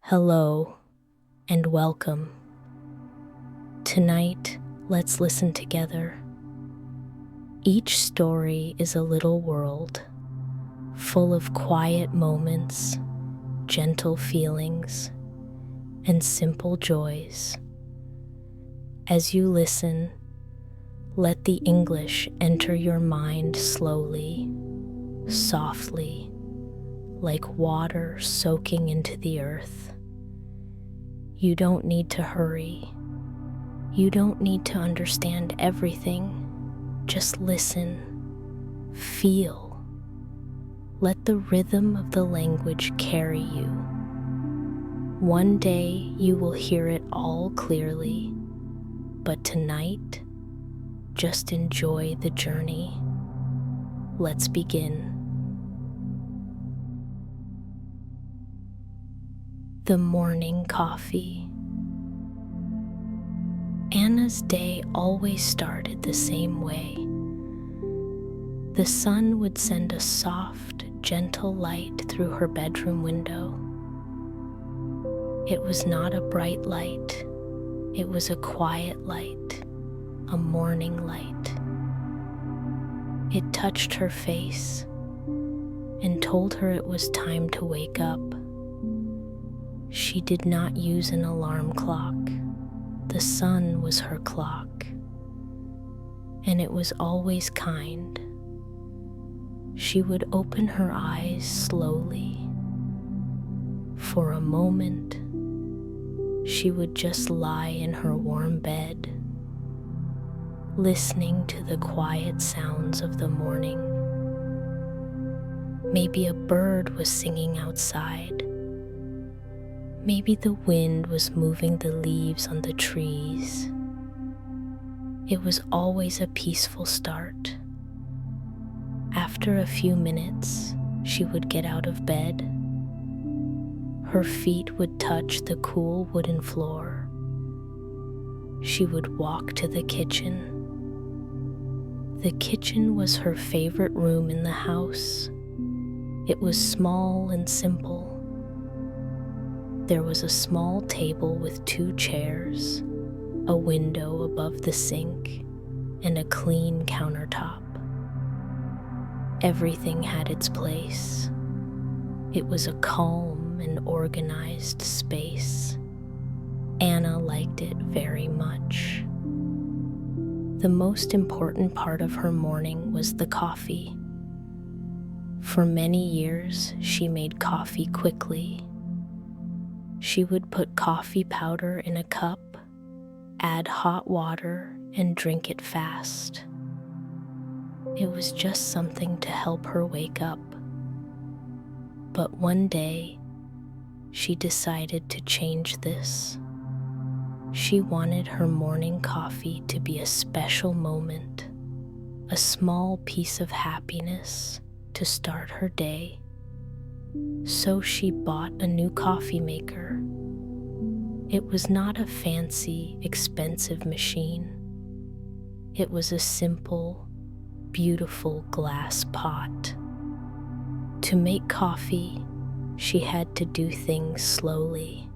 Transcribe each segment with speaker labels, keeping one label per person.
Speaker 1: Hello and welcome. Tonight, let's listen together. Each story is a little world, full of quiet moments, gentle feelings, and simple joys. As you listen, let the English enter your mind slowly, softly, like water soaking into the earth. You don't need to hurry. You don't need to understand everything. Just listen, feel. Let the rhythm of the language carry you. One day you will hear it all clearly, but tonight, just enjoy the journey. Let's begin. The morning coffee. Anna's day always started the same way. The sun would send a soft, gentle light through her bedroom window. It was not a bright light. It was a quiet light, a morning light. It touched her face and told her it was time to wake up. She did not use an alarm clock. The sun was her clock, and it was always kind. She would open her eyes slowly. For a moment, she would just lie in her warm bed, listening to the quiet sounds of the morning. Maybe a bird was singing outside. Maybe the wind was moving the leaves on the trees. It was always a peaceful start. After a few minutes, she would get out of bed. Her feet would touch the cool wooden floor. She would walk to the kitchen. The kitchen was her favorite room in the house. It was small and simple. There was a small table with 2 chairs, a window above the sink, and a clean countertop. Everything had its place. It was a calm and organized space. Anna liked it very much. The most important part of her morning was the coffee. For many years, she made coffee quickly. She would put coffee powder in a cup, add hot water, and drink it fast. It was just something to help her wake up. But one day, she decided to change this. She wanted her morning coffee to be a special moment, a small piece of happiness to start her day. So she bought a new coffee maker. It was not a fancy, expensive machine. It was a simple, beautiful glass pot. To make coffee, she had to do things slowly.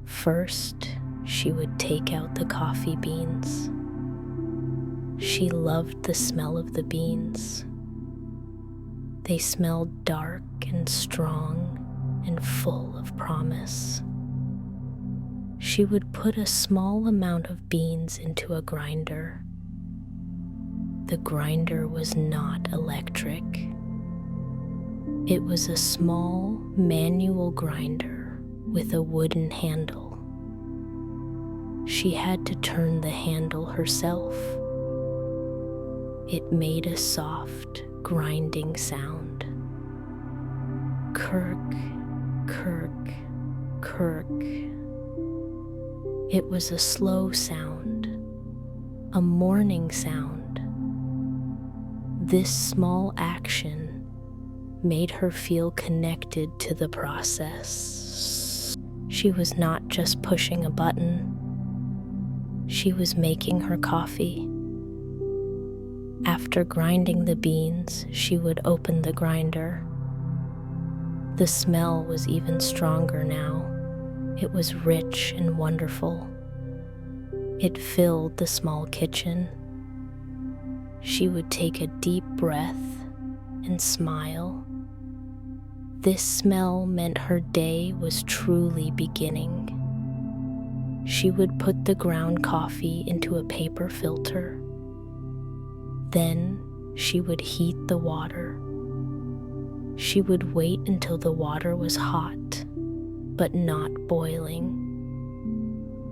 Speaker 1: First, she would take out the coffee beans. She loved the smell of the beans. They smelled dark and strong and full of promise. She would put a small amount of beans into a grinder. The grinder was not electric. It was a small manual grinder with a wooden handle. She had to turn the handle herself. It made a soft, grinding sound. Kirk, kirk, kirk. It was a slow sound, a morning sound. This small action made her feel connected to the process. She was not just pushing a button. She was making her coffee. After grinding the beans, she would open the grinder. The smell was even stronger now. It was rich and wonderful. It filled the small kitchen. She would take a deep breath and smile. This smell meant her day was truly beginning. She would put the ground coffee into a paper filter. Then she would heat the water. She would wait until the water was hot, but not boiling.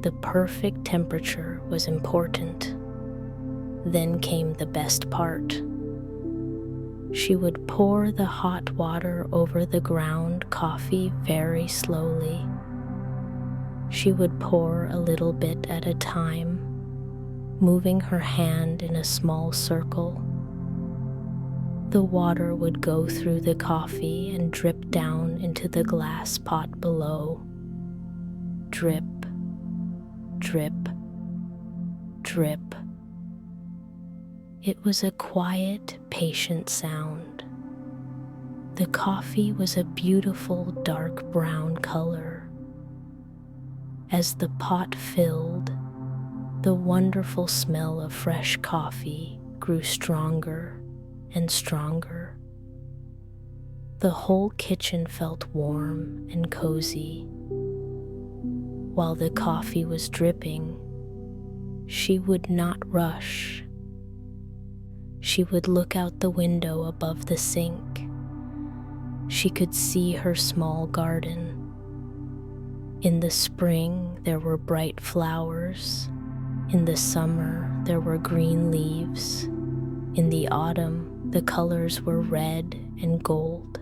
Speaker 1: The perfect temperature was important. Then came the best part. She would pour the hot water over the ground coffee very slowly. She would pour a little bit at a time, moving her hand in a small circle. The water would go through the coffee and drip down into the glass pot below. Drip, drip, drip. It was a quiet, patient sound. The coffee was a beautiful dark brown color. As the pot filled, the wonderful smell of fresh coffee grew stronger and stronger. The whole kitchen felt warm and cozy. While the coffee was dripping, she would not rush. She would look out the window above the sink. She could see her small garden. In the spring, there were bright flowers. In the summer, there were green leaves. In the autumn, the colors were red and gold.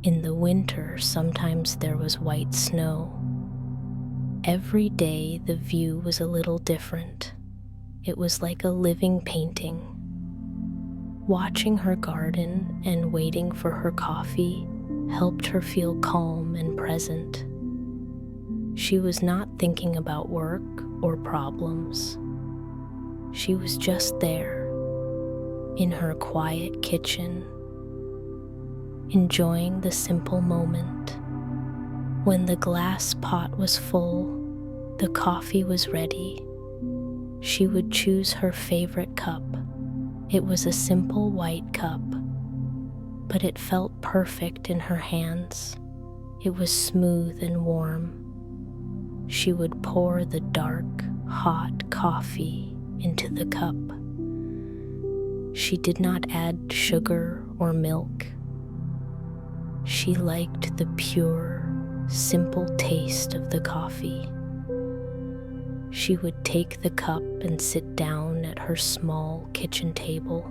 Speaker 1: In the winter, sometimes there was white snow. Every day, the view was a little different. It was like a living painting. Watching her garden and waiting for her coffee helped her feel calm and present. She was not thinking about work or problems. She was just there, in her quiet kitchen, enjoying the simple moment. When the glass pot was full, the coffee was ready. She would choose her favorite cup. It was a simple white cup, but it felt perfect in her hands. It was smooth and warm. She would pour the dark, hot coffee into the cup. She did not add sugar or milk. She liked the pure, simple taste of the coffee. She would take the cup and sit down at her small kitchen table.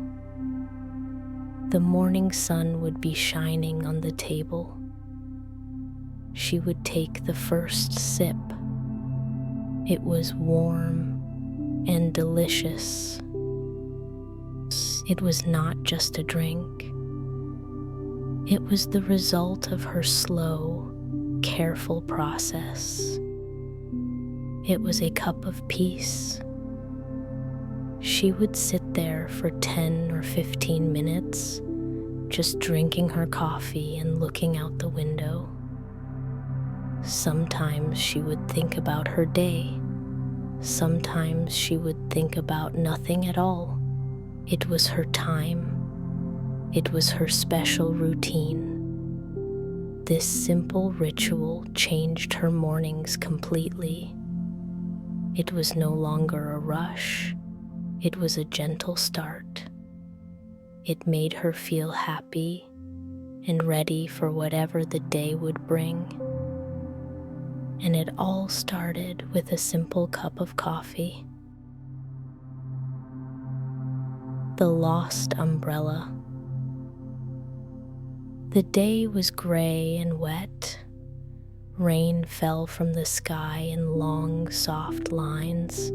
Speaker 1: The morning sun would be shining on the table. She would take the first sip. It was warm and delicious. It was not just a drink. It was the result of her slow, careful process. It was a cup of peace. She would sit there for 10 or 15 minutes, just drinking her coffee and looking out the window. Sometimes she would think about her day. Sometimes she would think about nothing at all. It was her time. It was her special routine. This simple ritual changed her mornings completely. It was no longer a rush. It was a gentle start. It made her feel happy and ready for whatever the day would bring. And it all started with a simple cup of coffee. The lost umbrella. The day was gray and wet. Rain fell from the sky in long, soft lines.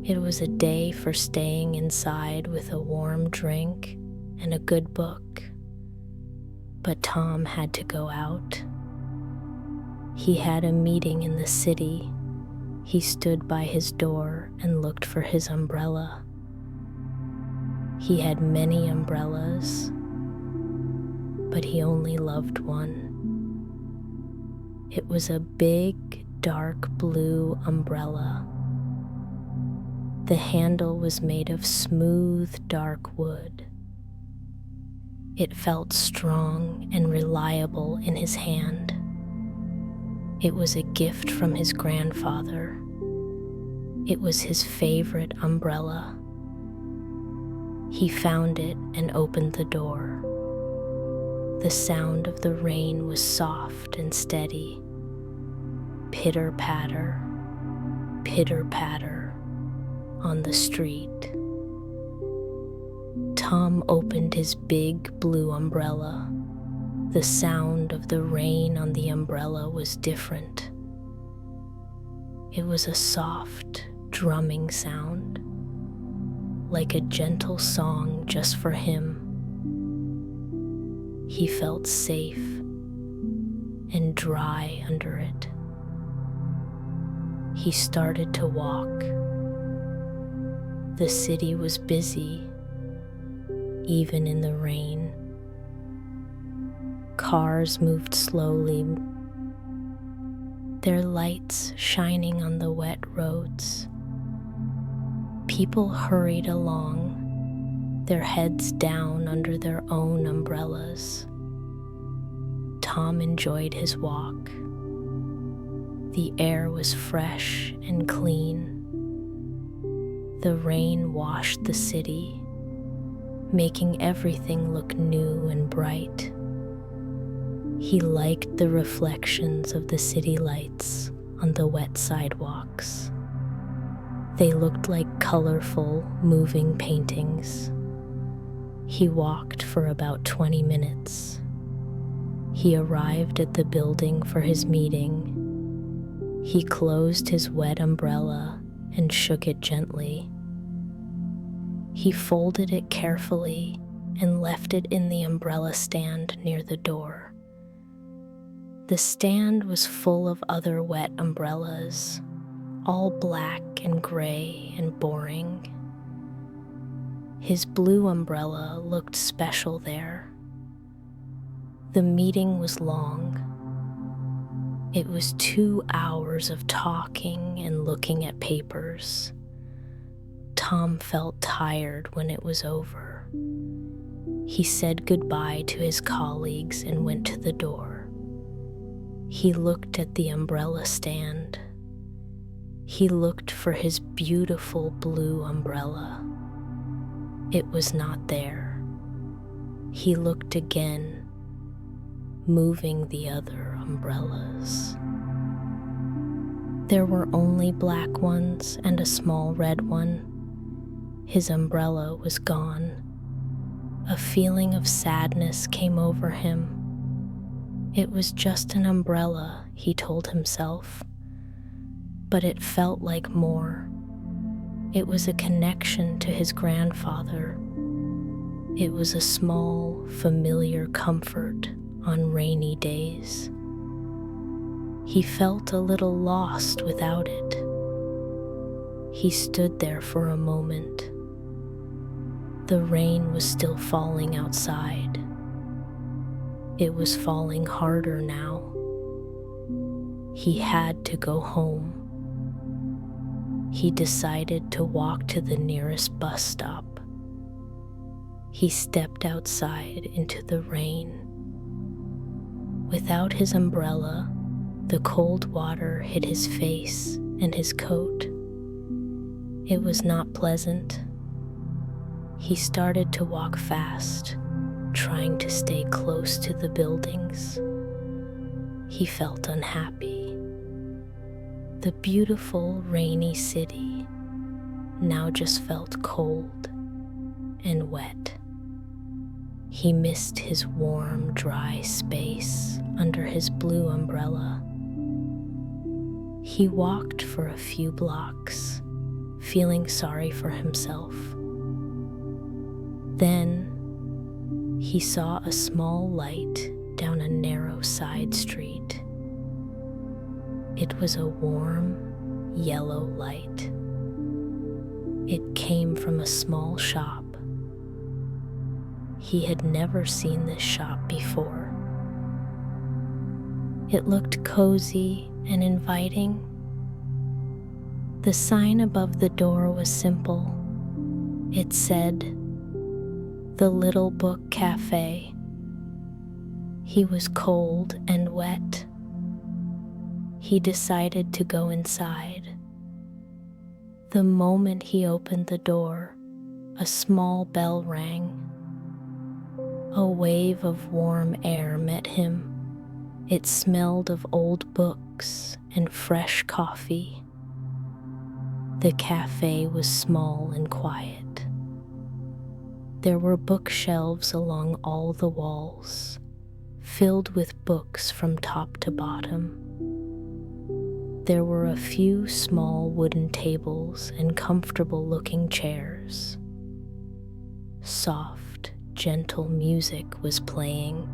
Speaker 1: It was a day for staying inside with a warm drink and a good book. But Tom had to go out. He had a meeting in the city. He stood by his door and looked for his umbrella. He had many umbrellas, but he only loved one. It was a big, dark blue umbrella. The handle was made of smooth, dark wood. It felt strong and reliable in his hand. It was a gift from his grandfather. It was his favorite umbrella. He found it and opened the door. The sound of the rain was soft and steady. Pitter-patter, pitter-patter on the street. Tom opened his big blue umbrella. The sound of the rain on the umbrella was different. It was a soft, drumming sound, like a gentle song just for him. He felt safe and dry under it. He started to walk. The city was busy, even in the rain. Cars moved slowly, their lights shining on the wet roads. People hurried along, their heads down under their own umbrellas. Tom enjoyed his walk. The air was fresh and clean. The rain washed the city, making everything look new and bright. He liked the reflections of the city lights on the wet sidewalks. They looked like colorful, moving paintings. He walked for about 20 minutes. He arrived at the building for his meeting. He closed his wet umbrella and shook it gently. He folded it carefully and left it in the umbrella stand near the door. The stand was full of other wet umbrellas, all black and gray and boring. His blue umbrella looked special there. The meeting was long. It was 2 hours of talking and looking at papers. Tom felt tired when it was over. He said goodbye to his colleagues and went to the door. He looked at the umbrella stand. He looked for his beautiful blue umbrella. It was not there. He looked again, moving the other umbrellas. There were only black ones and a small red one. His umbrella was gone. A feeling of sadness came over him. It was just an umbrella, he told himself, but it felt like more. It was a connection to his grandfather. It was a small, familiar comfort on rainy days. He felt a little lost without it. He stood there for a moment. The rain was still falling outside. It was falling harder now. He had to go home. He decided to walk to the nearest bus stop. He stepped outside into the rain. Without his umbrella, the cold water hit his face and his coat. It was not pleasant. He started to walk fast, trying to stay close to the buildings. He felt unhappy. The beautiful, rainy city now just felt cold and wet. He missed his warm, dry space under his blue umbrella. He walked for a few blocks, feeling sorry for himself. Then he saw a small light down a narrow side street. It was a warm, yellow light. It came from a small shop. He had never seen this shop before. It looked cozy and inviting. The sign above the door was simple. It said, "The Little Book Cafe." He was cold and wet. He decided to go inside. The moment he opened the door, a small bell rang. A wave of warm air met him. It smelled of old books and fresh coffee. The cafe was small and quiet. There were bookshelves along all the walls, filled with books from top to bottom. There were a few small wooden tables and comfortable-looking chairs. Soft, gentle music was playing.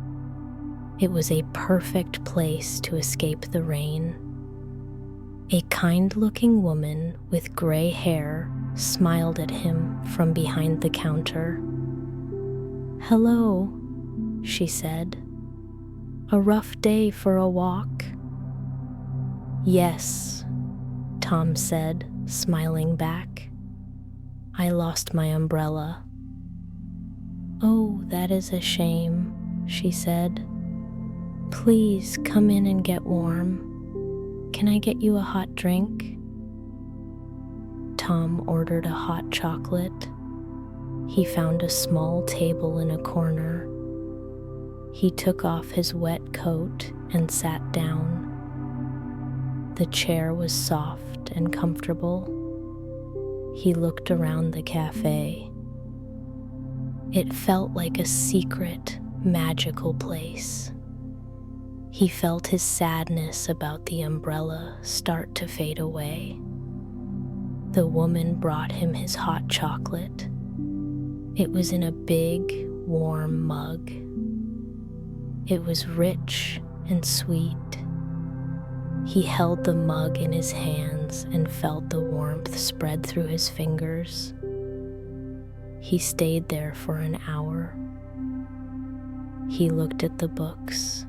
Speaker 1: It was a perfect place to escape the rain. A kind-looking woman with gray hair smiled at him from behind the counter. "Hello," she said. "A rough day for a walk?" "Yes," Tom said, smiling back. "I lost my umbrella." "Oh, that is a shame," she said. "Please come in and get warm. Can I get you a hot drink?" Tom ordered a hot chocolate. He found a small table in a corner. He took off his wet coat and sat down. The chair was soft and comfortable. He looked around the cafe. It felt like a secret, magical place. He felt his sadness about the umbrella start to fade away. The woman brought him his hot chocolate. It was in a big, warm mug. It was rich and sweet. He held the mug in his hands and felt the warmth spread through his fingers. He stayed there for an hour. He looked at the books.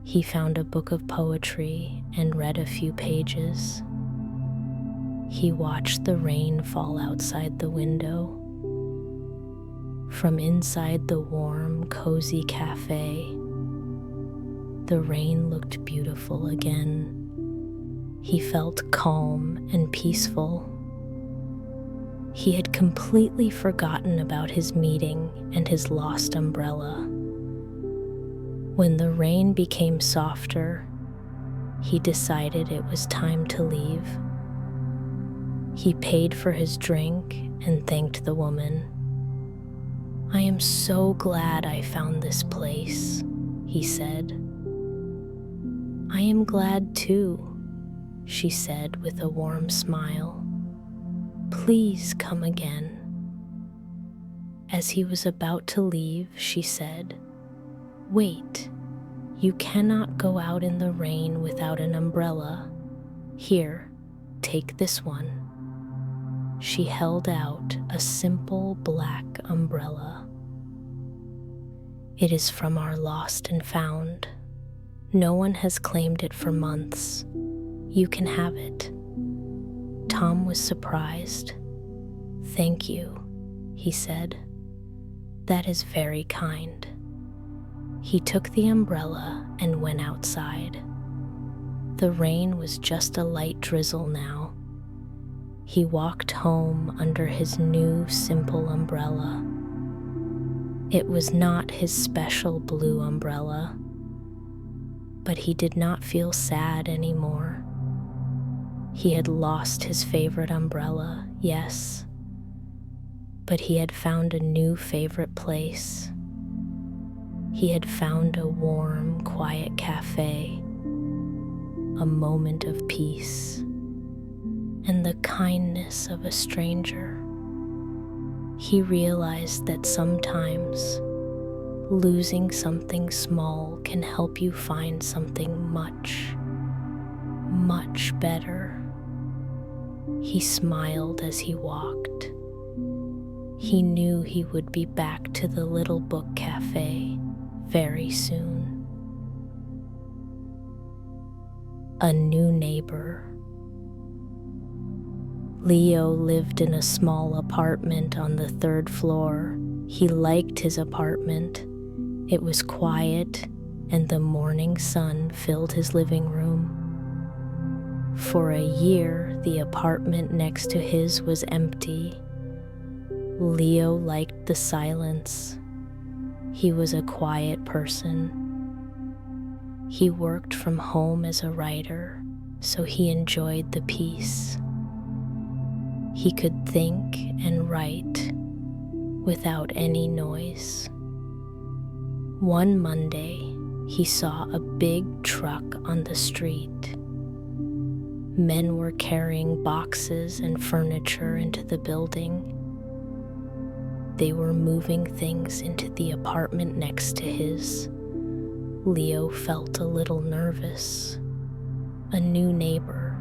Speaker 1: He found a book of poetry and read a few pages. He watched the rain fall outside the window. From inside the warm, cozy cafe, the rain looked beautiful again. He felt calm and peaceful. He had completely forgotten about his meeting and his lost umbrella. When the rain became softer, he decided it was time to leave. He paid for his drink and thanked the woman. "I am so glad I found this place," he said. "I am glad too," she said with a warm smile. "Please come again." As he was about to leave, she said, "Wait, you cannot go out in the rain without an umbrella. Here, take this one." She held out a simple black umbrella. "It is from our lost and found. No one has claimed it for months. You can have it." Tom was surprised. "Thank you," he said. "That is very kind." He took the umbrella and went outside. The rain was just a light drizzle now. He walked home under his new simple umbrella. It was not his special blue umbrella, but he did not feel sad anymore. He had lost his favorite umbrella, yes, but he had found a new favorite place. He had found a warm, quiet cafe, a moment of peace, and the kindness of a stranger. He realized that sometimes losing something small can help you find something much, much better. He smiled as he walked. He knew he would be back to the little book cafe very soon. A new neighbor. Leo lived in a small apartment on the 3rd floor. He liked his apartment. It was quiet, and the morning sun filled his living room. For a year, the apartment next to his was empty. Leo liked the silence. He was a quiet person. He worked from home as a writer, so he enjoyed the peace. He could think and write without any noise. One Monday, he saw a big truck on the street. Men were carrying boxes and furniture into the building. They were moving things into the apartment next to his. Leo felt a little nervous. A new neighbor.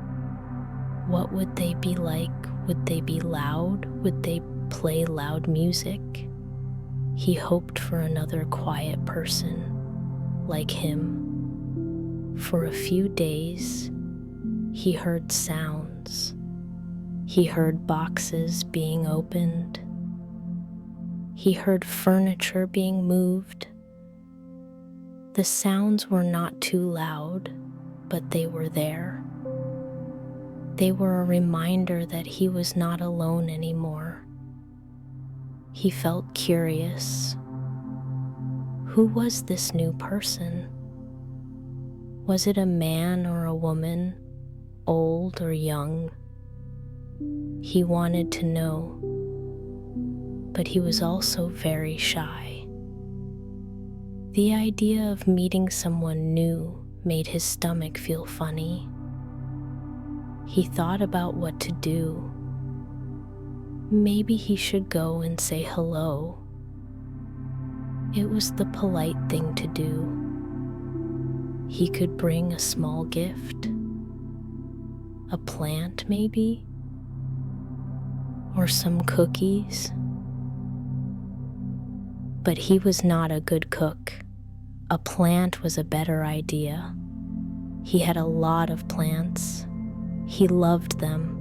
Speaker 1: What would they be like? Would they be loud? Would they play loud music? He hoped for another quiet person like him. For a few days, he heard sounds. He heard boxes being opened. He heard furniture being moved. The sounds were not too loud, but they were there. They were a reminder that he was not alone anymore. He felt curious. Who was this new person? Was it a man or a woman, old or young? He wanted to know, but he was also very shy. The idea of meeting someone new made his stomach feel funny. He thought about what to do. Maybe he should go and say hello. It was the polite thing to do. He could bring a small gift. A plant, maybe? Or some cookies? But he was not a good cook. A plant was a better idea. He had a lot of plants. He loved them.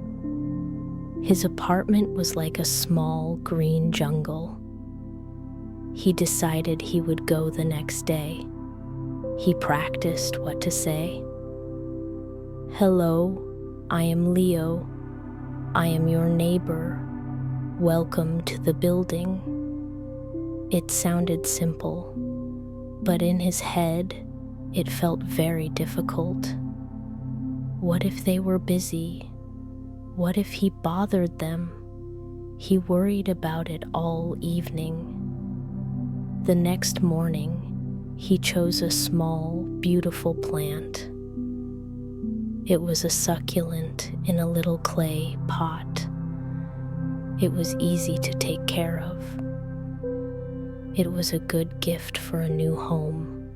Speaker 1: His apartment was like a small green jungle. He decided he would go the next day. He practiced what to say. Hello, I am Leo. I am your neighbor. Welcome to the building. It sounded simple, but in his head, it felt very difficult. What if they were busy? What if he bothered them? He worried about it all evening. The next morning, he chose a small, beautiful plant. It was a succulent in a little clay pot. It was easy to take care of. It was a good gift for a new home.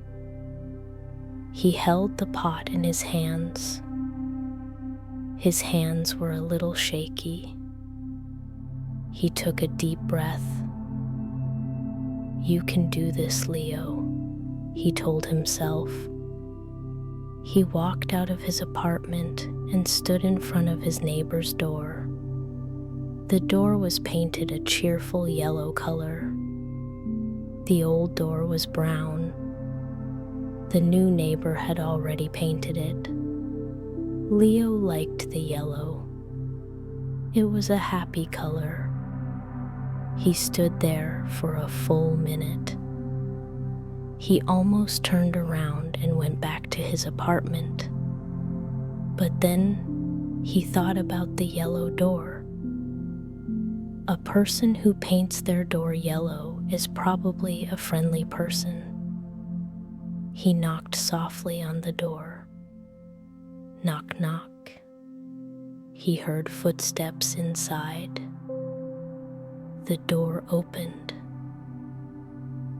Speaker 1: He held the pot in his hands. His hands were a little shaky. He took a deep breath. You can do this, Leo, he told himself. He walked out of his apartment and stood in front of his neighbor's door. The door was painted a cheerful yellow color. The old door was brown. The new neighbor had already painted it. Leo liked the yellow. It was a happy color. He stood there for a full minute. He almost turned around and went back to his apartment. But then he thought about the yellow door. A person who paints their door yellow is probably a friendly person. He knocked softly on the door. Knock, knock. He heard footsteps inside. The door opened.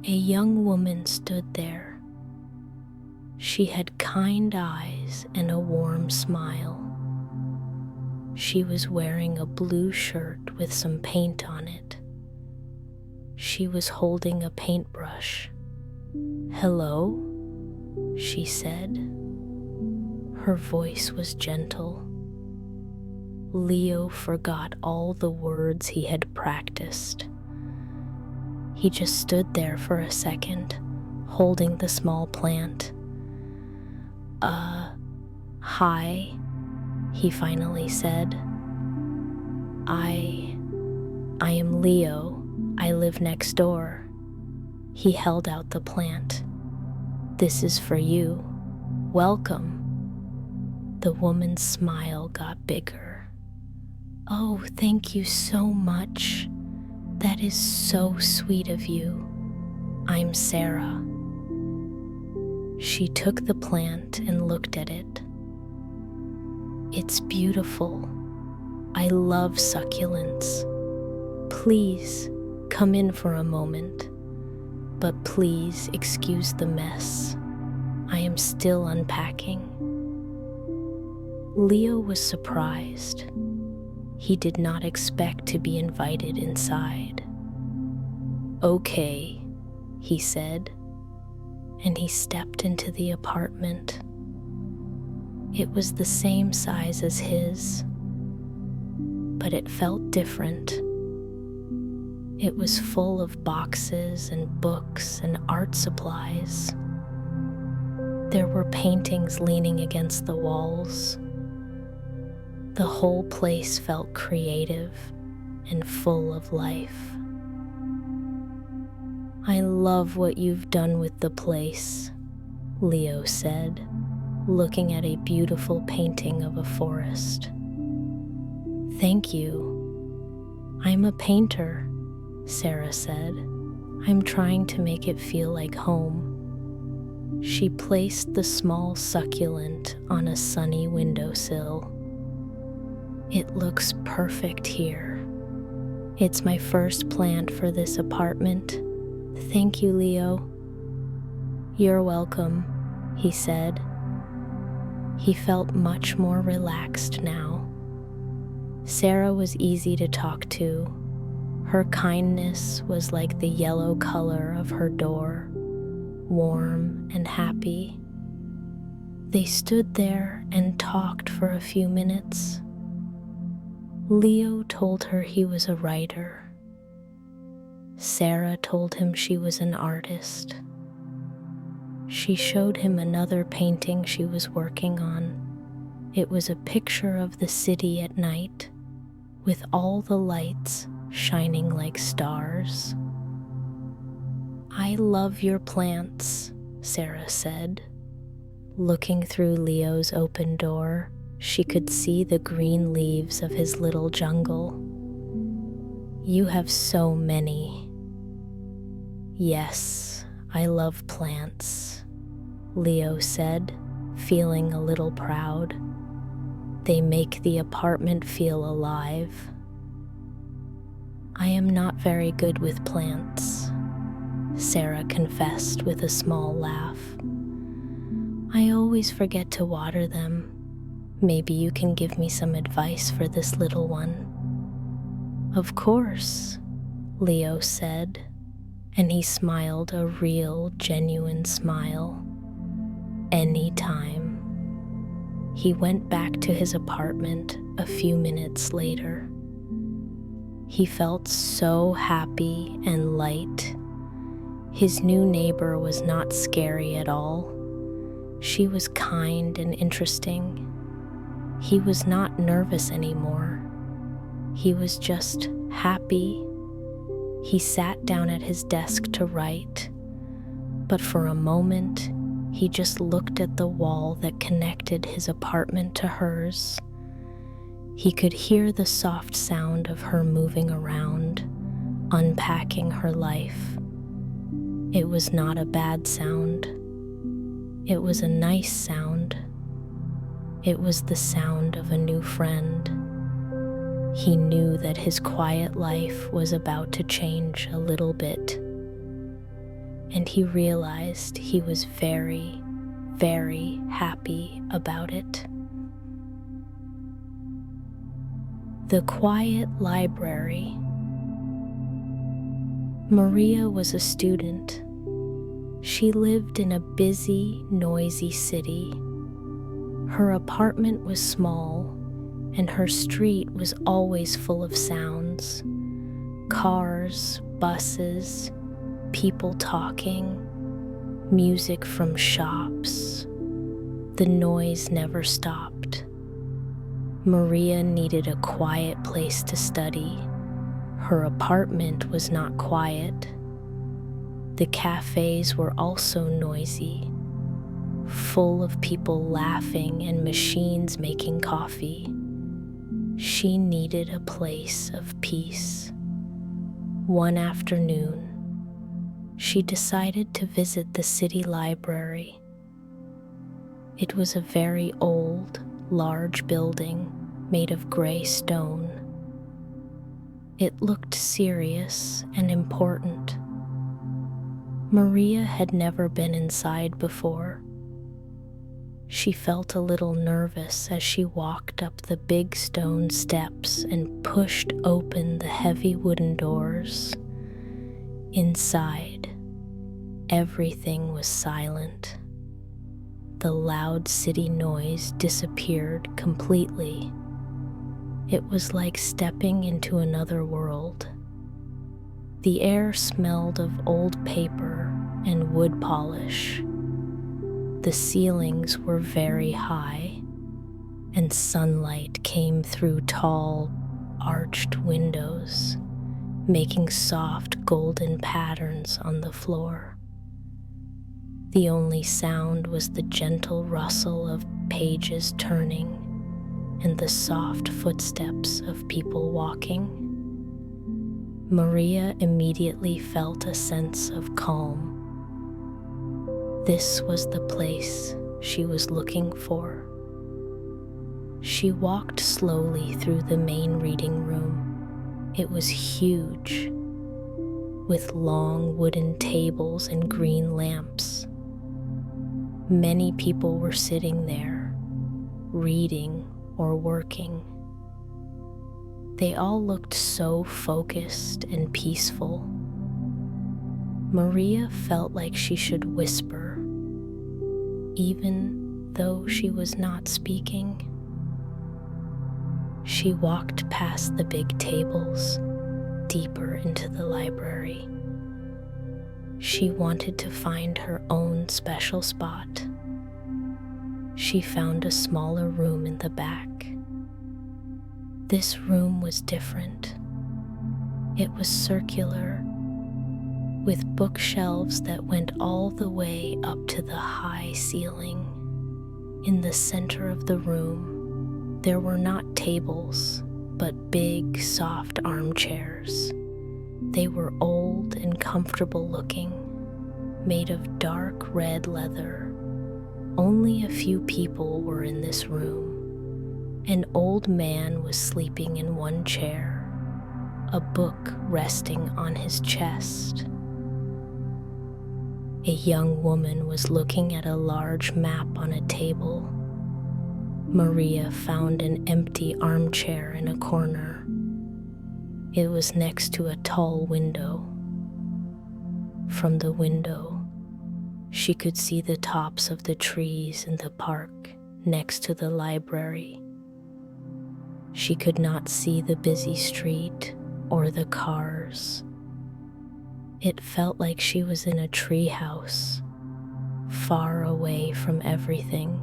Speaker 1: A young woman stood there. She had kind eyes and a warm smile. She was wearing a blue shirt with some paint on it. She was holding a paintbrush. "Hello?" she said. Her voice was gentle. Leo forgot all the words he had practiced. He just stood there for a second, holding the small plant. Hi," he finally said. I am Leo. I live next door." He held out the plant. "This is for you. Welcome." The woman's smile got bigger. "Oh, thank you so much. That is so sweet of you. I'm Sarah." She took the plant and looked at it. "It's beautiful. I love succulents. Please come in for a moment, but please excuse the mess. I am still unpacking." Leo was surprised. He did not expect to be invited inside. "Okay," he said, and he stepped into the apartment. It was the same size as his, but it felt different. It was full of boxes and books and art supplies. There were paintings leaning against the walls. The whole place felt creative and full of life. "I love what you've done with the place," Leo said, looking at a beautiful painting of a forest. "Thank you. I'm a painter," Sarah said. "I'm trying to make it feel like home." She placed the small succulent on a sunny windowsill. "It looks perfect here. It's my first plant for this apartment. Thank you, Leo." "You're welcome," he said. He felt much more relaxed now. Sarah was easy to talk to. Her kindness was like the yellow color of her door, warm and happy. They stood there and talked for a few minutes. Leo told her he was a writer. Sarah told him she was an artist. She showed him another painting she was working on. It was a picture of the city at night, with all the lights shining like stars. "I love your plants," Sarah said. Looking through Leo's open door, she could see the green leaves of his little jungle. "You have so many." "Yes, I love plants," Leo said, feeling a little proud. "They make the apartment feel alive." "I am not very good with plants," Sarah confessed with a small laugh. "I always forget to water them. Maybe you can give me some advice for this little one." "Of course," Leo said, and he smiled a real, genuine smile. "Anytime." He went back to his apartment a few minutes later. He felt so happy and light. His new neighbor was not scary at all. She was kind and interesting. He was not nervous anymore. He was just happy. He sat down at his desk to write, but for a moment, he just looked at the wall that connected his apartment to hers. He could hear the soft sound of her moving around, unpacking her life. It was not a bad sound. It was a nice sound. It was the sound of a new friend. He knew that his quiet life was about to change a little bit, and he realized he was very, very happy about it. The quiet library. Maria was a student. She lived in a busy, noisy city. Her apartment was small, and her street was always full of sounds. Cars, buses, people talking, music from shops. The noise never stopped. Maria needed a quiet place to study. Her apartment was not quiet. The cafes were also noisy, full of people laughing and machines making coffee. She needed a place of peace. One afternoon, she decided to visit the city library. It was a very old, large building made of gray stone. It looked serious and important. Maria had never been inside before. She felt a little nervous as she walked up the big stone steps and pushed open the heavy wooden doors. Inside, everything was silent. The loud city noise disappeared completely. It was like stepping into another world. The air smelled of old paper and wood polish. The ceilings were very high, and sunlight came through tall, arched windows, making soft golden patterns on the floor. The only sound was the gentle rustle of pages turning and the soft footsteps of people walking. Maria immediately felt a sense of calm. This was the place she was looking for. She walked slowly through the main reading room. It was huge, with long wooden tables and green lamps. Many people were sitting there, reading or working. They all looked so focused and peaceful. Maria felt like she should whisper, even though she was not speaking. She walked past the big tables, deeper into the library. She wanted to find her own special spot. She found a smaller room in the back. This room was different. It was circular, with bookshelves that went all the way up to the high ceiling. In the center of the room, there were not tables, but big, soft armchairs. They were old and comfortable looking, made of dark red leather. Only a few people were in this room. An old man was sleeping in one chair, a book resting on his chest. A young woman was looking at a large map on a table. Maria found an empty armchair in a corner. It was next to a tall window. From the window, she could see the tops of the trees in the park next to the library. She could not see the busy street or the cars. It felt like she was in a treehouse, far away from everything.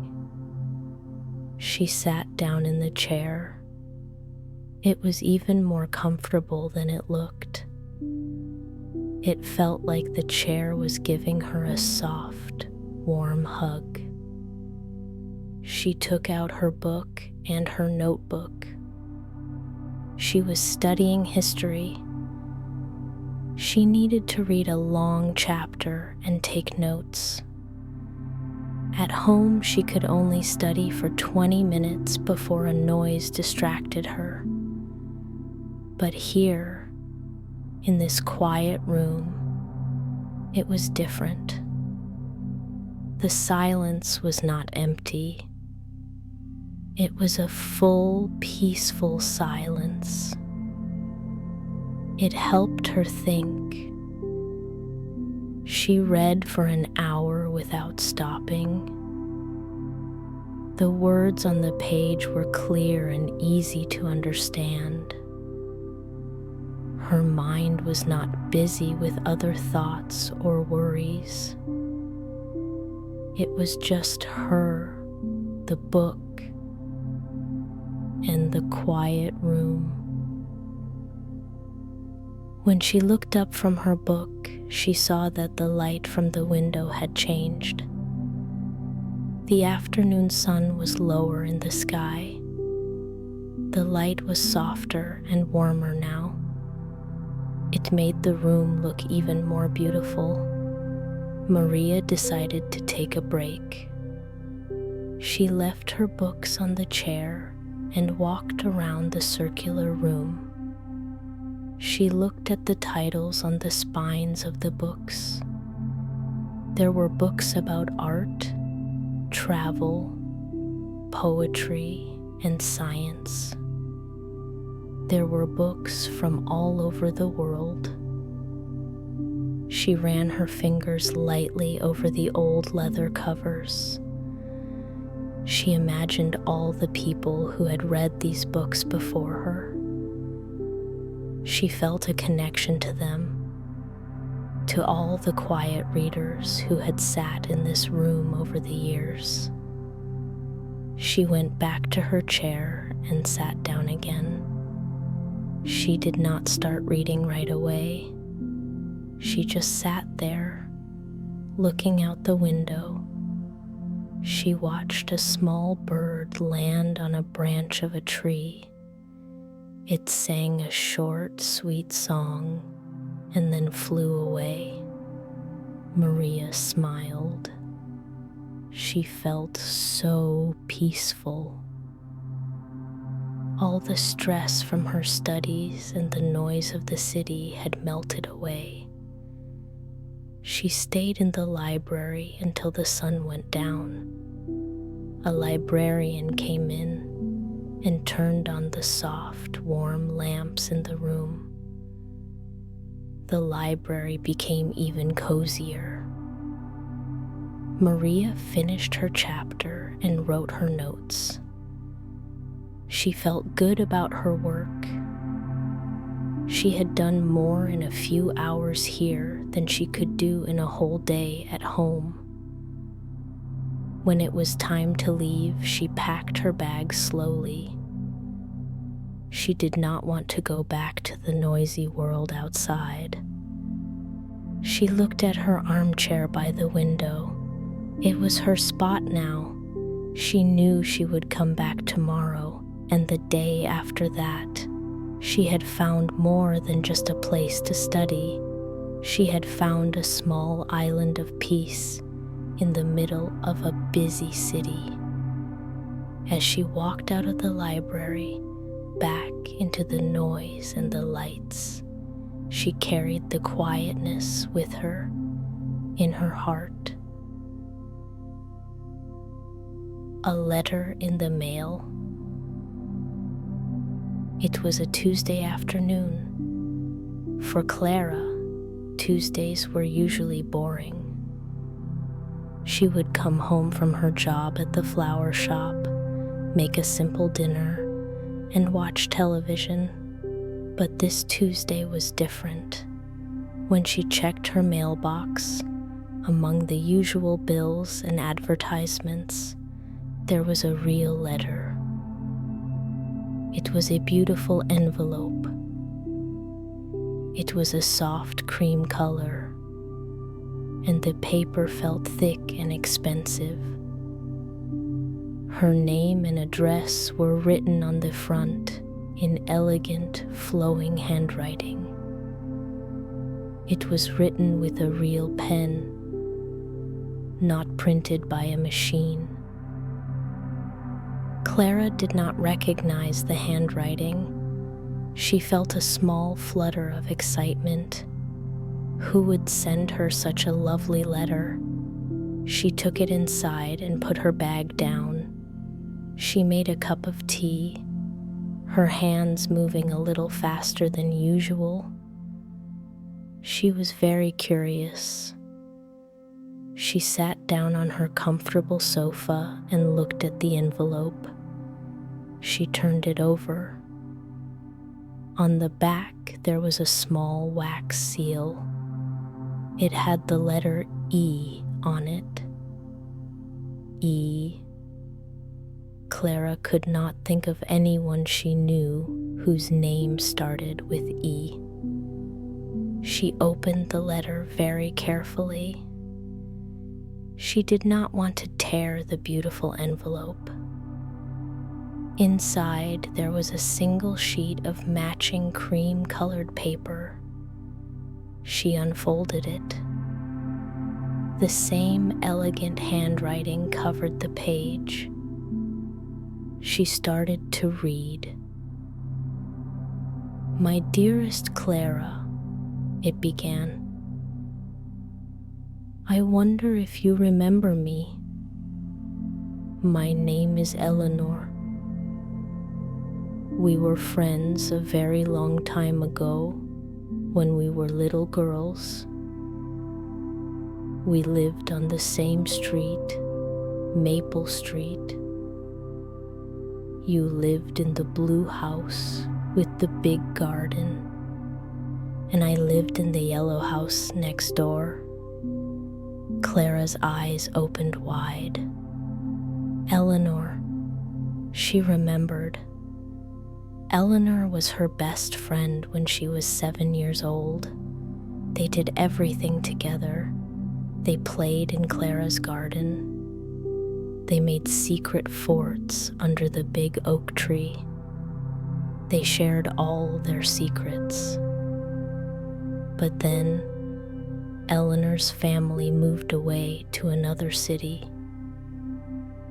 Speaker 1: She sat down in the chair. It was even more comfortable than it looked. It felt like the chair was giving her a soft, warm hug. She took out her book and her notebook. She was studying history. She needed to read a long chapter and take notes. At home, she could only study for 20 minutes before a noise distracted her. But here, in this quiet room, it was different. The silence was not empty. It was a full, peaceful silence. It helped her think She read for an hour without stopping. The words on the page were clear and easy to understand. Her mind was not busy with other thoughts or worries. It was just her, the book, and the quiet room. When she looked up from her book, she saw that the light from the window had changed. The afternoon sun was lower in the sky. The light was softer and warmer now. It made the room look even more beautiful. Maria decided to take a break. She left her books on the chair and walked around the circular room. She looked at the titles on the spines of the books. There were books about art, travel, poetry, and science. There were books from all over the world. She ran her fingers lightly over the old leather covers. She imagined all the people who had read these books before her. She felt a connection to them, to all the quiet readers who had sat in this room over the years. She went back to her chair and sat down again. She did not start reading right away. She just sat there, looking out the window. She watched a small bird land on a branch of a tree. It sang a short, sweet song and then flew away. Maria smiled. She felt so peaceful. All the stress from her studies and the noise of the city had melted away. She stayed in the library until the sun went down. A librarian came in and turned on the soft, warm lamps in the room. The library became even cozier. Maria finished her chapter and wrote her notes. She felt good about her work. She had done more in a few hours here than she could do in a whole day at home. When it was time to leave, she packed her bag slowly. She did not want to go back to the noisy world outside. She looked at her armchair by the window. It was her spot now. She knew she would come back tomorrow, and the day after that. She had found more than just a place to study. She had found a small island of peace in the middle of a busy city. As she walked out of the library, back into the noise and the lights, she carried the quietness with her in her heart. A letter in the mail. It was a Tuesday afternoon. For Clara, Tuesdays were usually boring. She would come home from her job at the flower shop, make a simple dinner, and watch television. But this Tuesday was different. When she checked her mailbox, among the usual bills and advertisements, there was a real letter. It was a beautiful envelope. It was a soft cream color, and the paper felt thick and expensive. Her name and address were written on the front in elegant, flowing handwriting. It was written with a real pen, not printed by a machine. Clara did not recognize the handwriting. She felt a small flutter of excitement. Who would send her such a lovely letter? She took it inside and put her bag down. She made a cup of tea, her hands moving a little faster than usual. She was very curious. She sat down on her comfortable sofa and looked at the envelope. She turned it over. On the back, there was a small wax seal. It had the letter E on it. E. Clara could not think of anyone she knew whose name started with E. She opened the letter very carefully. She did not want to tear the beautiful envelope. Inside, there was a single sheet of matching cream-colored paper. She unfolded it. The same elegant handwriting covered the page. She started to read. "My dearest Clara," it began. "I wonder if you remember me. My name is Eleanor. We were friends a very long time ago when we were little girls. We lived on the same street, Maple Street. You lived in the blue house with the big garden, and I lived in the yellow house next door." Clara's eyes opened wide. Eleanor, she remembered. Eleanor was her best friend when she was 7 years old. They did everything together. They played in Clara's garden. They made secret forts under the big oak tree. They shared all their secrets. But then, Eleanor's family moved away to another city.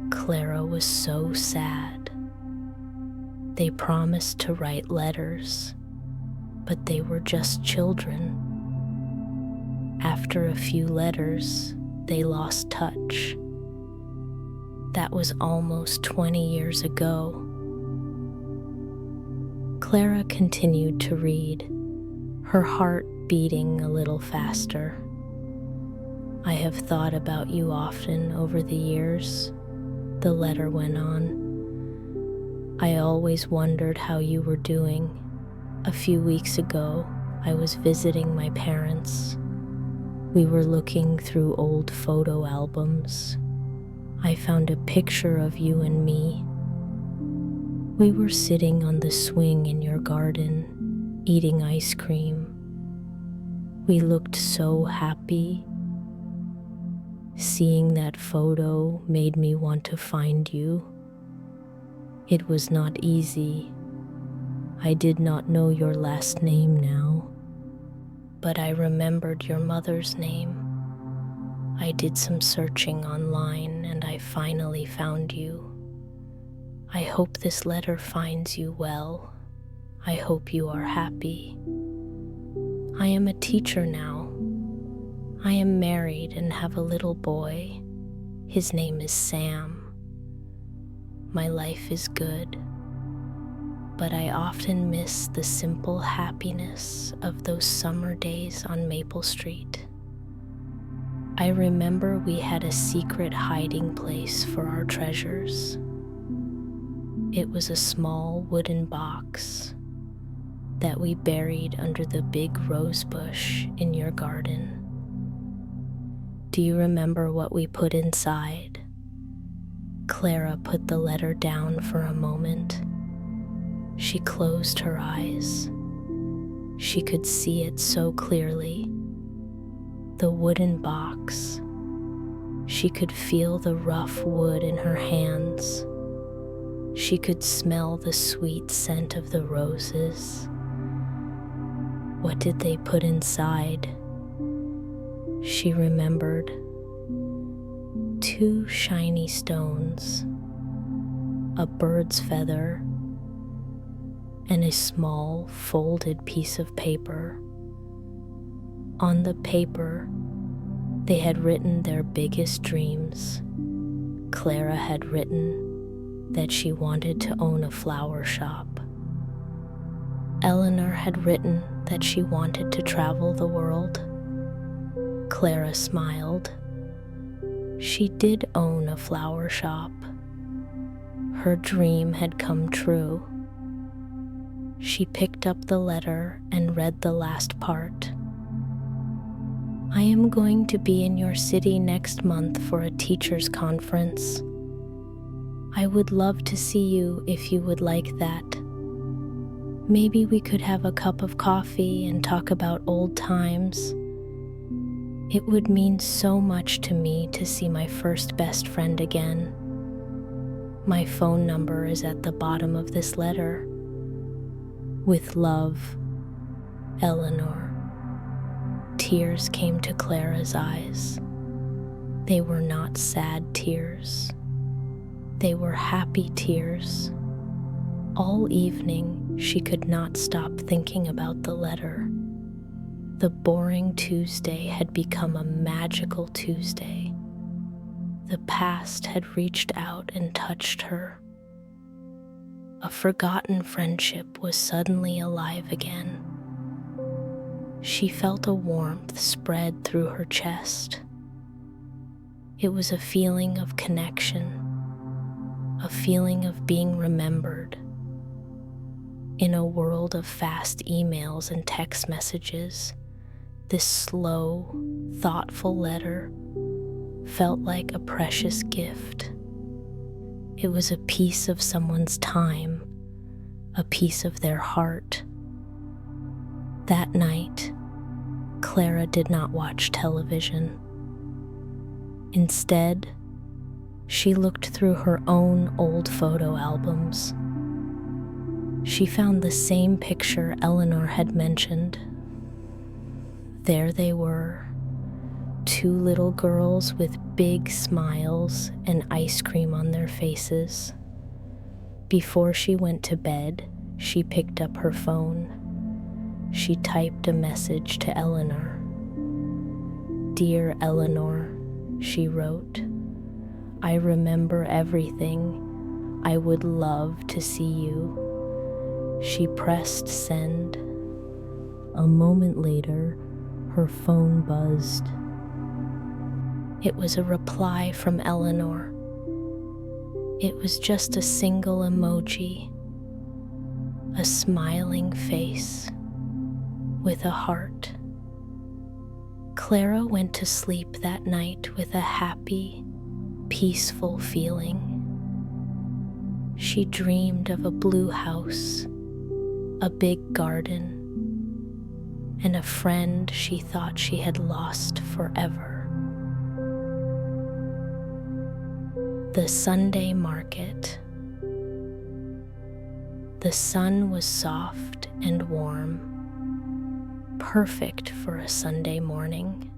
Speaker 1: Clara was so sad. They promised to write letters, but they were just children. After a few letters, they lost touch. That was almost 20 years ago. Clara continued to read, her heart beating a little faster. "I have thought about you often over the years," the letter went on. "I always wondered how you were doing. A few weeks ago, I was visiting my parents. We were looking through old photo albums. I found a picture of you and me. We were sitting on the swing in your garden, eating ice cream. We looked so happy. Seeing that photo made me want to find you. It was not easy. I did not know your last name now, but I remembered your mother's name. I did some searching online and I finally found you. I hope this letter finds you well. I hope you are happy. I am a teacher now. I am married and have a little boy. His name is Sam. My life is good, but I often miss the simple happiness of those summer days on Maple Street. I remember we had a secret hiding place for our treasures. It was a small wooden box that we buried under the big rose bush in your garden. Do you remember what we put inside? Clara put the letter down for a moment. She closed her eyes. She could see it so clearly. The wooden box. She could feel the rough wood in her hands. She could smell the sweet scent of the roses. What did they put inside? She remembered 2 shiny stones, a bird's feather, and a small folded piece of paper. On the paper, they had written their biggest dreams. Clara had written that she wanted to own a flower shop. Eleanor had written that she wanted to travel the world. Clara smiled. She did own a flower shop. Her dream had come true. She picked up the letter and read the last part. I am going to be in your city next month for a teacher's conference. I would love to see you if you would like that. Maybe we could have a cup of coffee and talk about old times. It would mean so much to me to see my first best friend again. My phone number is at the bottom of this letter. With love, Eleanor. Tears came to Clara's eyes. They were not sad tears. They were happy tears. All evening, she could not stop thinking about the letter. The boring Tuesday had become a magical Tuesday. The past had reached out and touched her. A forgotten friendship was suddenly alive again. She felt a warmth spread through her chest. It was a feeling of connection, a feeling of being remembered. In a world of fast emails and text messages, this slow, thoughtful letter felt like a precious gift. It was a piece of someone's time, a piece of their heart. That night, Clara did not watch television. Instead, she looked through her own old photo albums. She found the same picture Eleanor had mentioned. There they were, two little girls with big smiles and ice cream on their faces. Before she went to bed, she picked up her phone. She typed a message to Eleanor. Dear Eleanor, she wrote, I remember everything. I would love to see you. She pressed send. A moment later, her phone buzzed. It was a reply from Eleanor. It was just a single emoji, a smiling face with a heart. Clara went to sleep that night with a happy, peaceful feeling. She dreamed of a blue house, a big garden, and a friend she thought she had lost forever. The Sunday market. The sun was soft and warm, perfect for a Sunday morning.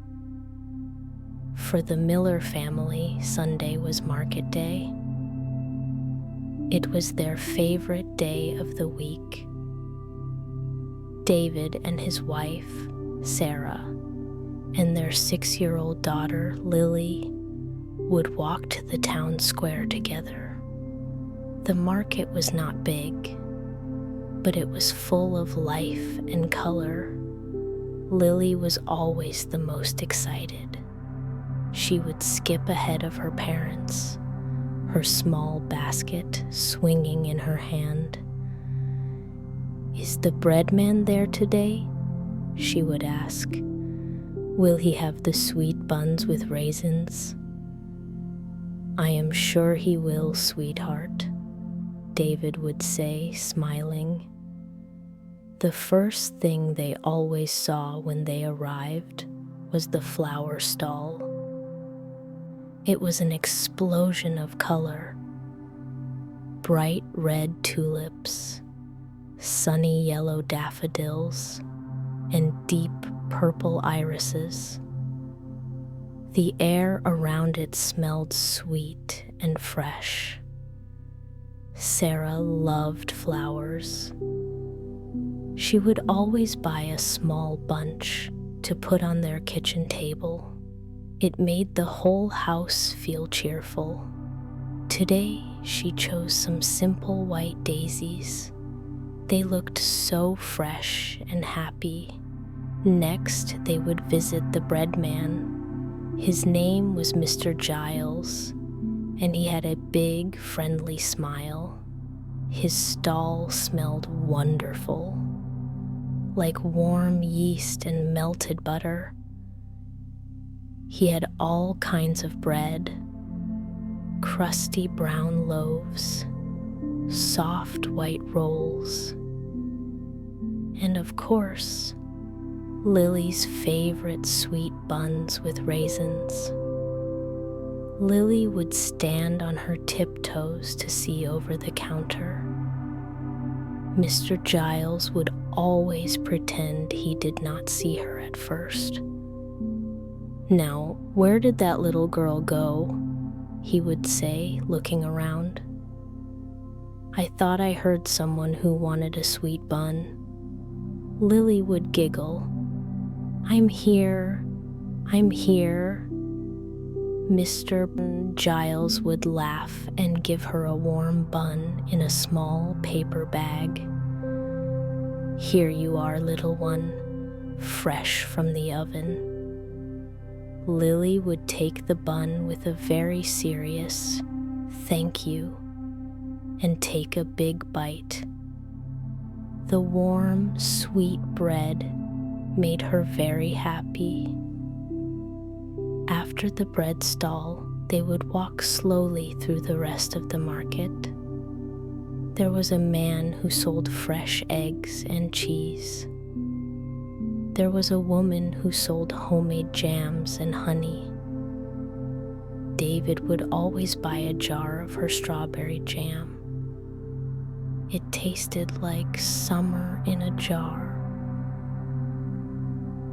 Speaker 1: For the Miller family, Sunday was market day. It was their favorite day of the week. David and his wife, Sarah, and their 6-year-old daughter, Lily, would walk to the town square together. The market was not big, but it was full of life and color. Lily was always the most excited. She would skip ahead of her parents, her small basket swinging in her hand. Is the bread man there today? She would ask. Will he have the sweet buns with raisins? I am sure he will, sweetheart, David would say, smiling. The first thing they always saw when they arrived was the flower stall. It was an explosion of color. Bright red tulips, sunny yellow daffodils, and deep purple irises. The air around it smelled sweet and fresh. Sarah loved flowers. She would always buy a small bunch to put on their kitchen table. It made the whole house feel cheerful. Today, she chose some simple white daisies. They looked so fresh and happy. Next, they would visit the bread man. His name was Mr. Giles, and he had a big, friendly smile. His stall smelled wonderful, like warm yeast and melted butter. He had all kinds of bread, crusty brown loaves, soft white rolls, and of course, Lily's favorite sweet buns with raisins. Lily would stand on her tiptoes to see over the counter. Mr. Giles would always pretend he did not see her at first. "Now, where did that little girl go?" he would say, looking around. "I thought I heard someone who wanted a sweet bun." Lily would giggle. I'm here. Mr. Giles would laugh and give her a warm bun in a small paper bag. "Here you are, little one, fresh from the oven." Lily would take the bun with a very serious "thank you" and take a big bite. The warm, sweet bread made her very happy. After the bread stall, they would walk slowly through the rest of the market. There was a man who sold fresh eggs and cheese. There was a woman who sold homemade jams and honey. David would always buy a jar of her strawberry jam. It tasted like summer in a jar.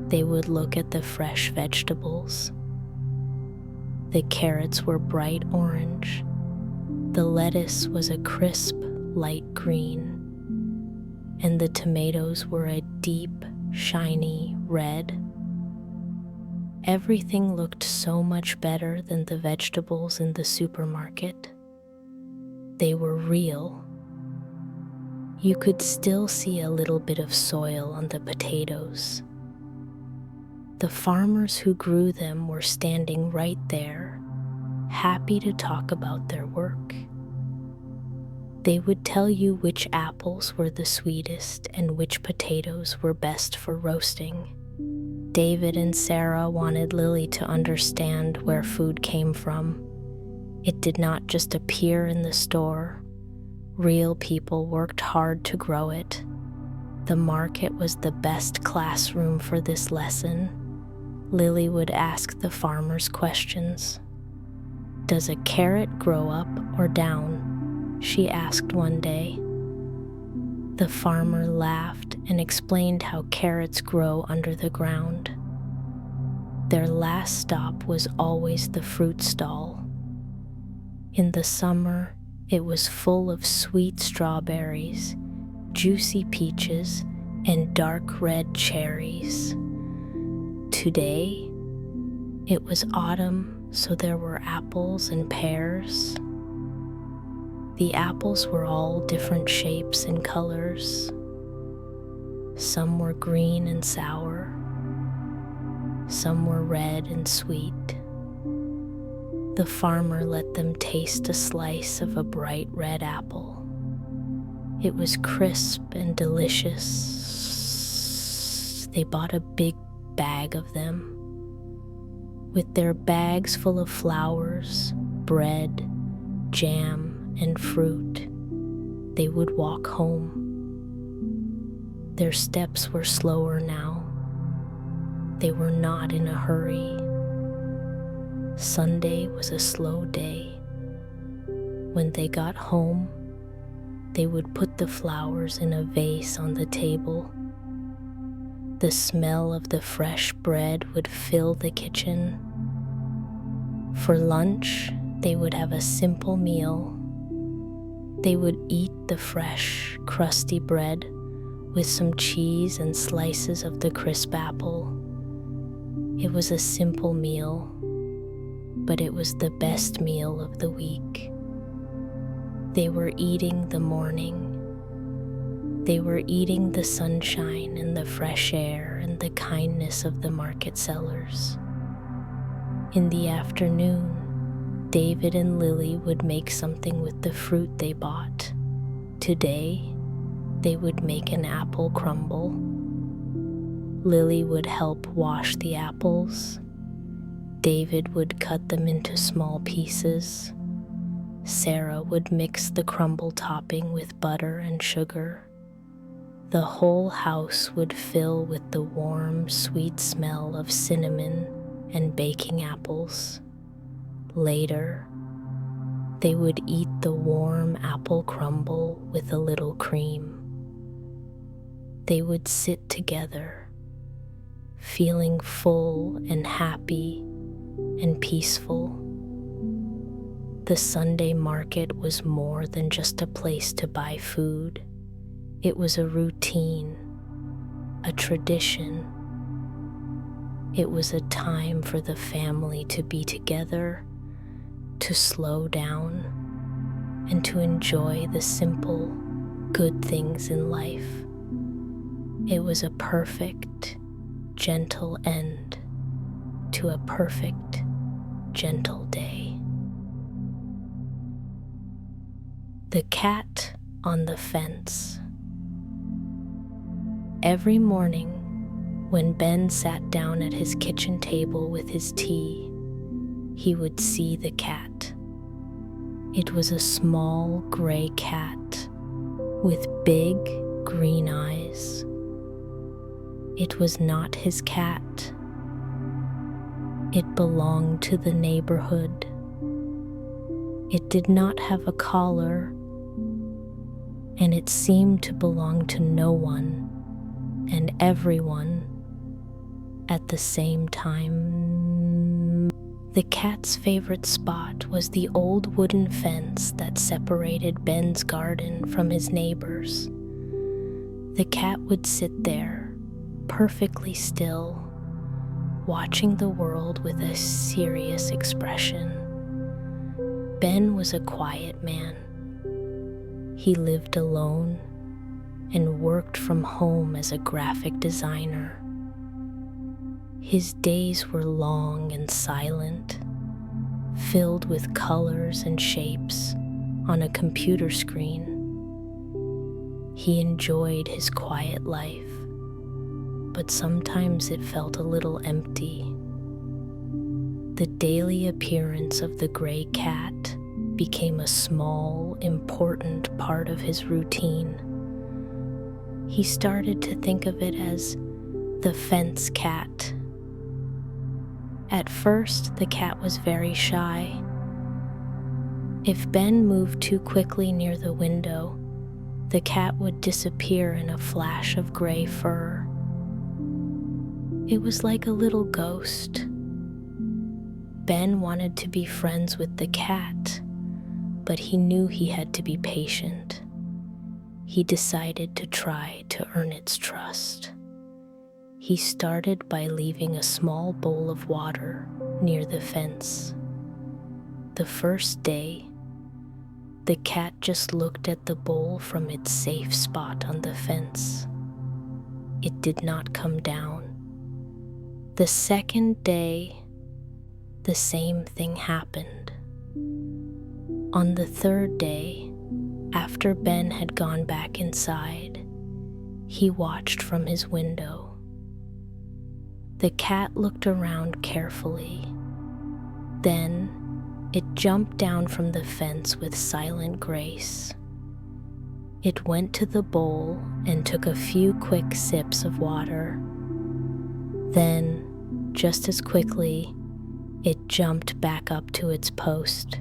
Speaker 1: They would look at the fresh vegetables. The carrots were bright orange. The lettuce was a crisp, light green. And the tomatoes were a deep, shiny red. Everything looked so much better than the vegetables in the supermarket. They were real. You could still see a little bit of soil on the potatoes. The farmers who grew them were standing right there, happy to talk about their work. They would tell you which apples were the sweetest and which potatoes were best for roasting. David and Sarah wanted Lily to understand where food came from. It did not just appear in the store. Real people worked hard to grow it. The market was the best classroom for this lesson. Lily would ask the farmers questions. "Does a carrot grow up or down?" she asked one day. The farmer laughed and explained how carrots grow under the ground. Their last stop was always the fruit stall. In the summer, it was full of sweet strawberries, juicy peaches, and dark red cherries. Today, it was autumn, so there were apples and pears. The apples were all different shapes and colors. Some were green and sour. Some were red and sweet. The farmer let them taste a slice of a bright red apple. It was crisp and delicious. They bought a big bag of them. With their bags full of flowers, bread, jam, and fruit, they would walk home. Their steps were slower now. They were not in a hurry. Sunday was a slow day. When they got home, they would put the flowers in a vase on the table. The smell of the fresh bread would fill the kitchen. For lunch, they would have a simple meal. They would eat the fresh, crusty bread with some cheese and slices of the crisp apple. It was a simple meal, but it was the best meal of the week. They were eating the morning. They were eating the sunshine and the fresh air and the kindness of the market sellers. In the afternoon, David and Lily would make something with the fruit they bought. Today, they would make an apple crumble. Lily would help wash the apples. David would cut them into small pieces. Sarah would mix the crumble topping with butter and sugar. The whole house would fill with the warm, sweet smell of cinnamon and baking apples. Later, they would eat the warm apple crumble with a little cream. They would sit together, feeling full and happy and peaceful. The Sunday market was more than just a place to buy food. It was a routine, a tradition. It was a time for the family to be together, to slow down, and to enjoy the simple, good things in life. It was a perfect, gentle end to a perfect, gentle day. The cat on the fence. Every morning, when Ben sat down at his kitchen table with his tea, he would see the cat. It was a small gray cat with big green eyes. It was not his cat. It belonged to the neighborhood. It did not have a collar, and it seemed to belong to no one and everyone at the same time. The cat's favorite spot was the old wooden fence that separated Ben's garden from his neighbor's. The cat would sit there, perfectly still, watching the world with a serious expression. Ben was a quiet man. He lived alone and worked from home as a graphic designer. His days were long and silent, filled with colors and shapes on a computer screen. He enjoyed his quiet life, but sometimes it felt a little empty. The daily appearance of the gray cat became a small, important part of his routine. He started to think of it as the fence cat. At first, the cat was very shy. If Ben moved too quickly near the window, the cat would disappear in a flash of gray fur. It was like a little ghost. Ben wanted to be friends with the cat, but he knew he had to be patient. He decided to try to earn its trust. He started by leaving a small bowl of water near the fence. The first day, the cat just looked at the bowl from its safe spot on the fence. It did not come down. The second day, the same thing happened. On the third day, after Ben had gone back inside, he watched from his window. The cat looked around carefully. Then, it jumped down from the fence with silent grace. It went to the bowl and took a few quick sips of water. Then, just as quickly, it jumped back up to its post.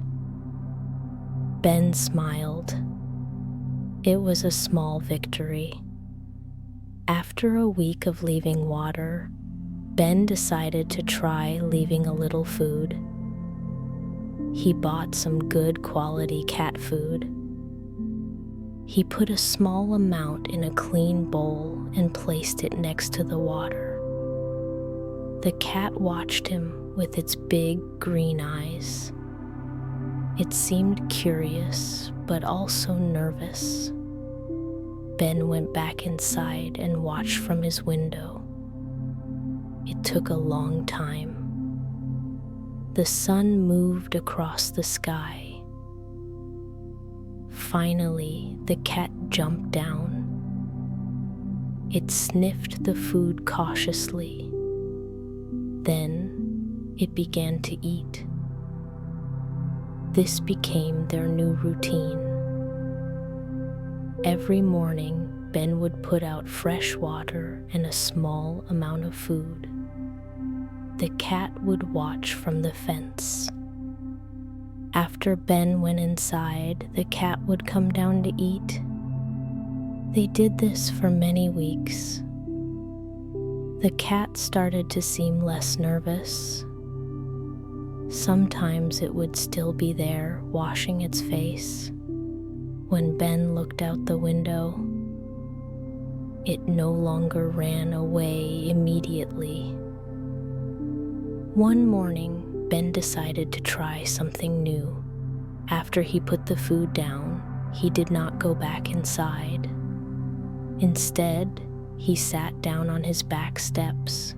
Speaker 1: Ben smiled. It was a small victory. After a week of leaving water, Ben decided to try leaving a little food. He bought some good quality cat food. He put a small amount in a clean bowl and placed it next to the water. The cat watched him with its big green eyes. It seemed curious, but also nervous. Ben went back inside and watched from his window. It took a long time. The sun moved across the sky. Finally, the cat jumped down. It sniffed the food cautiously. Then it began to eat. This became their new routine. Every morning, Ben would put out fresh water and a small amount of food. The cat would watch from the fence. After Ben went inside, the cat would come down to eat. They did this for many weeks. The cat started to seem less nervous. Sometimes it would still be there, washing its face. When Ben looked out the window, it no longer ran away immediately. One morning, Ben decided to try something new. After he put the food down, he did not go back inside. Instead, he sat down on his back steps,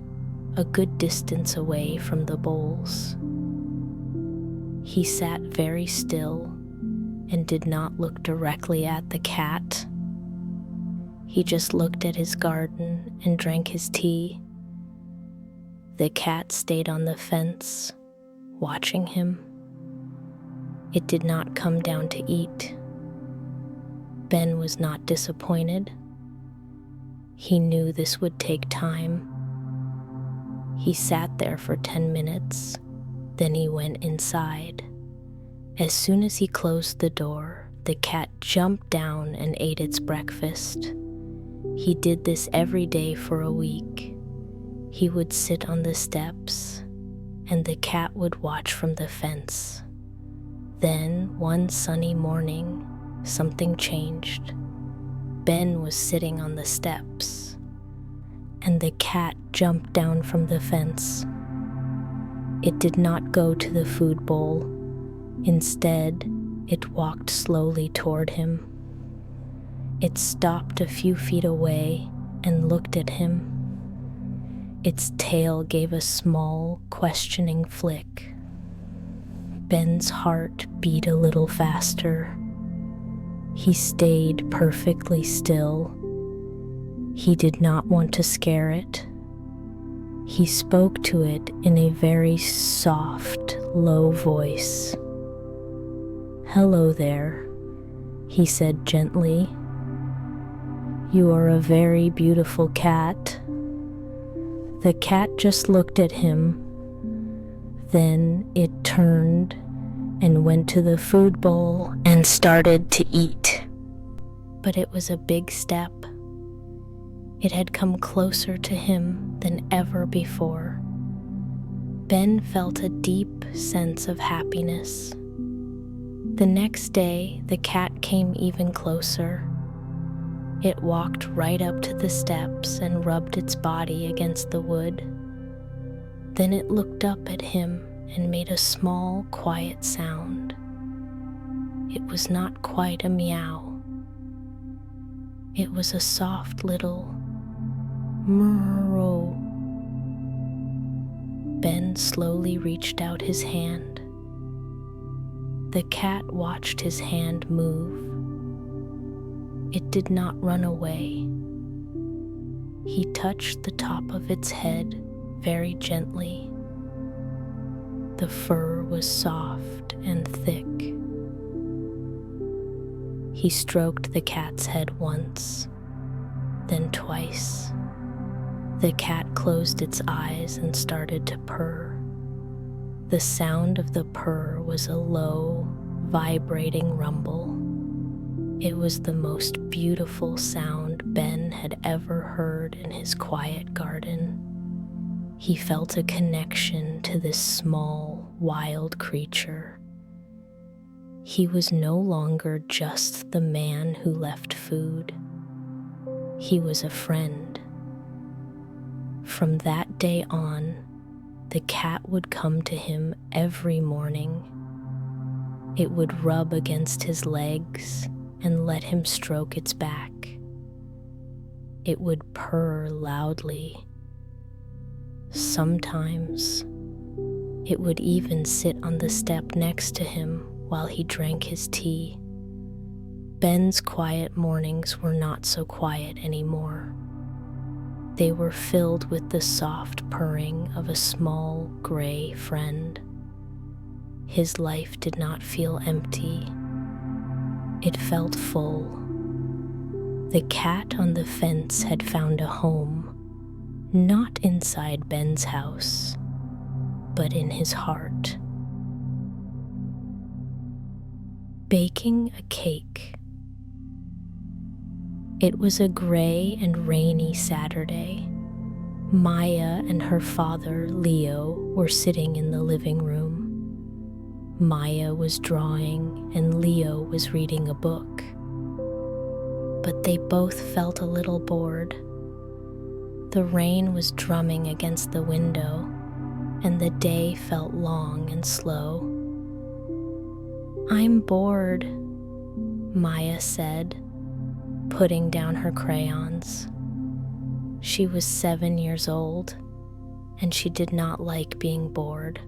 Speaker 1: a good distance away from the bowls. He sat very still and did not look directly at the cat. He just looked at his garden and drank his tea. The cat stayed on the fence, watching him. It did not come down to eat. Ben was not disappointed. He knew this would take time. He sat there for 10 minutes, then he went inside. As soon as he closed the door, the cat jumped down and ate its breakfast. He did this every day for a week. He would sit on the steps, and the cat would watch from the fence. Then, one sunny morning, something changed. Ben was sitting on the steps, and the cat jumped down from the fence. It did not go to the food bowl. Instead, it walked slowly toward him. It stopped a few feet away and looked at him. Its tail gave a small, questioning flick. Ben's heart beat a little faster. He stayed perfectly still. He did not want to scare it. He spoke to it in a very soft, low voice. "Hello there," he said gently. "You are a very beautiful cat." The cat just looked at him. Then it turned and went to the food bowl and started to eat. But it was a big step. It had come closer to him than ever before. Ben felt a deep sense of happiness. The next day, the cat came even closer. It walked right up to the steps and rubbed its body against the wood. Then it looked up at him and made a small, quiet sound. It was not quite a meow. It was a soft little meow. Ben slowly reached out his hand. The cat watched his hand move. It did not run away. He touched the top of its head very gently. The fur was soft and thick. He stroked the cat's head once, then twice. The cat closed its eyes and started to purr. The sound of the purr was a low, vibrating rumble. It was the most beautiful sound Ben had ever heard in his quiet garden. He felt a connection to this small, wild creature. He was no longer just the man who left food. He was a friend. From that day on, the cat would come to him every morning. It would rub against his legs and let him stroke its back. It would purr loudly. Sometimes It would even sit on the step next to him while he drank his tea. Ben's quiet mornings were not so quiet anymore. They were filled with the soft purring of a small gray friend. His life did not feel empty. It felt full. The cat on the fence had found a home, not inside Ben's house, but in his heart. Baking a cake. It was a gray and rainy Saturday. Maya and her father, Leo, were sitting in the living room. Maya was drawing and Leo was reading a book. But they both felt a little bored. The rain was drumming against the window, and the day felt long and slow. "I'm bored," Maya said, putting down her crayons. She was 7 years old, and she did not like being bored.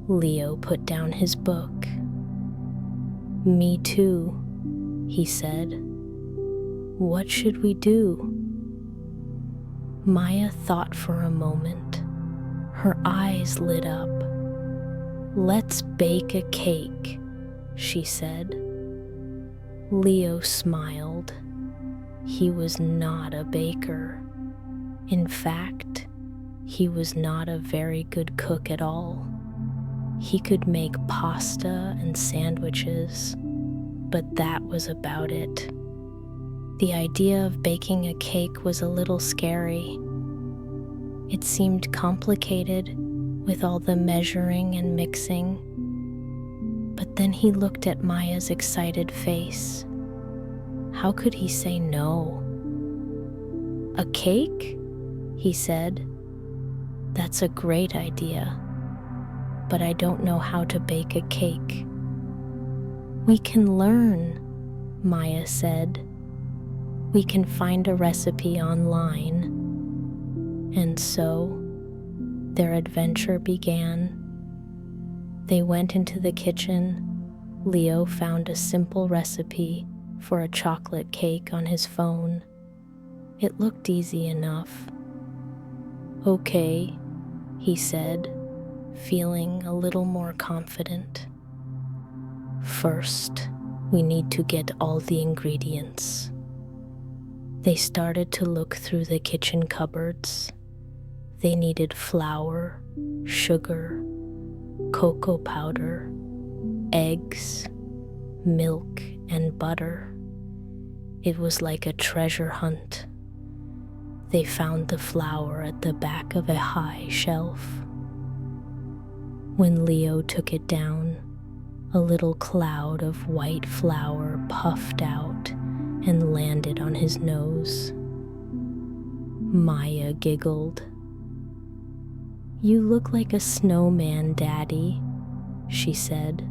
Speaker 1: Leo put down his book. "Me too," he said. "What should we do?" Maya thought for a moment. Her eyes lit up. "Let's bake a cake," she said. Leo smiled. He was not a baker. In fact, he was not a very good cook at all. He could make pasta and sandwiches, but that was about it. The idea of baking a cake was a little scary. It seemed complicated with all the measuring and mixing. But then he looked at Maya's excited face. How could he say no? "A cake?" he said. "That's a great idea, but I don't know how to bake a cake." "We can learn," Maya said. "We can find a recipe online." And so, their adventure began. They went into the kitchen. Leo found a simple recipe for a chocolate cake on his phone. It looked easy enough. "Okay," he said, feeling a little more confident. "First, we need to get all the ingredients." They started to look through the kitchen cupboards. They needed flour, sugar, cocoa powder, eggs, milk, and butter. It was like a treasure hunt. They found the flour at the back of a high shelf. When Leo took it down, a little cloud of white flour puffed out and landed on his nose. Maya giggled. "You look like a snowman, Daddy," she said.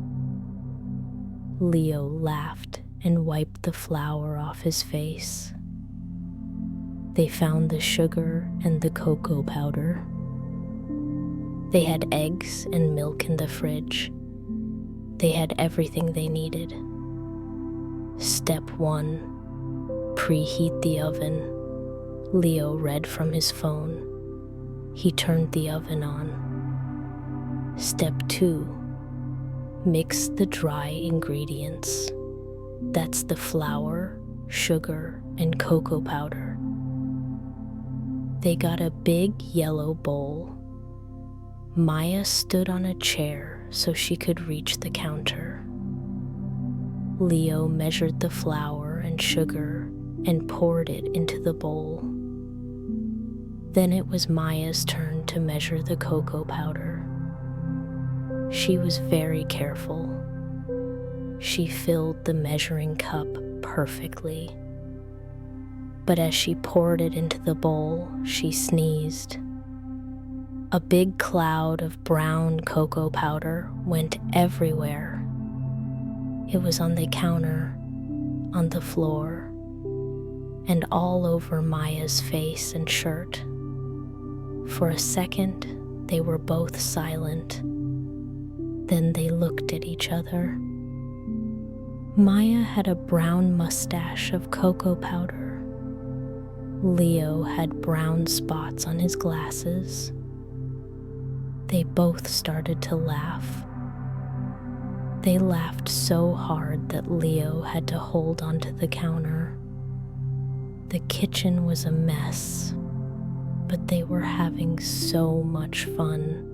Speaker 1: Leo laughed and wiped the flour off his face. They found the sugar and the cocoa powder. They had eggs and milk in the fridge. They had everything they needed. Step 1. Preheat the oven. Leo read from his phone. He turned the oven on. Step 2. Mix the dry ingredients. That's the flour, sugar, and cocoa powder. They got a big yellow bowl. Maya stood on a chair so she could reach the counter. Leo measured the flour and sugar and poured it into the bowl. Then it was Maya's turn to measure the cocoa powder. She was very careful. She filled the measuring cup perfectly. But as she poured it into the bowl, she sneezed. A big cloud of brown cocoa powder went everywhere. It was on the counter, on the floor, and all over Maya's face and shirt. For a second, They were both silent. Then they looked at each other. Maya had a brown mustache of cocoa powder. Leo had brown spots on his glasses. They both started to laugh. They laughed so hard that Leo had to hold onto the counter. The kitchen was a mess, but they were having so much fun.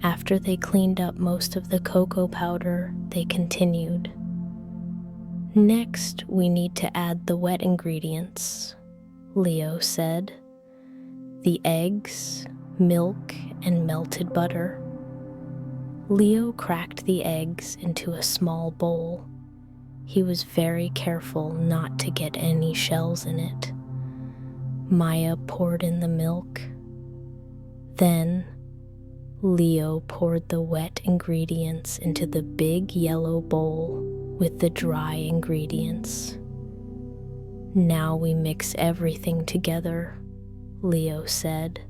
Speaker 1: After they cleaned up most of the cocoa powder, they continued. Next, we need to add the wet ingredients, Leo said. The eggs, milk, and melted butter. Leo cracked the eggs into a small bowl. He was very careful not to get any shells in it. Maya poured in the milk. Then, Leo poured the wet ingredients into the big yellow bowl with the dry ingredients. Now we mix everything together, Leo said.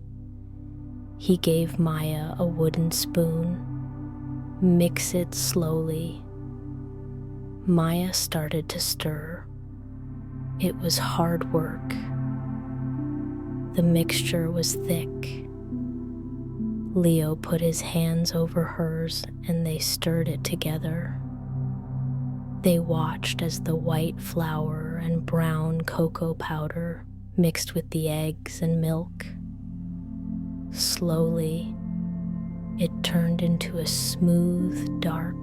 Speaker 1: He gave Maya a wooden spoon. Mix it slowly. Maya started to stir. It was hard work. The mixture was thick. Leo put his hands over hers and they stirred it together. They watched as the white flour and brown cocoa powder mixed with the eggs and milk. Slowly, it turned into a smooth, dark,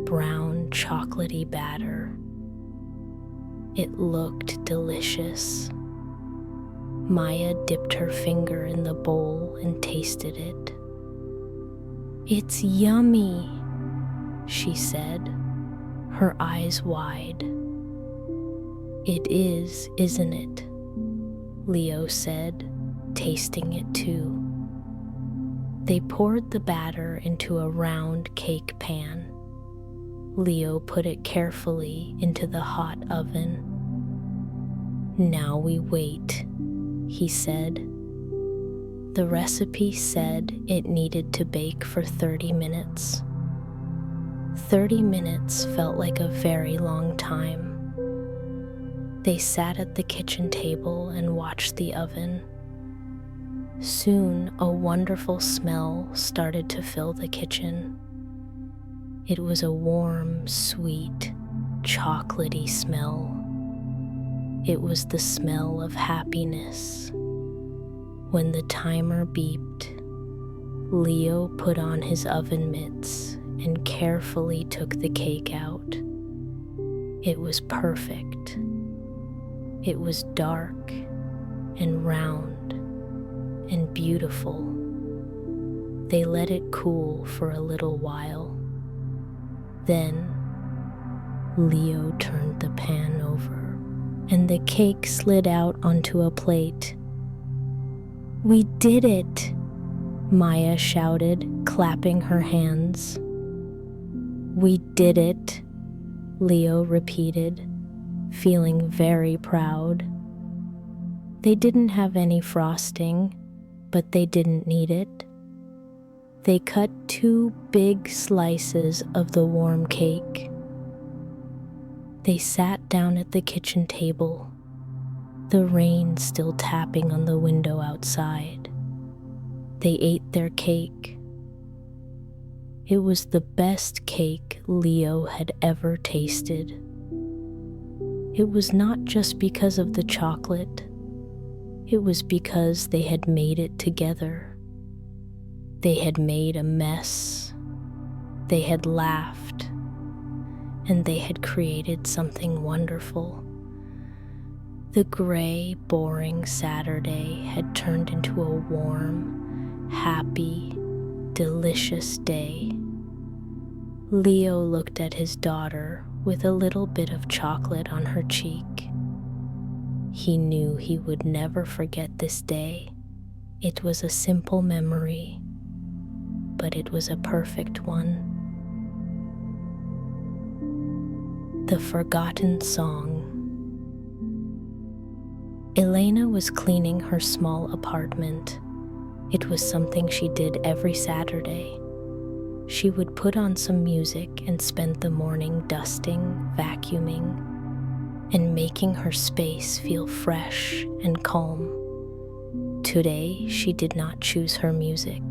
Speaker 1: brown, chocolatey batter. It looked delicious. Maya dipped her finger in the bowl and tasted it. It's yummy, she said, her eyes wide. It is, isn't it? Leo said, tasting it too. They poured the batter into a round cake pan. Leo put it carefully into the hot oven. Now we wait, he said. The recipe said it needed to bake for 30 minutes. 30 minutes felt like a very long time. They sat at the kitchen table and watched the oven. Soon, a wonderful smell started to fill the kitchen. It was a warm, sweet, chocolatey smell. It was the smell of happiness. When the timer beeped, Leo put on his oven mitts and carefully took the cake out. It was perfect. It was dark and round and beautiful. They let it cool for a little while. Then, Leo turned the pan over, and the cake slid out onto a plate. We did it, Maya shouted, clapping her hands. We did it, Leo repeated, feeling very proud. They didn't have any frosting, but they didn't need it. They cut 2 big slices of the warm cake. They sat down at the kitchen table, the rain still tapping on the window outside. They ate their cake. It was the best cake Leo had ever tasted. It was not just because of the chocolate. It was because they had made it together. They had made a mess. They had laughed. And they had created something wonderful. The gray, boring Saturday had turned into a warm, happy, delicious day. Leo looked at his daughter with a little bit of chocolate on her cheek. He knew he would never forget this day. It was a simple memory, but it was a perfect one. The Forgotten Song. Elena was cleaning her small apartment. It was something she did every Saturday. She would put on some music and spend the morning dusting, vacuuming, and making her space feel fresh and calm. Today, she did not choose her music.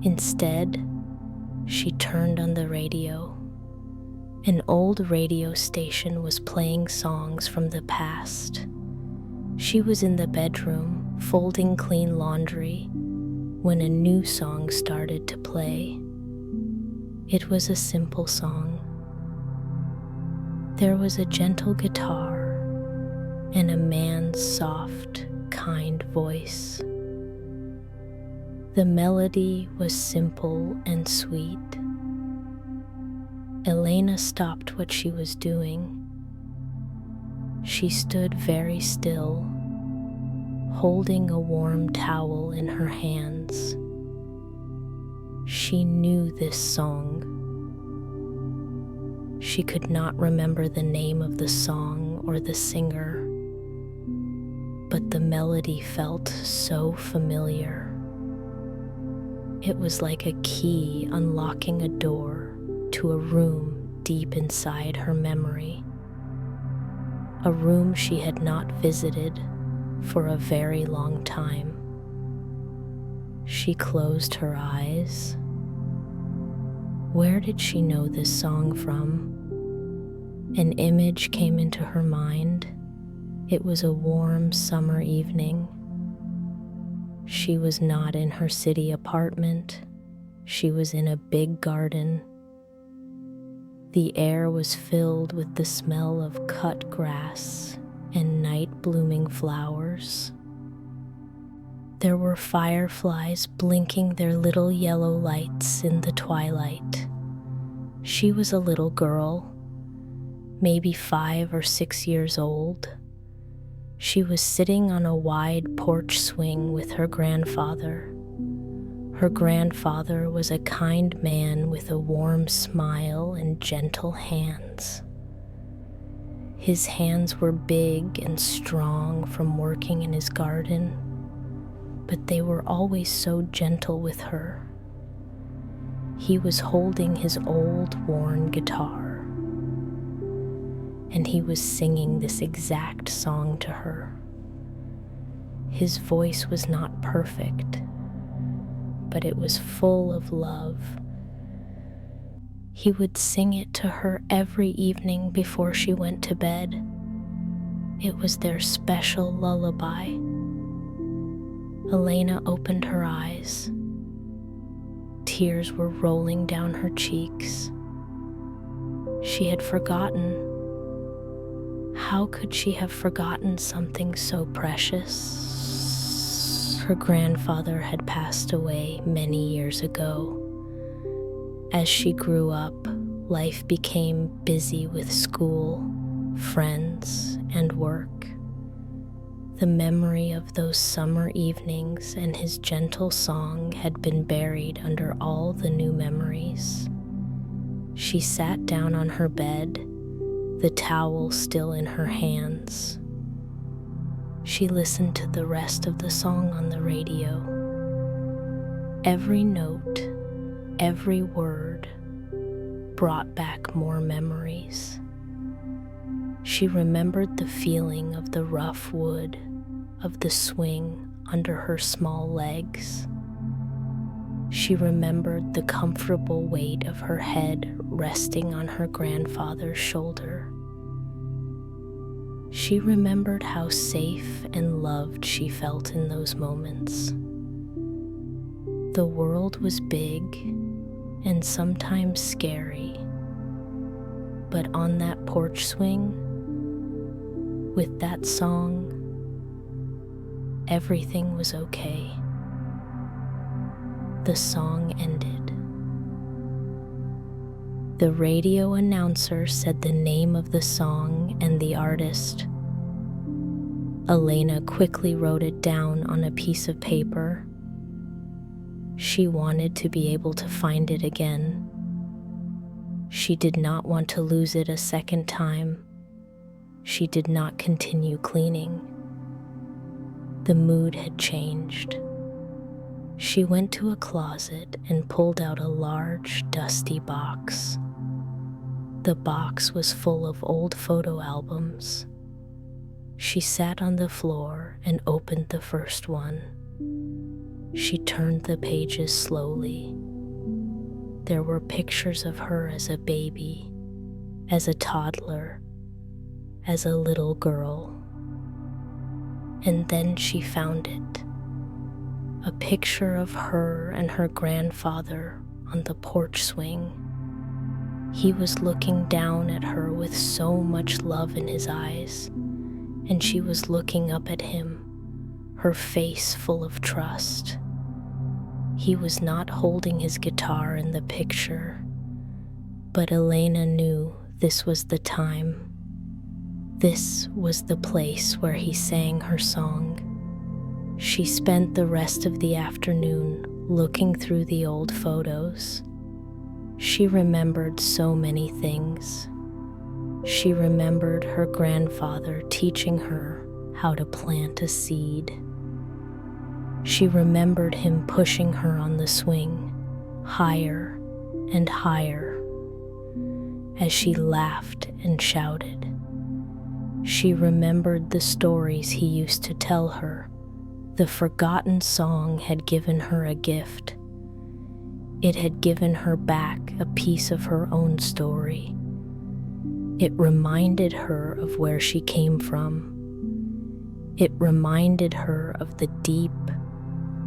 Speaker 1: Instead, she turned on the radio. An old radio station was playing songs from the past. She was in the bedroom, folding clean laundry, when a new song started to play. It was a simple song. There was a gentle guitar and a man's soft, kind voice. The melody was simple and sweet. Elena stopped what she was doing. She stood very still, holding a warm towel in her hands. She knew this song. She could not remember the name of the song or the singer, but the melody felt so familiar. It was like a key unlocking a door to a room deep inside her memory, a room she had not visited for a very long time. She closed her eyes. Where did she know this song from? An image came into her mind. It was a warm summer evening. She was not in her city apartment. She was in a big garden. The air was filled with the smell of cut grass and night-blooming flowers. There were fireflies blinking their little yellow lights in the twilight. She was a little girl, maybe 5 or 6 years old. She was sitting on a wide porch swing with her grandfather. Her grandfather was a kind man with a warm smile and gentle hands. His hands were big and strong from working in his garden, but they were always so gentle with her. He was holding his old worn guitar, and he was singing this exact song to her. His voice was not perfect, but it was full of love. He would sing it to her every evening before she went to bed. It was their special lullaby. Elena opened her eyes. Tears were rolling down her cheeks. She had forgotten. How could she have forgotten something so precious? Her grandfather had passed away many years ago. As she grew up, life became busy with school, friends, and work. The memory of those summer evenings and his gentle song had been buried under all the new memories. She sat down on her bed, the towel still in her hands. She listened to the rest of the song on the radio. Every note, every word brought back more memories. She remembered the feeling of the rough wood, of the swing under her small legs. She remembered the comfortable weight of her head resting on her grandfather's shoulder. She remembered how safe and loved she felt in those moments. The world was big and sometimes scary, but on that porch swing, with that song, everything was okay. The song ended. The radio announcer said the name of the song and the artist. Elena quickly wrote it down on a piece of paper. She wanted to be able to find it again. She did not want to lose it a second time. She did not continue cleaning. The mood had changed. She went to a closet and pulled out a large, dusty box. The box was full of old photo albums. She sat on the floor and opened the first one. She turned the pages slowly. There were pictures of her as a baby, as a toddler, as a little girl. And then she found it. A picture of her and her grandfather on the porch swing. He was looking down at her with so much love in his eyes, and she was looking up at him, her face full of trust. He was not holding his guitar in the picture, but Elena knew this was the time. This was the place where he sang her song. She spent the rest of the afternoon looking through the old photos. She remembered so many things. She remembered her grandfather teaching her how to plant a seed. She remembered him pushing her on the swing, higher and higher, as she laughed and shouted. She remembered the stories he used to tell her. The forgotten song had given her a gift. It had given her back a piece of her own story. It reminded her of where she came from. It reminded her of the deep,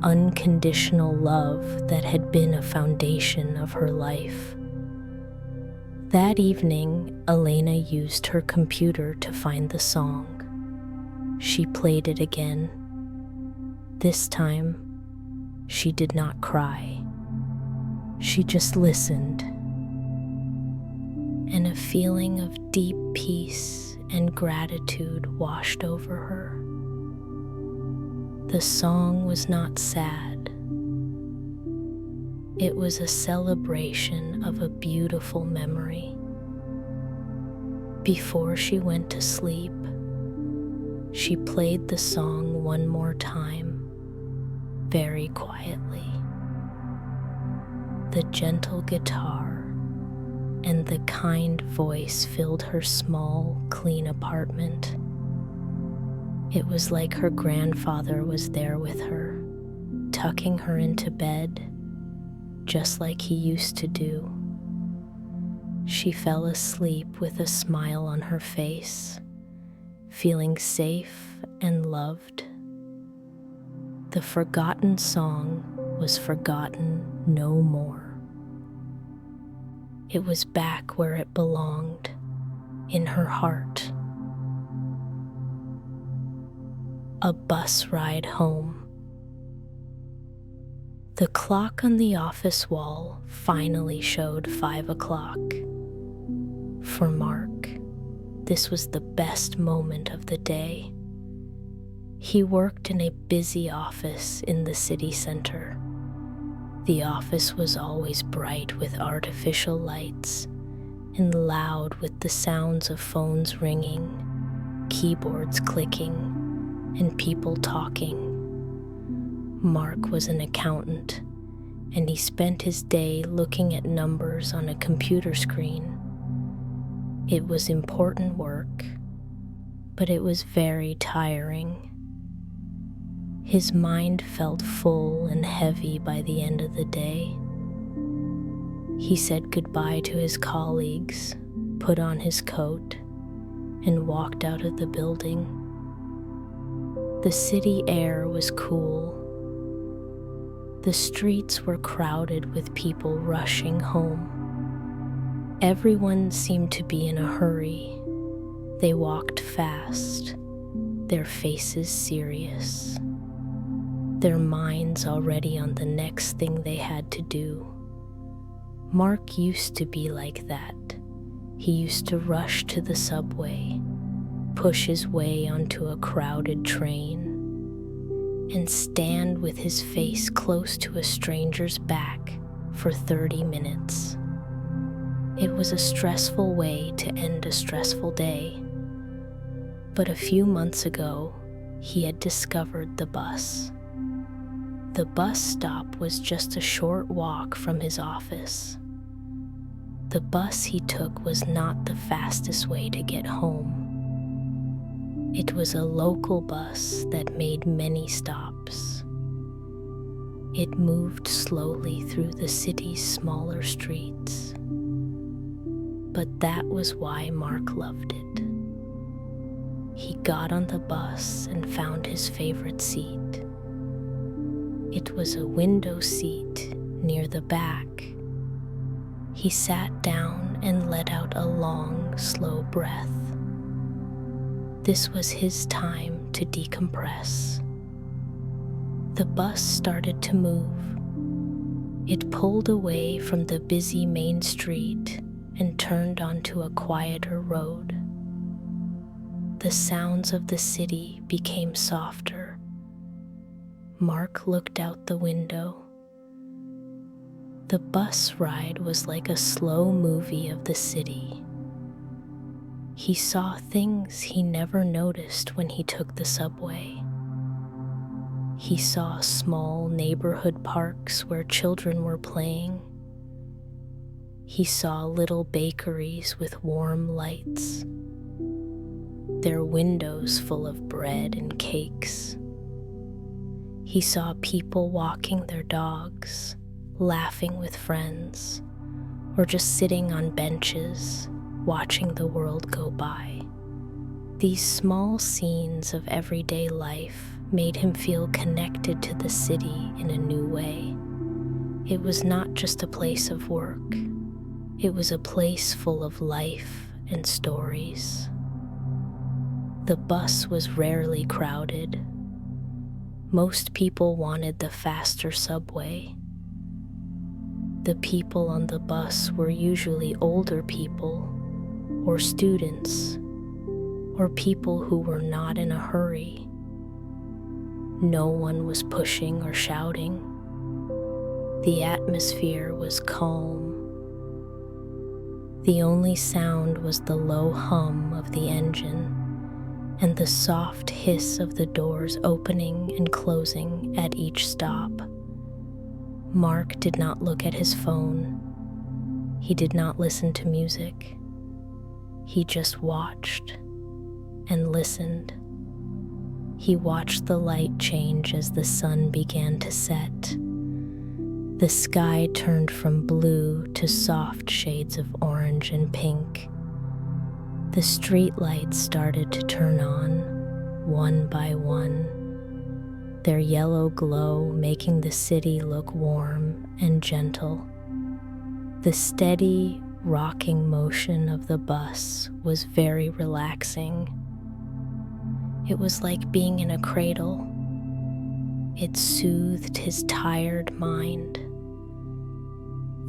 Speaker 1: unconditional love that had been a foundation of her life. That evening, Elena used her computer to find the song. She played it again. This time, she did not cry. She just listened, and a feeling of deep peace and gratitude washed over her. The song was not sad. It was a celebration of a beautiful memory. Before she went to sleep, she played the song one more time, very quietly. The gentle guitar and the kind voice filled her small, clean apartment. It was like her grandfather was there with her, tucking her into bed, just like he used to do. She fell asleep with a smile on her face, feeling safe and loved. The forgotten song was forgotten no more. It was back where it belonged, in her heart. A bus ride home. The clock on the office wall finally showed 5 o'clock. For Mark, this was the best moment of the day. He worked in a busy office in the city center. The office was always bright with artificial lights and loud with the sounds of phones ringing, keyboards clicking, and people talking. Mark was an accountant, and he spent his day looking at numbers on a computer screen. It was important work, but it was very tiring. His mind felt full and heavy by the end of the day. He said goodbye to his colleagues, put on his coat, and walked out of the building. The city air was cool. The streets were crowded with people rushing home. Everyone seemed to be in a hurry. They walked fast, their faces serious, their minds already on the next thing they had to do. Mark used to be like that. He used to rush to the subway, push his way onto a crowded train, and stand with his face close to a stranger's back for 30 minutes. It was a stressful way to end a stressful day. But a few months ago, he had discovered the bus. The bus stop was just a short walk from his office. The bus he took was not the fastest way to get home. It was a local bus that made many stops. It moved slowly through the city's smaller streets. But that was why Mark loved it. He got on the bus and found his favorite seat. It was a window seat near the back. He sat down and let out a long, slow breath. This was his time to decompress. The bus started to move. It pulled away from the busy main street and turned onto a quieter road. The sounds of the city became softer. Mark looked out the window. The bus ride was like a slow movie of the city. He saw things he never noticed when he took the subway. He saw small neighborhood parks where children were playing. He saw little bakeries with warm lights, their windows full of bread and cakes. He saw people walking their dogs, laughing with friends, or just sitting on benches, watching the world go by. These small scenes of everyday life made him feel connected to the city in a new way. It was not just a place of work. It was a place full of life and stories. The bus was rarely crowded. Most people wanted the faster subway. The people on the bus were usually older people, or students, or people who were not in a hurry. No one was pushing or shouting. The atmosphere was calm. The only sound was the low hum of the engine and the soft hiss of the doors opening and closing at each stop. Mark did not look at his phone. He did not listen to music. He just watched and listened. He watched the light change as the sun began to set. The sky turned from blue to soft shades of orange and pink. The street lights started to turn on, one by one, their yellow glow making the city look warm and gentle. The steady, rocking motion of the bus was very relaxing. It was like being in a cradle. It soothed his tired mind.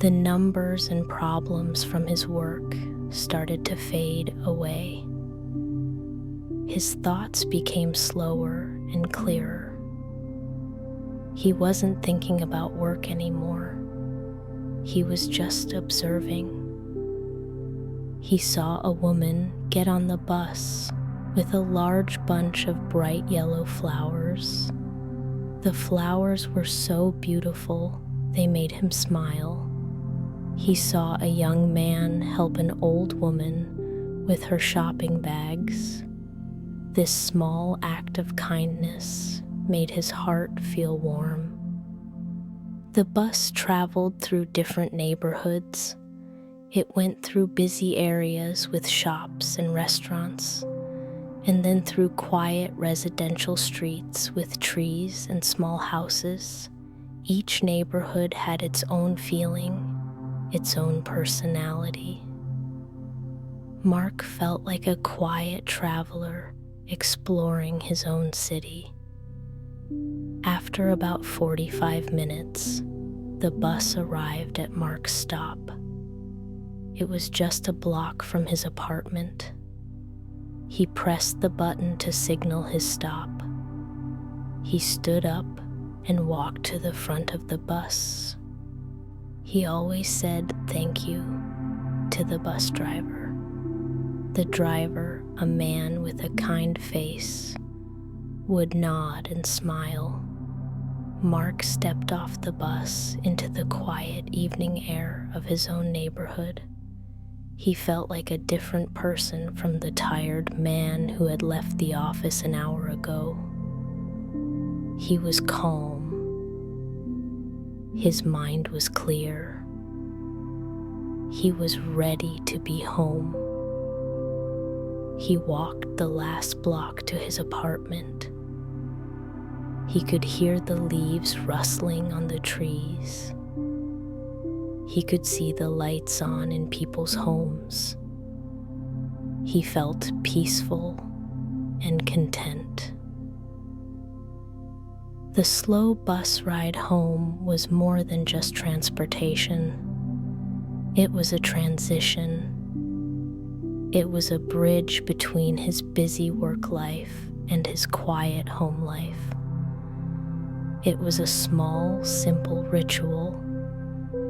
Speaker 1: The numbers and problems from his work started to fade away. His thoughts became slower and clearer. He wasn't thinking about work anymore. He was just observing. He saw a woman get on the bus with a large bunch of bright yellow flowers. The flowers were so beautiful, they made him smile. He saw a young man help an old woman with her shopping bags. This small act of kindness made his heart feel warm. The bus traveled through different neighborhoods. It went through busy areas with shops and restaurants, and then through quiet residential streets with trees and small houses. Each neighborhood had its own feeling, its own personality. Mark felt like a quiet traveler exploring his own city. After about 45 minutes, the bus arrived at Mark's stop. It was just a block from his apartment. He pressed the button to signal his stop. He stood up and walked to the front of the bus. He always said thank you to the bus driver. The driver, a man with a kind face, would nod and smile. Mark stepped off the bus into the quiet evening air of his own neighborhood. He felt like a different person from the tired man who had left the office an hour ago. He was calm. His mind was clear. He was ready to be home. He walked the last block to his apartment. He could hear the leaves rustling on the trees. He could see the lights on in people's homes. He felt peaceful and content. The slow bus ride home was more than just transportation. It was a transition. It was a bridge between his busy work life and his quiet home life. It was a small, simple ritual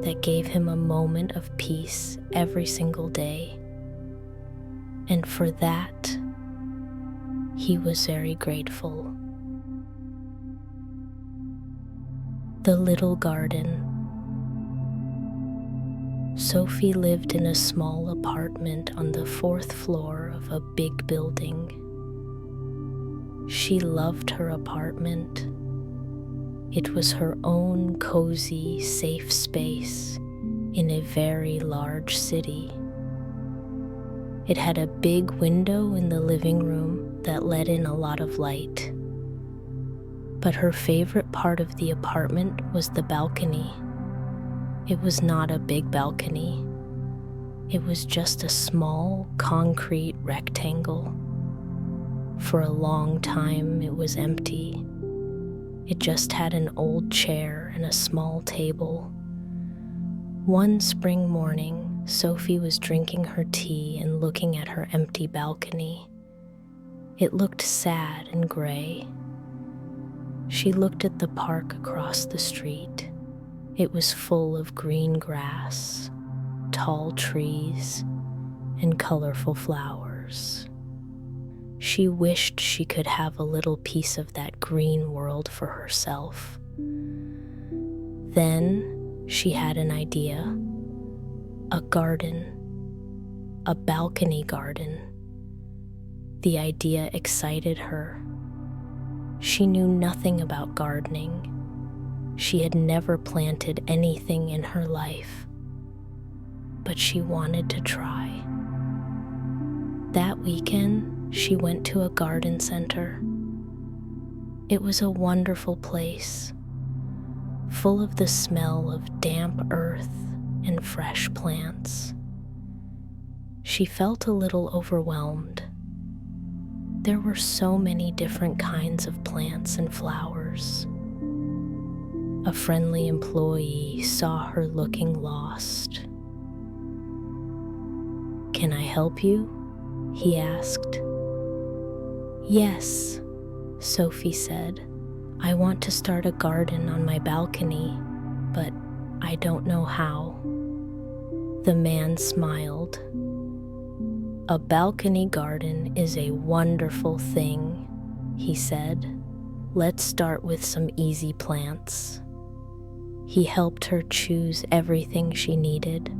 Speaker 1: that gave him a moment of peace every single day. And for that, he was very grateful. The little garden. Sophie lived in a small apartment on the 4th floor of a big building. She loved her apartment. It was her own cozy, safe space in a very large city. It had a big window in the living room that let in a lot of light. But her favorite part of the apartment was the balcony. It was not a big balcony. It was just a small concrete rectangle. For a long time, it was empty. It just had an old chair and a small table. One spring morning, Sophie was drinking her tea and looking at her empty balcony. It looked sad and gray. She looked at the park across the street. It was full of green grass, tall trees, and colorful flowers. She wished she could have a little piece of that green world for herself. Then she had an idea. A garden. A balcony garden. The idea excited her. She knew nothing about gardening. She had never planted anything in her life. But she wanted to try. That weekend, she went to a garden center. It was a wonderful place, full of the smell of damp earth and fresh plants. She felt a little overwhelmed. There were so many different kinds of plants and flowers. A friendly employee saw her looking lost. "Can I help you?" he asked. "Yes," Sophie said. "I want to start a garden on my balcony, but I don't know how." The man smiled. "A balcony garden is a wonderful thing," he said. "Let's start with some easy plants." He helped her choose everything she needed.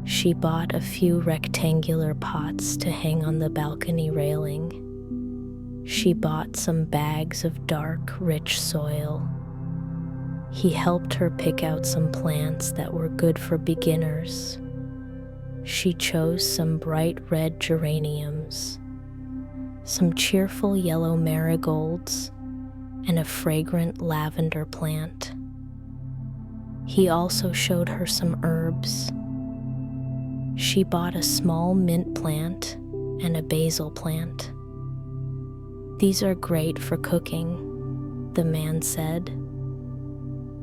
Speaker 1: She bought a few rectangular pots to hang on the balcony railing. She bought some bags of dark, rich soil. He helped her pick out some plants that were good for beginners. She chose some bright red geraniums, some cheerful yellow marigolds, and a fragrant lavender plant. He also showed her some herbs. She bought a small mint plant and a basil plant. "These are great for cooking," the man said.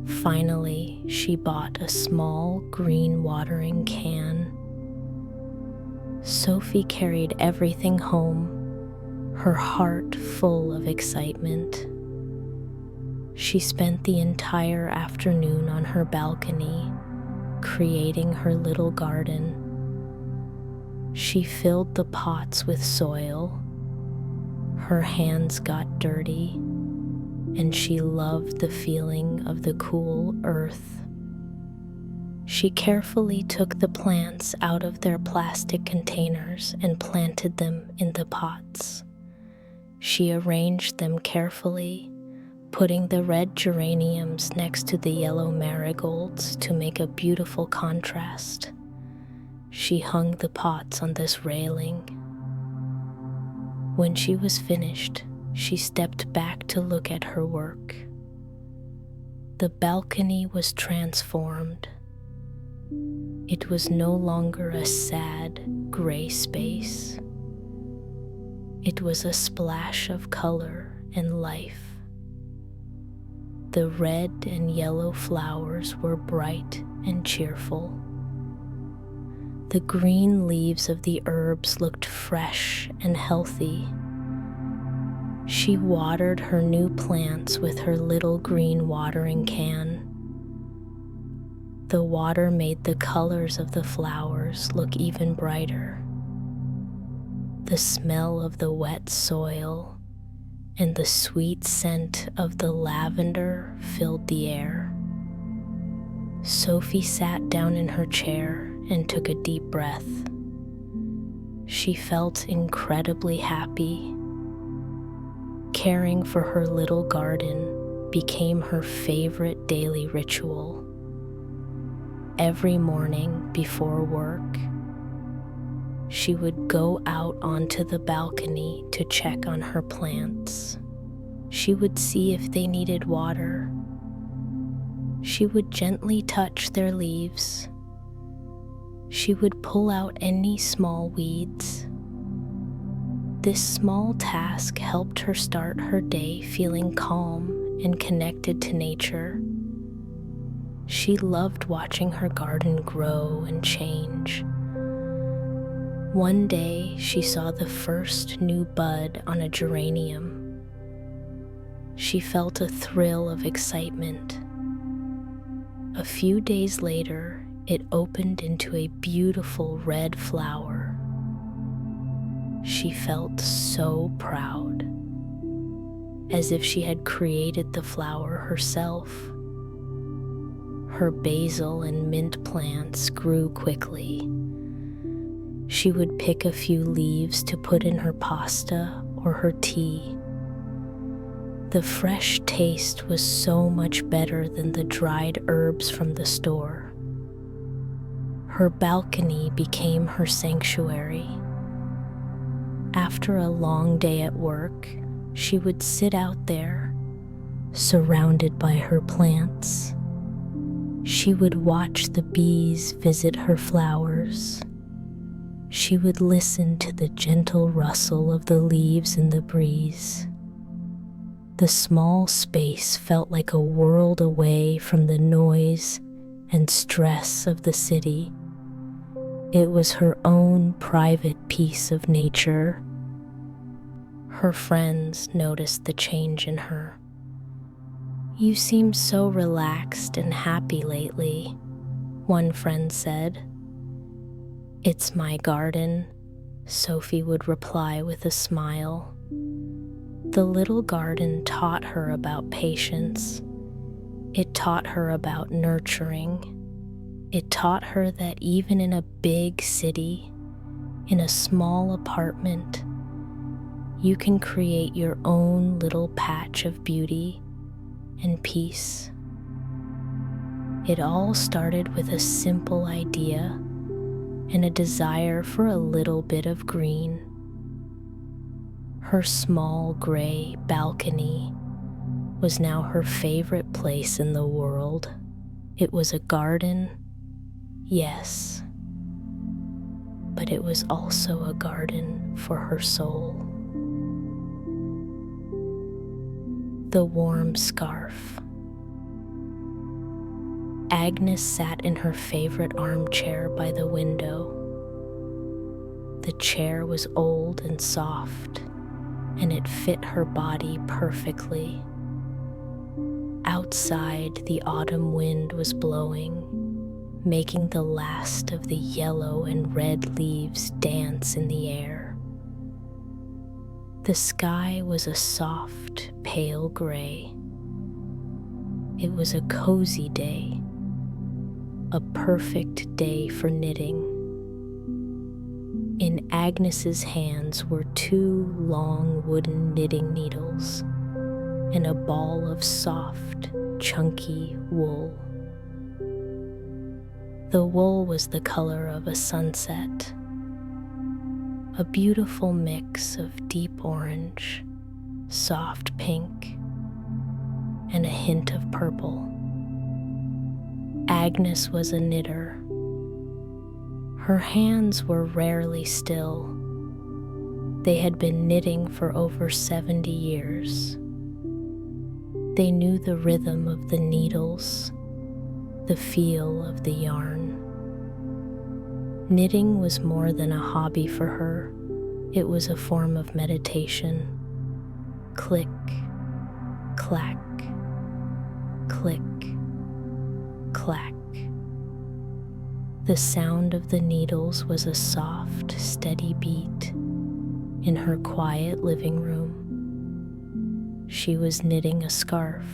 Speaker 1: Finally, she bought a small green watering can. Sophie carried everything home, her heart full of excitement. She spent the entire afternoon on her balcony, creating her little garden. She filled the pots with soil. Her hands got dirty, and she loved the feeling of the cool earth. She carefully took the plants out of their plastic containers and planted them in the pots. She arranged them carefully, putting the red geraniums next to the yellow marigolds to make a beautiful contrast. She hung the pots on this railing. When she was finished, she stepped back to look at her work. The balcony was transformed. It was no longer a sad, gray space. It was a splash of color and life. The red and yellow flowers were bright and cheerful. The green leaves of the herbs looked fresh and healthy. She watered her new plants with her little green watering can. The water made the colors of the flowers look even brighter. The smell of the wet soil and the sweet scent of the lavender filled the air. Sophie sat down in her chair and took a deep breath. She felt incredibly happy. Caring for her little garden became her favorite daily ritual. Every morning before work, she would go out onto the balcony to check on her plants. She would see if they needed water. She would gently touch their leaves. She would pull out any small weeds. This small task helped her start her day feeling calm and connected to nature. She loved watching her garden grow and change. One day, she saw the first new bud on a geranium. She felt a thrill of excitement. A few days later, it opened into a beautiful red flower. She felt so proud, as if she had created the flower herself. Her basil and mint plants grew quickly. She would pick a few leaves to put in her pasta or her tea. The fresh taste was so much better than the dried herbs from the store. Her balcony became her sanctuary. After a long day at work, she would sit out there, surrounded by her plants. She would watch the bees visit her flowers. She would listen to the gentle rustle of the leaves in the breeze. The small space felt like a world away from the noise and stress of the city. It was her own private piece of nature. Her friends noticed the change in her. "You seem so relaxed and happy lately," one friend said. "It's my garden," Sophie would reply with a smile. The little garden taught her about patience. It taught her about nurturing. It taught her that even in a big city, in a small apartment, you can create your own little patch of beauty and peace. It all started with a simple idea and a desire for a little bit of green. Her small gray balcony was now her favorite place in the world. It was a garden, yes, but it was also a garden for her soul. The warm scarf. Agnes sat in her favorite armchair by the window. The chair was old and soft, and it fit her body perfectly. Outside, the autumn wind was blowing, making the last of the yellow and red leaves dance in the air. The sky was a soft, pale gray, It was a cozy day, a perfect day for knitting. In Agnes's hands were 2 long wooden knitting needles and a ball of soft, chunky wool. The wool was the color of a sunset, a beautiful mix of deep orange, soft pink, and a hint of purple. Agnes was a knitter. Her hands were rarely still. They had been knitting for over 70 years. They knew the rhythm of the needles, the feel of the yarn. Knitting was more than a hobby for her. It was a form of meditation. Click, clack, click, clack. The sound of the needles was a soft, steady beat in her quiet living room. She was knitting a scarf.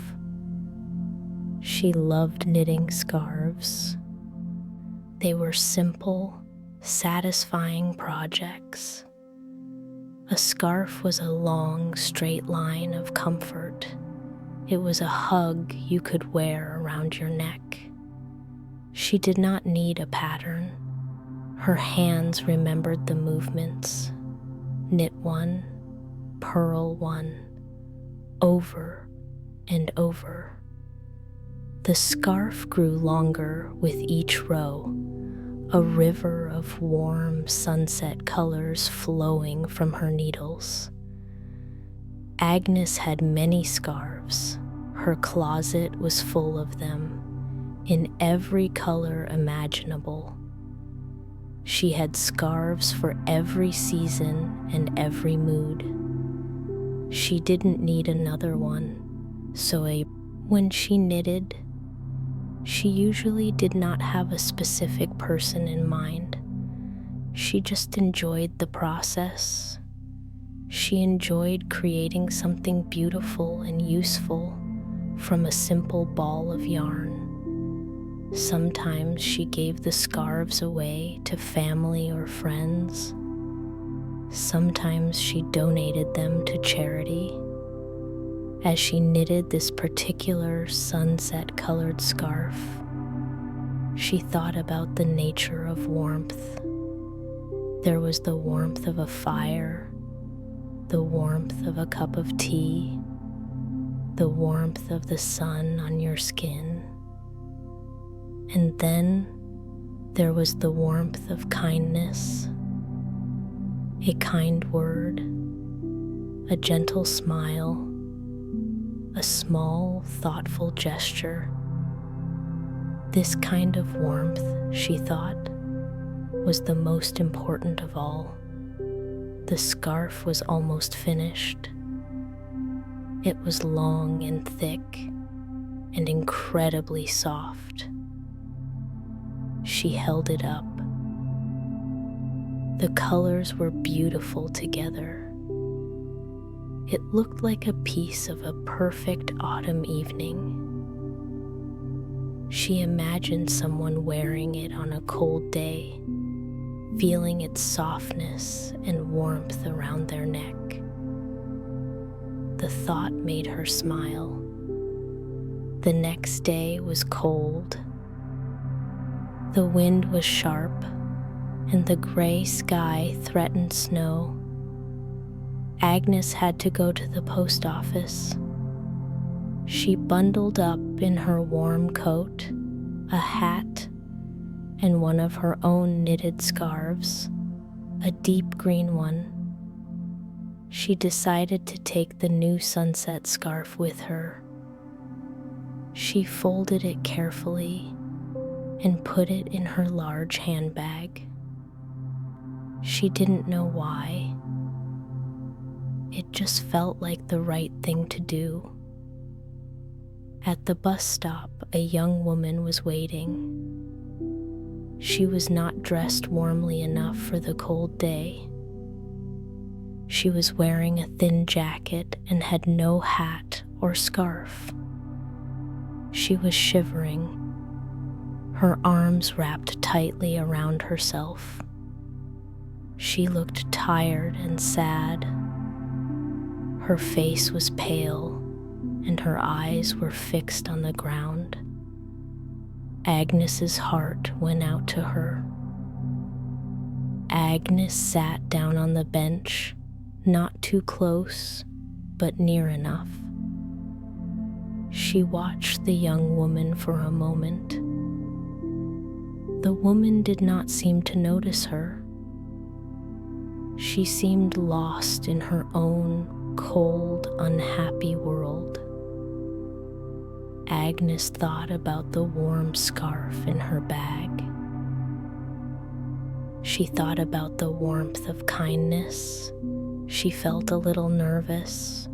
Speaker 1: She loved knitting scarves. They were simple, satisfying projects. A scarf was a long, straight line of comfort. It was a hug you could wear around your neck. She did not need a pattern. Her hands remembered the movements. Knit 1, purl 1, over and over. The scarf grew longer with each row, a river of warm sunset colors flowing from her needles. Agnes had many scarves. Her closet was full of them, in every color imaginable. She had scarves for every season and every mood. She didn't need another one, so when she knitted, she usually did not have a specific person in mind. She just enjoyed the process. She enjoyed creating something beautiful and useful from a simple ball of yarn. Sometimes she gave the scarves away to family or friends. Sometimes she donated them to charity. As she knitted this particular sunset-colored scarf, she thought about the nature of warmth. There was the warmth of a fire, the warmth of a cup of tea, the warmth of the sun on your skin. And then there was the warmth of kindness, a kind word, a gentle smile, a small, thoughtful gesture. This kind of warmth, she thought, was the most important of all. The scarf was almost finished. It was long and thick and incredibly soft. She held it up. The colors were beautiful together. It looked like a piece of a perfect autumn evening. She imagined someone wearing it on a cold day, feeling its softness and warmth around their neck. The thought made her smile. The next day was cold. The wind was sharp, and the gray sky threatened snow. Agnes had to go to the post office. She bundled up in her warm coat, a hat, and one of her own knitted scarves, a deep green one. She decided to take the new sunset scarf with her. She folded it carefully and put it in her large handbag. She didn't know why. It just felt like the right thing to do. At the bus stop, a young woman was waiting. She was not dressed warmly enough for the cold day. She was wearing a thin jacket and had no hat or scarf. She was shivering, her arms wrapped tightly around herself. She looked tired and sad. Her face was pale, and her eyes were fixed on the ground. Agnes's heart went out to her. Agnes sat down on the bench, not too close, but near enough. She watched the young woman for a moment. The woman did not seem to notice her. She seemed lost in her own cold, unhappy world. Agnes thought about the warm scarf in her bag. She thought about the warmth of kindness. She felt a little nervous.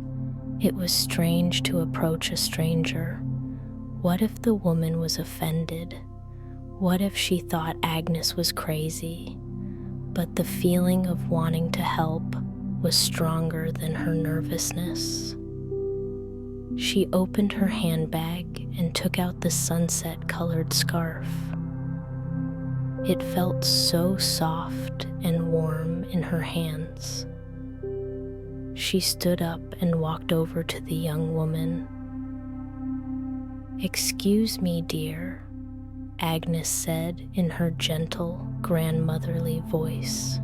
Speaker 1: It was strange to approach a stranger. What if the woman was offended? What if she thought Agnes was crazy? But the feeling of wanting to help was stronger than her nervousness. She opened her handbag and took out the sunset-colored scarf. It felt so soft and warm in her hands. She stood up and walked over to the young woman. "Excuse me, dear," Agnes said in her gentle, grandmotherly voice.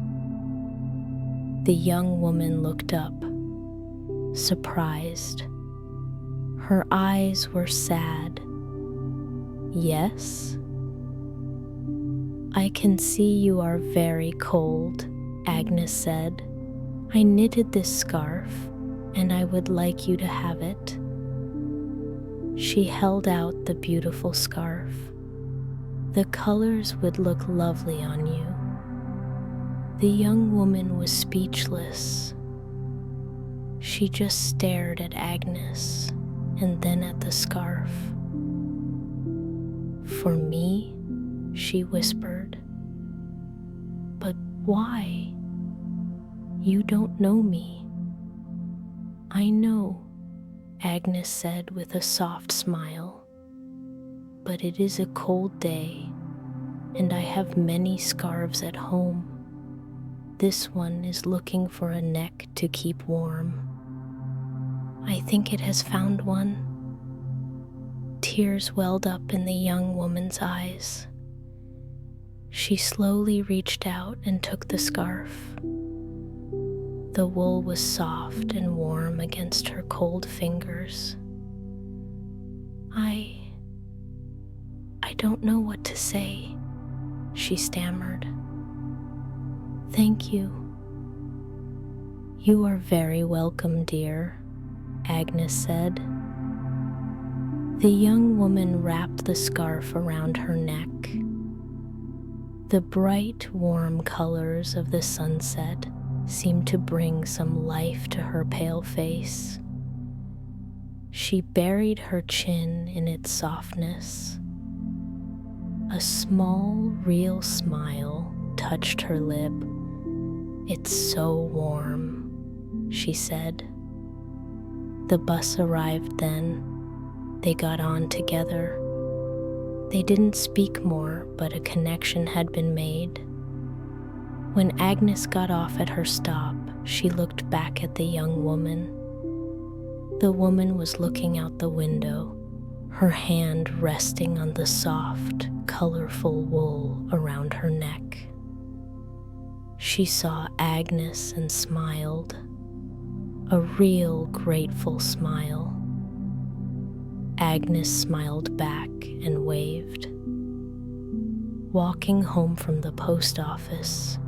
Speaker 1: The young woman looked up, surprised. Her eyes were sad. "Yes?" "I can see you are very cold," Agnes said. "I knitted this scarf, and I would like you to have it." She held out the beautiful scarf. "The colors would look lovely on you." The young woman was speechless. She just stared at Agnes and then at the scarf. "For me?" she whispered. "But why? You don't know me." "I know," Agnes said with a soft smile. "But it is a cold day, and I have many scarves at home. This one is looking for a neck to keep warm. I think it has found one." Tears welled up in the young woman's eyes. She slowly reached out and took the scarf. The wool was soft and warm against her cold fingers. I don't know what to say," she stammered. "Thank you." "You are very welcome, dear," Agnes said. The young woman wrapped the scarf around her neck. The bright, warm colors of the sunset seemed to bring some life to her pale face. She buried her chin in its softness. A small, real smile touched her lip. "It's so warm," she said. The bus arrived then. They got on together. They didn't speak more, but a connection had been made. When Agnes got off at her stop, she looked back at the young woman. The woman was looking out the window, her hand resting on the soft, colorful wool around her neck. She saw Agnes and smiled, a real grateful smile. Agnes smiled back and waved. Walking home from the post office,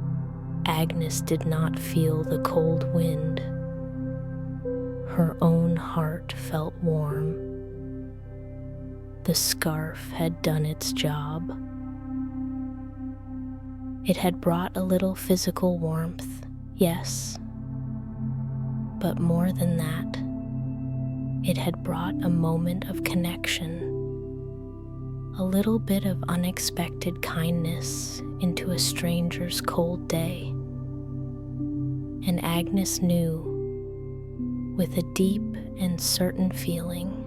Speaker 1: Agnes did not feel the cold wind. Her own heart felt warm. The scarf had done its job. It had brought a little physical warmth, yes, but more than that, it had brought a moment of connection, a little bit of unexpected kindness into a stranger's cold day. And Agnes knew, with a deep and certain feeling,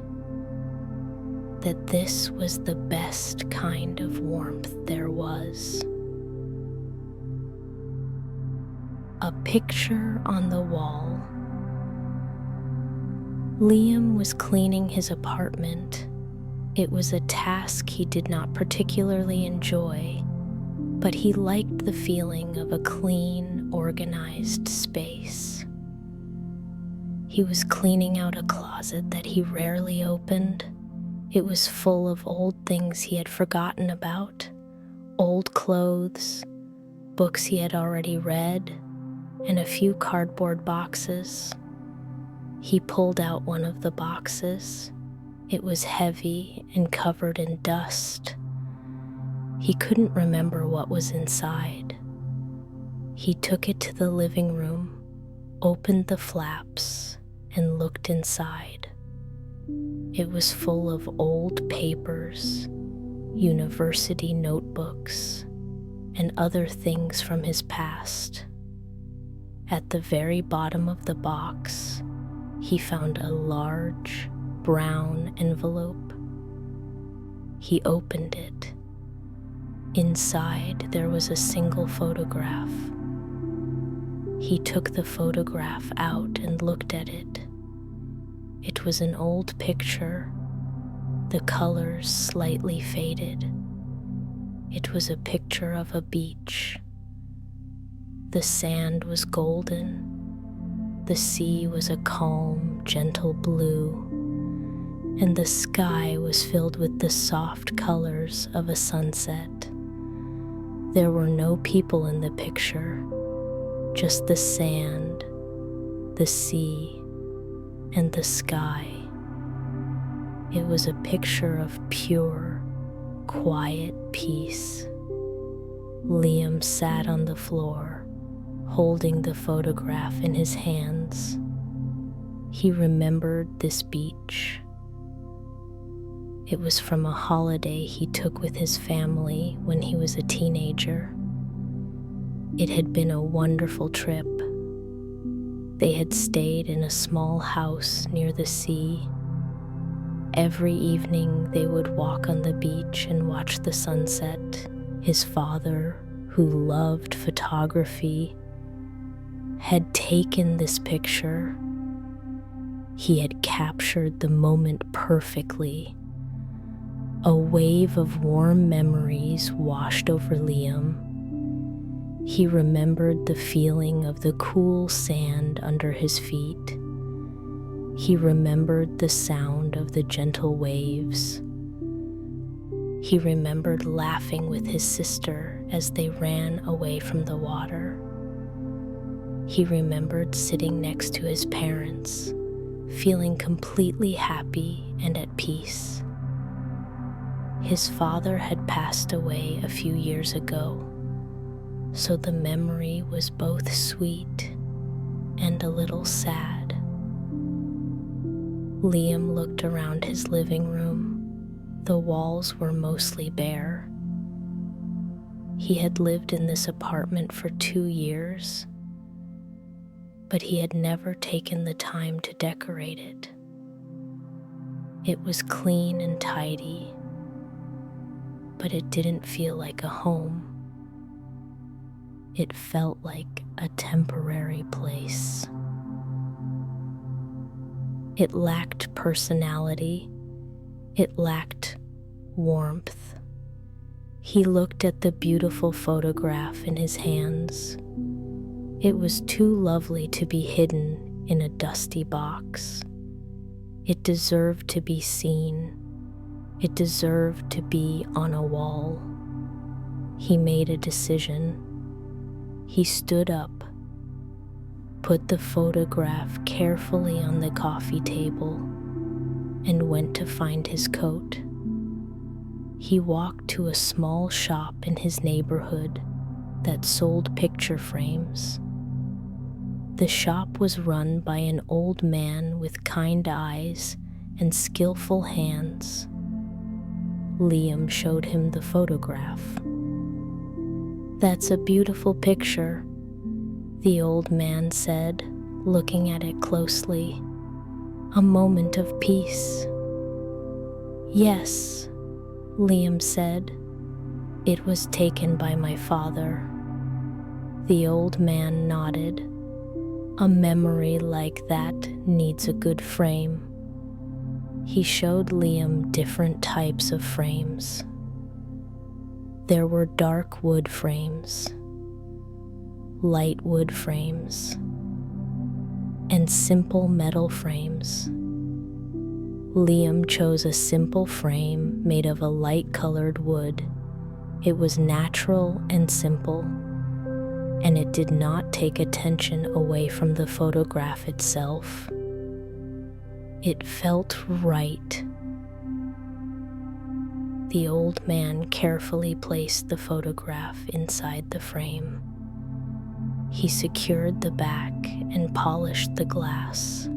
Speaker 1: that this was the best kind of warmth there was. A picture on the wall. Liam was cleaning his apartment. It was a task he did not particularly enjoy, but he liked the feeling of a clean, organized space. He was cleaning out a closet that he rarely opened. It was full of old things he had forgotten about, old clothes, books he had already read, and a few cardboard boxes. He pulled out one of the boxes. It was heavy and covered in dust. He couldn't remember what was inside. He took it to the living room, opened the flaps, and looked inside. It was full of old papers, university notebooks, and other things from his past. At the very bottom of the box, he found a large, brown envelope. He opened it. Inside, there was a single photograph. He took the photograph out and looked at it. It was an old picture, the colors slightly faded. It was a picture of a beach. The sand was golden. The sea was a calm, gentle blue, and the sky was filled with the soft colors of a sunset. There were no people in the picture, just the sand, the sea, and the sky. It was a picture of pure, quiet peace. Liam sat on the floor, holding the photograph in his hands. He remembered this beach. It was from a holiday he took with his family when he was a teenager. It had been a wonderful trip. They had stayed in a small house near the sea. Every evening they would walk on the beach and watch the sunset. His father, who loved photography, had taken this picture. He had captured the moment perfectly. A wave of warm memories washed over Liam. He remembered the feeling of the cool sand under his feet. He remembered the sound of the gentle waves. He remembered laughing with his sister as they ran away from the water. He remembered sitting next to his parents, feeling completely happy and at peace. His father had passed away a few years ago, so the memory was both sweet and a little sad. Liam looked around his living room. The walls were mostly bare. He had lived in this apartment for 2 years, but he had never taken the time to decorate it. It was clean and tidy, but it didn't feel like a home. It felt like a temporary place. It lacked personality. It lacked warmth. He looked at the beautiful photograph in his hands. It was too lovely to be hidden in a dusty box. It deserved to be seen. It deserved to be on a wall. He made a decision. He stood up, put the photograph carefully on the coffee table, and went to find his coat. He walked to a small shop in his neighborhood that sold picture frames. The shop was run by an old man with kind eyes and skillful hands. Liam showed him the photograph. "That's a beautiful picture," the old man said, looking at it closely. "A moment of peace." "Yes," Liam said. "It was taken by my father." The old man nodded. "A memory like that needs a good frame." He showed Liam different types of frames. There were dark wood frames, light wood frames, and simple metal frames. Liam chose a simple frame made of a light-colored wood. It was natural and simple, and it did not take attention away from the photograph itself. It felt right. The old man carefully placed the photograph inside the frame. He secured the back and polished the glass.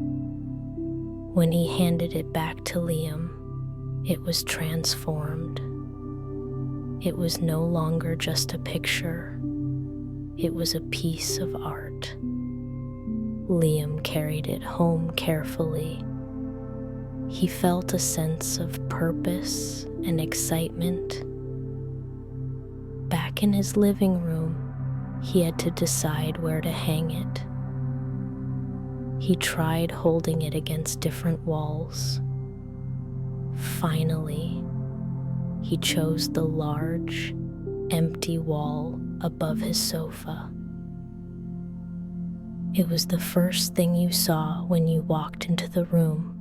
Speaker 1: When he handed it back to Liam, it was transformed. It was no longer just a picture. It was a piece of art. Liam carried it home carefully. He felt a sense of purpose and excitement. Back in his living room, he had to decide where to hang it. He tried holding it against different walls. Finally, he chose the large, empty wall above his sofa. It was the first thing you saw when you walked into the room.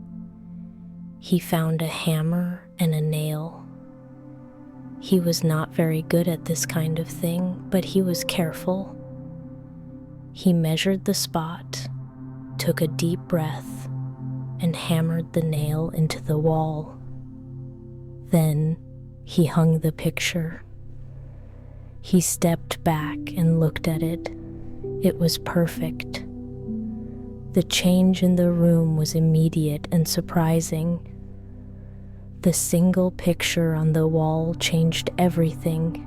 Speaker 1: He found a hammer and a nail. He was not very good at this kind of thing, but he was careful. He measured the spot, took a deep breath, and hammered the nail into the wall. Then he hung the picture. He stepped back and looked at it. It was perfect. The change in the room was immediate and surprising. The single picture on the wall changed everything.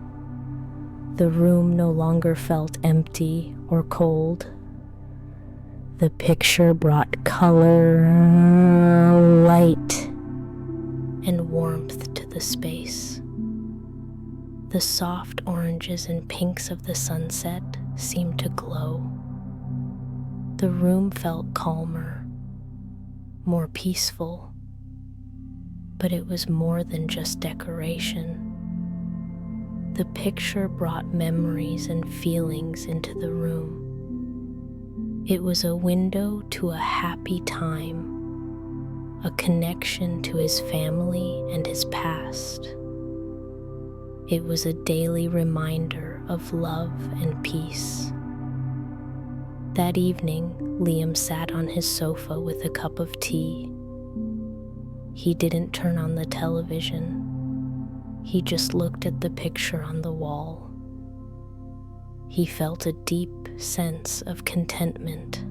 Speaker 1: The room no longer felt empty or cold. The picture brought color, light, and warmth to the space. The soft oranges and pinks of the sunset seemed to glow. The room felt calmer, more peaceful. But it was more than just decoration. The picture brought memories and feelings into the room. It was a window to a happy time, a connection to his family and his past. It was a daily reminder of love and peace. That evening, Liam sat on his sofa with a cup of tea. He didn't turn on the television. He just looked at the picture on the wall. He felt a deep sense of contentment.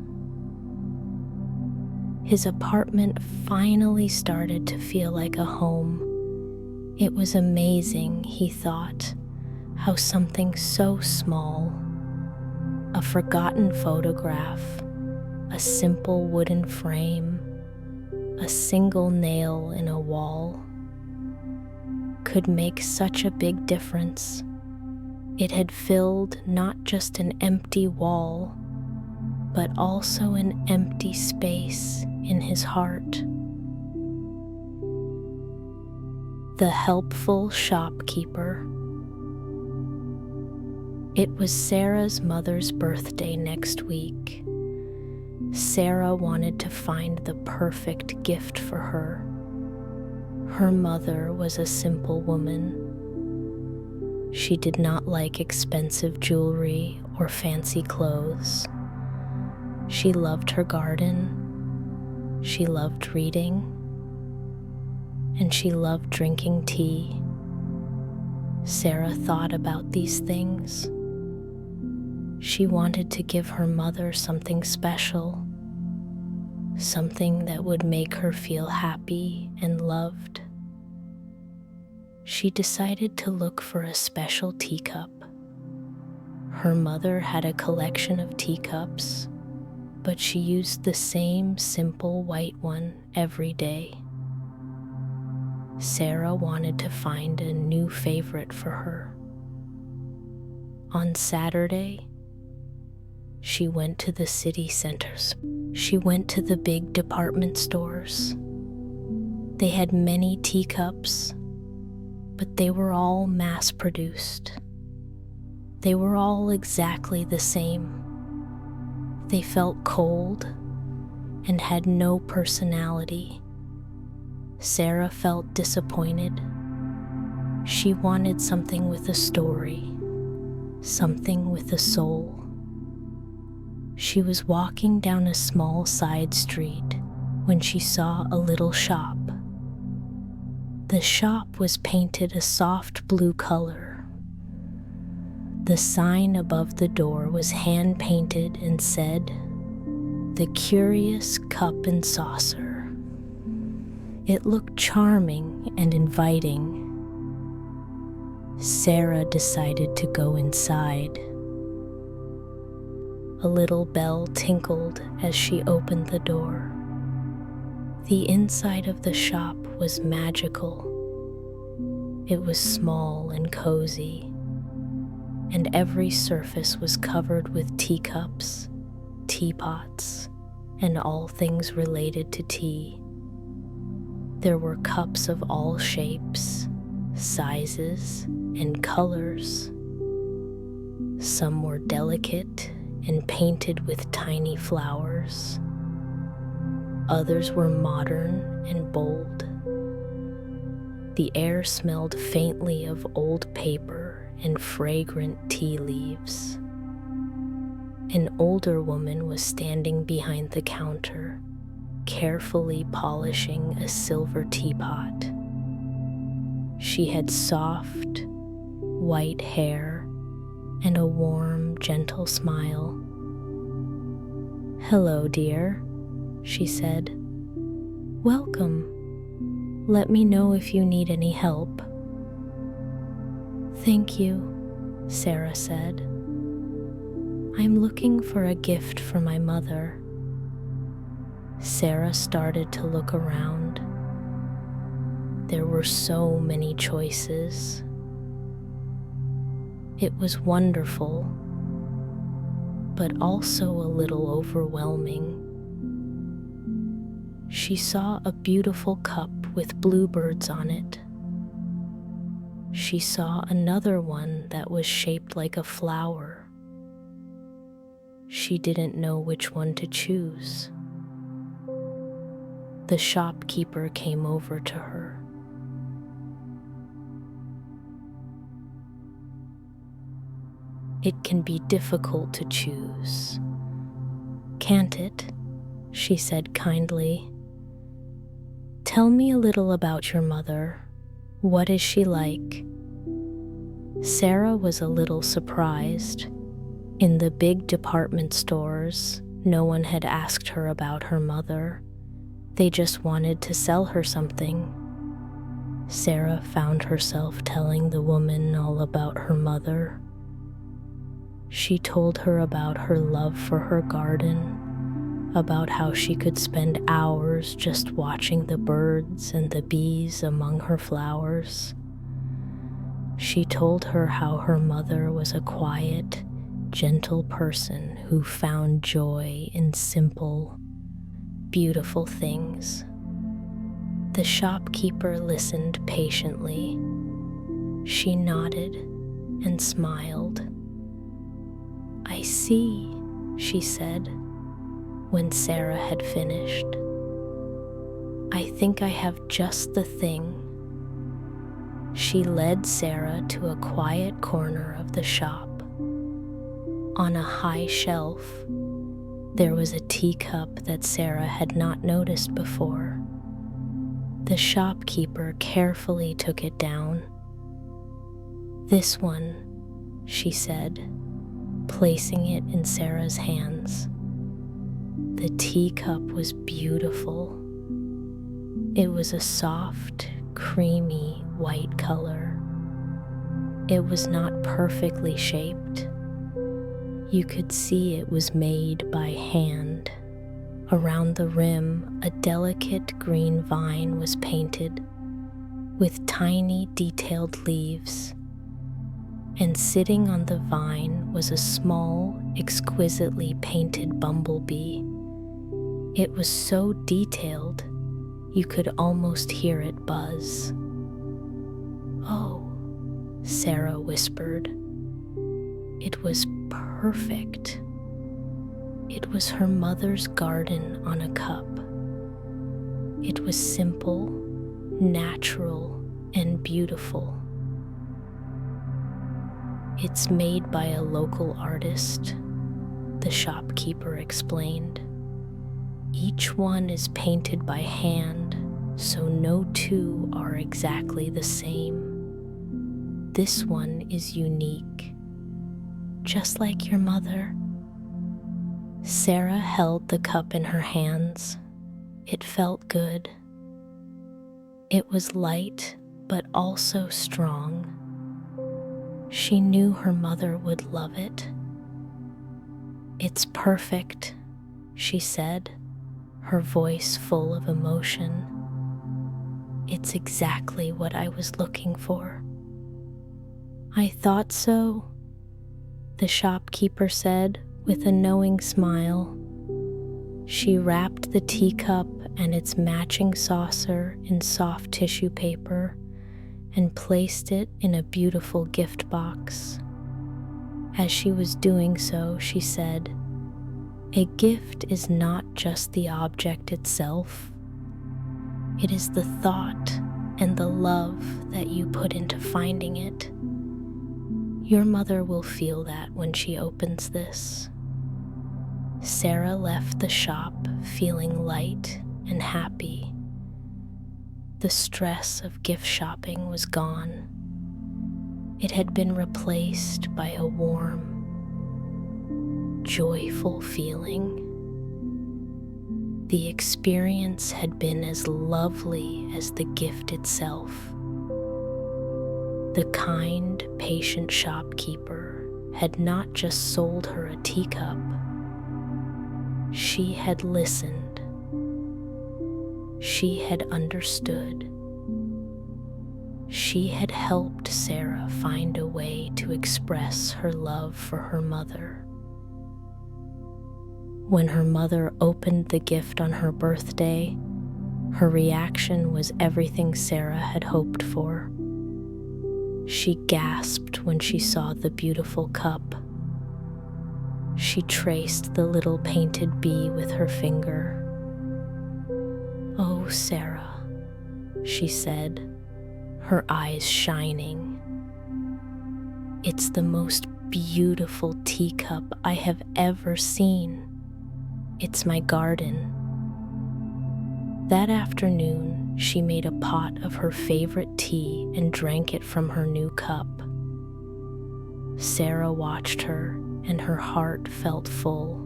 Speaker 1: His apartment finally started to feel like a home. It was amazing, he thought, how something so small, a forgotten photograph, a simple wooden frame, a single nail in a wall, could make such a big difference. It had filled not just an empty wall, but also an empty space in his heart. The helpful shopkeeper. It was Sarah's mother's birthday next week. Sarah wanted to find the perfect gift for her. Her mother was a simple woman. She did not like expensive jewelry or fancy clothes. She loved her garden. She loved reading. And she loved drinking tea. Sarah thought about these things. She wanted to give her mother something special, something that would make her feel happy and loved. She decided to look for a special teacup. Her mother had a collection of teacups, but she used the same simple white one every day. Sarah wanted to find a new favorite for her. On Saturday, she went to the city centers. She went to the big department stores. They had many teacups, but they were all mass-produced. They were all exactly the same. They felt cold and had no personality. Sarah felt disappointed. She wanted something with a story, something with a soul. She was walking down a small side street when she saw a little shop. The shop was painted a soft blue color. The sign above the door was hand-painted and said, "The Curious Cup and Saucer." It looked charming and inviting. Sarah decided to go inside. A little bell tinkled as she opened the door. The inside of the shop was magical. It was small and cozy, and every surface was covered with teacups, teapots, and all things related to tea. There were cups of all shapes, sizes, and colors. Some were delicate and painted with tiny flowers. Others were modern and bold. The air smelled faintly of old paper and fragrant tea leaves. An older woman was standing behind the counter, carefully polishing a silver teapot. She had soft, white hair and a warm, gentle smile. "Hello, dear," she said. "Welcome. Let me know if you need any help." "Thank you," Sarah said. "I'm looking for a gift for my mother." Sarah started to look around. There were so many choices. It was wonderful, but also a little overwhelming. She saw a beautiful cup with bluebirds on it. She saw another one that was shaped like a flower. She didn't know which one to choose. The shopkeeper came over to her. "It can be difficult to choose, can't it?" she said kindly. "Tell me a little about your mother. What is she like?" Sarah was a little surprised. In the big department stores, no one had asked her about her mother. They just wanted to sell her something. Sarah found herself telling the woman all about her mother. She told her about her love for her garden, about how she could spend hours just watching the birds and the bees among her flowers. She told her how her mother was a quiet, gentle person who found joy in simple, beautiful things. The shopkeeper listened patiently. She nodded and smiled. "I see," she said, when Sarah had finished. "I think I have just the thing." She led Sarah to a quiet corner of the shop. On a high shelf, there was a teacup that Sarah had not noticed before. The shopkeeper carefully took it down. "This one," she said, placing it in Sarah's hands. The teacup was beautiful. It was a soft, creamy white color. It was not perfectly shaped. You could see it was made by hand. Around the rim, a delicate green vine was painted. with tiny detailed leaves, and sitting on the vine was a small, exquisitely painted bumblebee. It was so detailed you could almost hear it buzz. "Oh," Sarah whispered. It was perfect. It was her mother's garden on a cup. It was simple, natural, and beautiful. "It's made by a local artist," the shopkeeper explained. "Each one is painted by hand, so no two are exactly the same. This one is unique, just like your mother." Sarah held the cup in her hands. It felt good. It was light, but also strong. She knew her mother would love it. "It's perfect," she said, her voice full of emotion. "It's exactly what I was looking for." "I thought so," the shopkeeper said with a knowing smile. She wrapped the teacup and its matching saucer in soft tissue paper and placed it in a beautiful gift box. As she was doing so, she said, "A gift is not just the object itself. It is the thought and the love that you put into finding it. Your mother will feel that when she opens this." Sarah left the shop feeling light and happy. The stress of gift shopping was gone. It had been replaced by a warm, joyful feeling. The experience had been as lovely as the gift itself. The kind, patient shopkeeper had not just sold her a teacup. She had listened. She had understood. She had helped Sarah find a way to express her love for her mother. When her mother opened the gift on her birthday, her reaction was everything Sarah had hoped for. She gasped when she saw the beautiful cup. She traced the little painted bee with her finger. "Oh, Sarah," she said, her eyes shining. "It's the most beautiful teacup I have ever seen. It's my garden." That afternoon, she made a pot of her favorite tea and drank it from her new cup. Sarah watched her, and her heart felt full.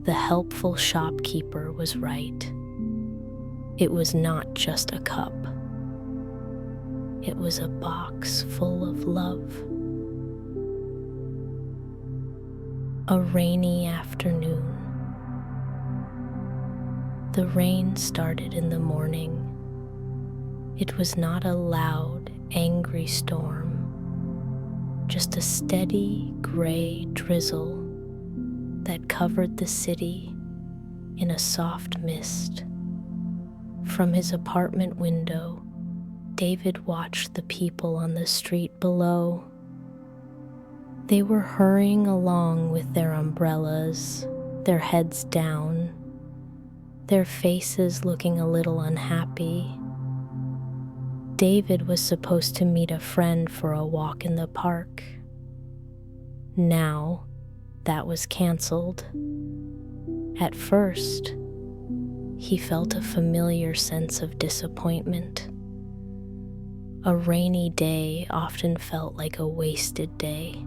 Speaker 1: The helpful shopkeeper was right. It was not just a cup. It was a box full of love. A rainy afternoon. The rain started in the morning. It was not a loud, angry storm, just a steady gray drizzle that covered the city in a soft mist. From his apartment window, David watched the people on the street below. They were hurrying along with their umbrellas, their heads down, their faces looking a little unhappy. David was supposed to meet a friend for a walk in the park. Now, that was canceled. At first, he felt a familiar sense of disappointment. A rainy day often felt like a wasted day,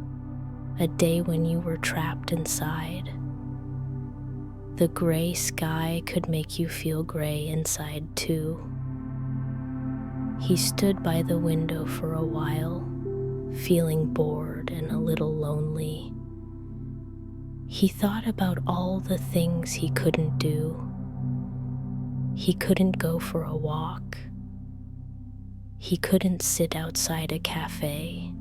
Speaker 1: a day when you were trapped inside. The gray sky could make you feel gray inside too. He stood by the window for a while, feeling bored and a little lonely. He thought about all the things he couldn't do. He couldn't go for a walk. He couldn't sit outside a cafe.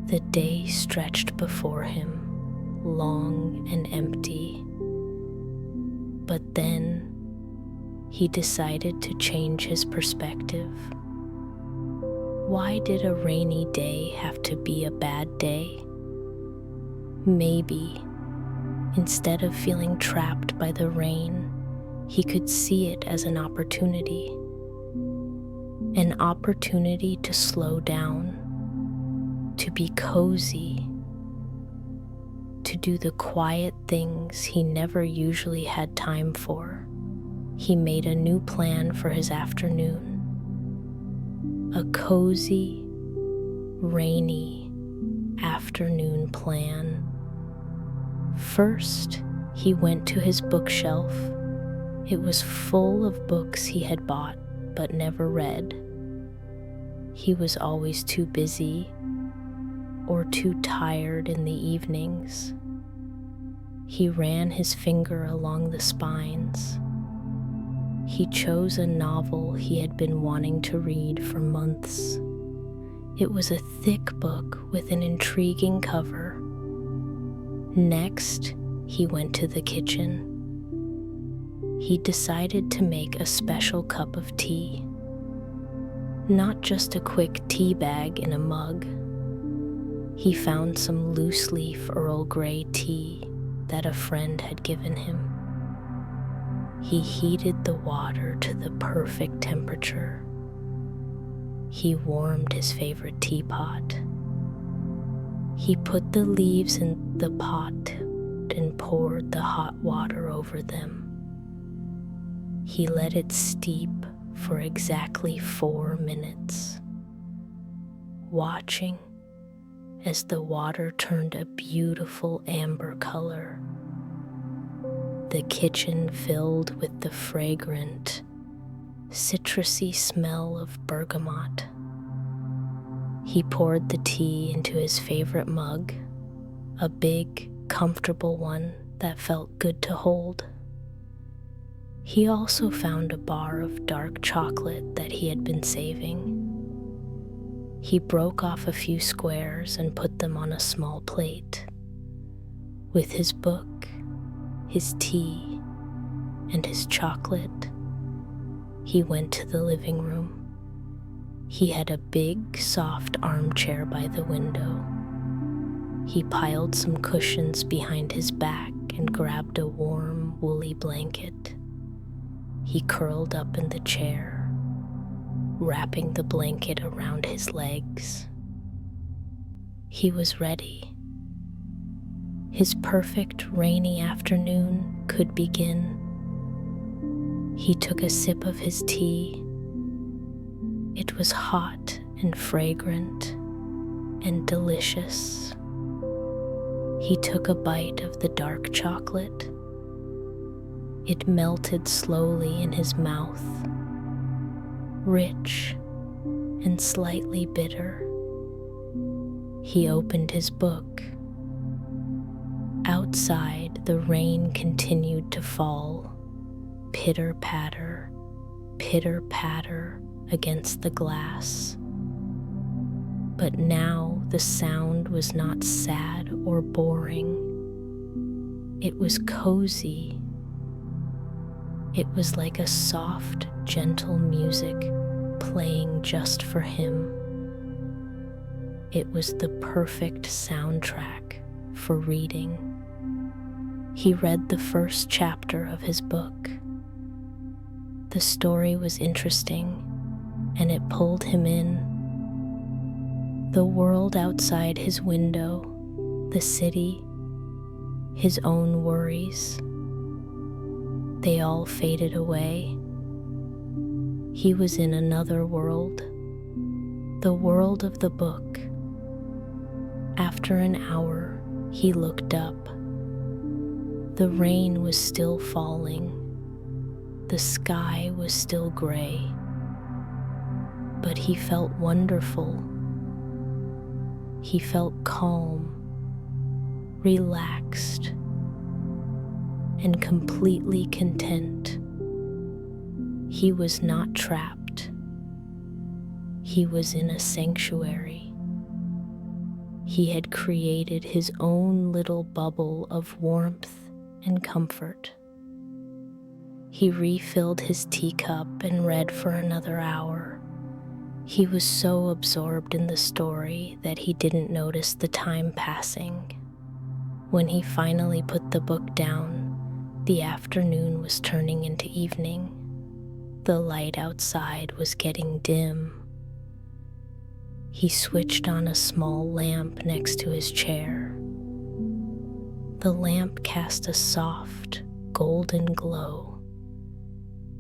Speaker 1: The day stretched before him, long and empty. But then he decided to change his perspective. Why did a rainy day have to be a bad day? Maybe, instead of feeling trapped by the rain, he could see it as an opportunity to slow down, to be cozy, to do the quiet things he never usually had time for. He made a new plan for his afternoon. A cozy, rainy afternoon plan. First, he went to his bookshelf. It was full of books he had bought but never read. He was always too busy or too tired in the evenings. He ran his finger along the spines. He chose a novel he had been wanting to read for months. It was a thick book with an intriguing cover. Next, he went to the kitchen. He decided to make a special cup of tea. Not just a quick tea bag in a mug. He found some loose-leaf Earl Grey tea that a friend had given him. He heated the water to the perfect temperature. He warmed his favorite teapot. He put the leaves in the pot and poured the hot water over them. He let it steep for exactly 4 minutes, watching as the water turned a beautiful amber color. The kitchen filled with the fragrant, citrusy smell of bergamot. He poured the tea into his favorite mug, a big, comfortable one that felt good to hold. He also found a bar of dark chocolate that he had been saving. He broke off a few squares and put them on a small plate. With his book, his tea, and his chocolate, he went to the living room. He had a big, soft armchair by the window. He piled some cushions behind his back and grabbed a warm, woolly blanket. He curled up in the chair, wrapping the blanket around his legs. He was ready. His perfect rainy afternoon could begin. He took a sip of his tea. It was hot and fragrant and delicious. He took a bite of the dark chocolate. It melted slowly in his mouth, rich and slightly bitter. He opened his book. Outside, the rain continued to fall, pitter-patter against the glass. But now the sound was not sad or boring. It was cozy. It was like a soft, gentle music playing just for him. It was the perfect soundtrack for reading. He read the first chapter of his book. The story was interesting, and it pulled him in. The world outside his window, the city, his own worries, they all faded away. He was in another world, the world of the book. After an hour, he looked up. The rain was still falling. The sky was still gray. But he felt wonderful. He felt calm, relaxed, and completely content. He was not trapped. He was in a sanctuary. He had created his own little bubble of warmth and comfort. He refilled his teacup and read for another hour. He was so absorbed in the story that he didn't notice the time passing. When he finally put the book down, the afternoon was turning into evening. The light outside was getting dim. He switched on a small lamp next to his chair. The lamp cast a soft, golden glow,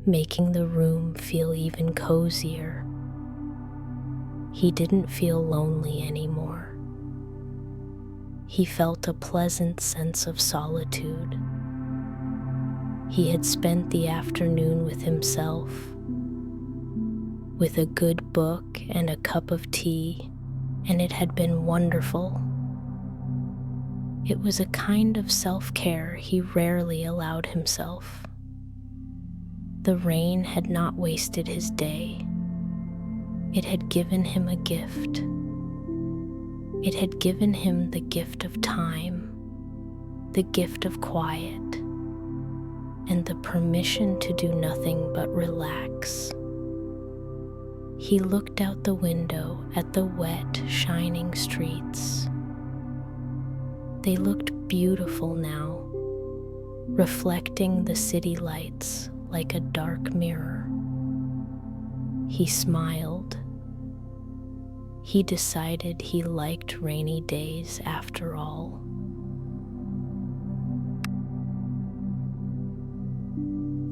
Speaker 1: making the room feel even cozier. He didn't feel lonely anymore. He felt a pleasant sense of solitude. He had spent the afternoon with himself, with a good book and a cup of tea, and it had been wonderful. It was a kind of self-care he rarely allowed himself. The rain had not wasted his day. It had given him a gift. It had given him the gift of time, the gift of quiet, and the permission to do nothing but relax. He looked out the window at the wet, shining streets. They looked beautiful now, reflecting the city lights like a dark mirror. He smiled. He decided he liked rainy days after all.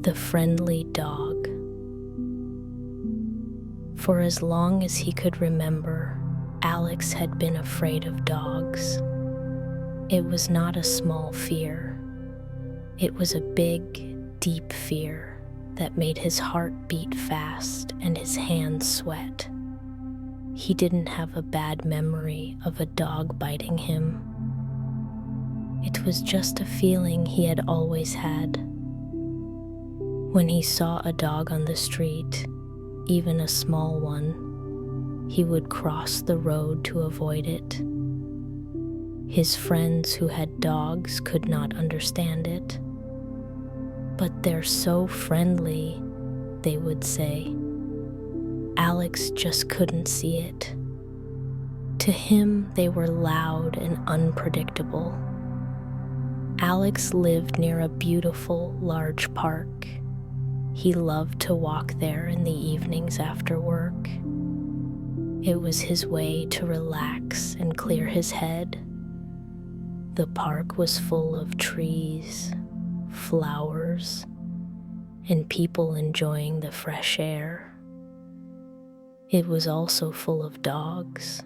Speaker 1: The friendly dog. For as long as he could remember, Alex had been afraid of dogs. It was not a small fear. It was a big, deep fear that made his heart beat fast and his hands sweat. He didn't have a bad memory of a dog biting him. It was just a feeling he had always had. When he saw a dog on the street, even a small one, he would cross the road to avoid it. His friends who had dogs could not understand it. "But they're so friendly," they would say. Alex just couldn't see it. To him, they were loud and unpredictable. Alex lived near a beautiful, large park. He loved to walk there in the evenings after work. It was his way to relax and clear his head. The park was full of trees, flowers, and people enjoying the fresh air. It was also full of dogs.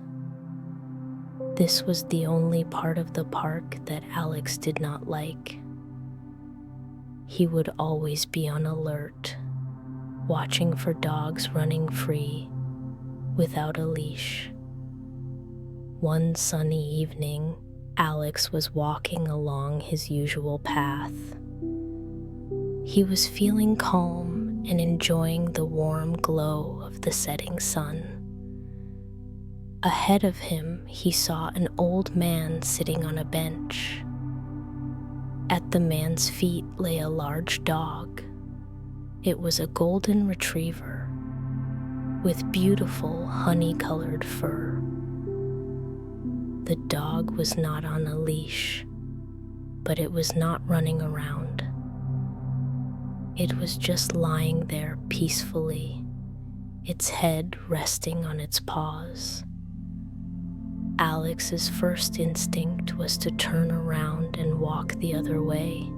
Speaker 1: This was the only part of the park that Alex did not like. He would always be on alert, watching for dogs running free without a leash. One sunny evening, Alex was walking along his usual path. He was feeling calm and enjoying the warm glow of the setting sun. Ahead of him, he saw an old man sitting on a bench. At the man's feet lay a large dog. It was a golden retriever with beautiful honey-colored fur. The dog was not on a leash, but it was not running around. It was just lying there peacefully, its head resting on its paws. Alex's first instinct was to turn around and walk the other way,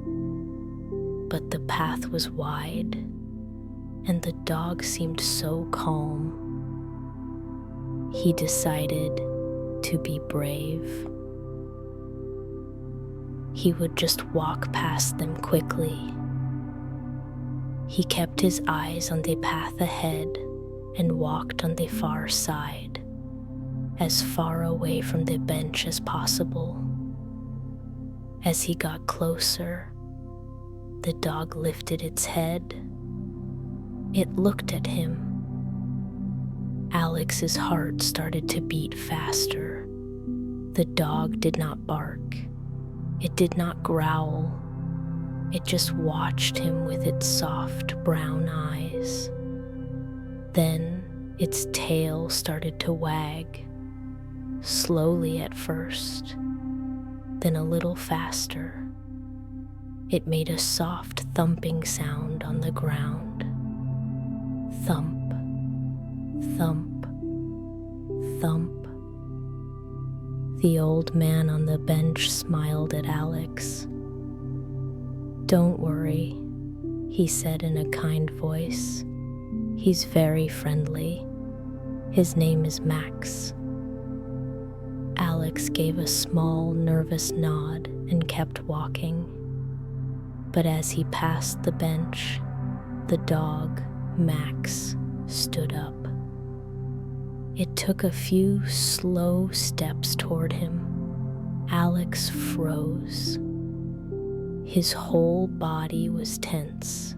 Speaker 1: but the path was wide, and the dog seemed so calm. He decided to be brave. He would just walk past them quickly. He kept his eyes on the path ahead and walked on the far side, as far away from the bench as possible. As he got closer, the dog lifted its head. It looked at him. Alex's heart started to beat faster. The dog did not bark. It did not growl. It just watched him with its soft brown eyes. Then its tail started to wag, slowly at first, then a little faster. It made a soft thumping sound on the ground. Thump, thump, thump. The old man on the bench smiled at Alex. "Don't worry," he said in a kind voice. "He's very friendly. His name is Max." Alex gave a small, nervous nod and kept walking. But as he passed the bench, the dog, Max, stood up. It took a few slow steps toward him. Alex froze. His whole body was tense.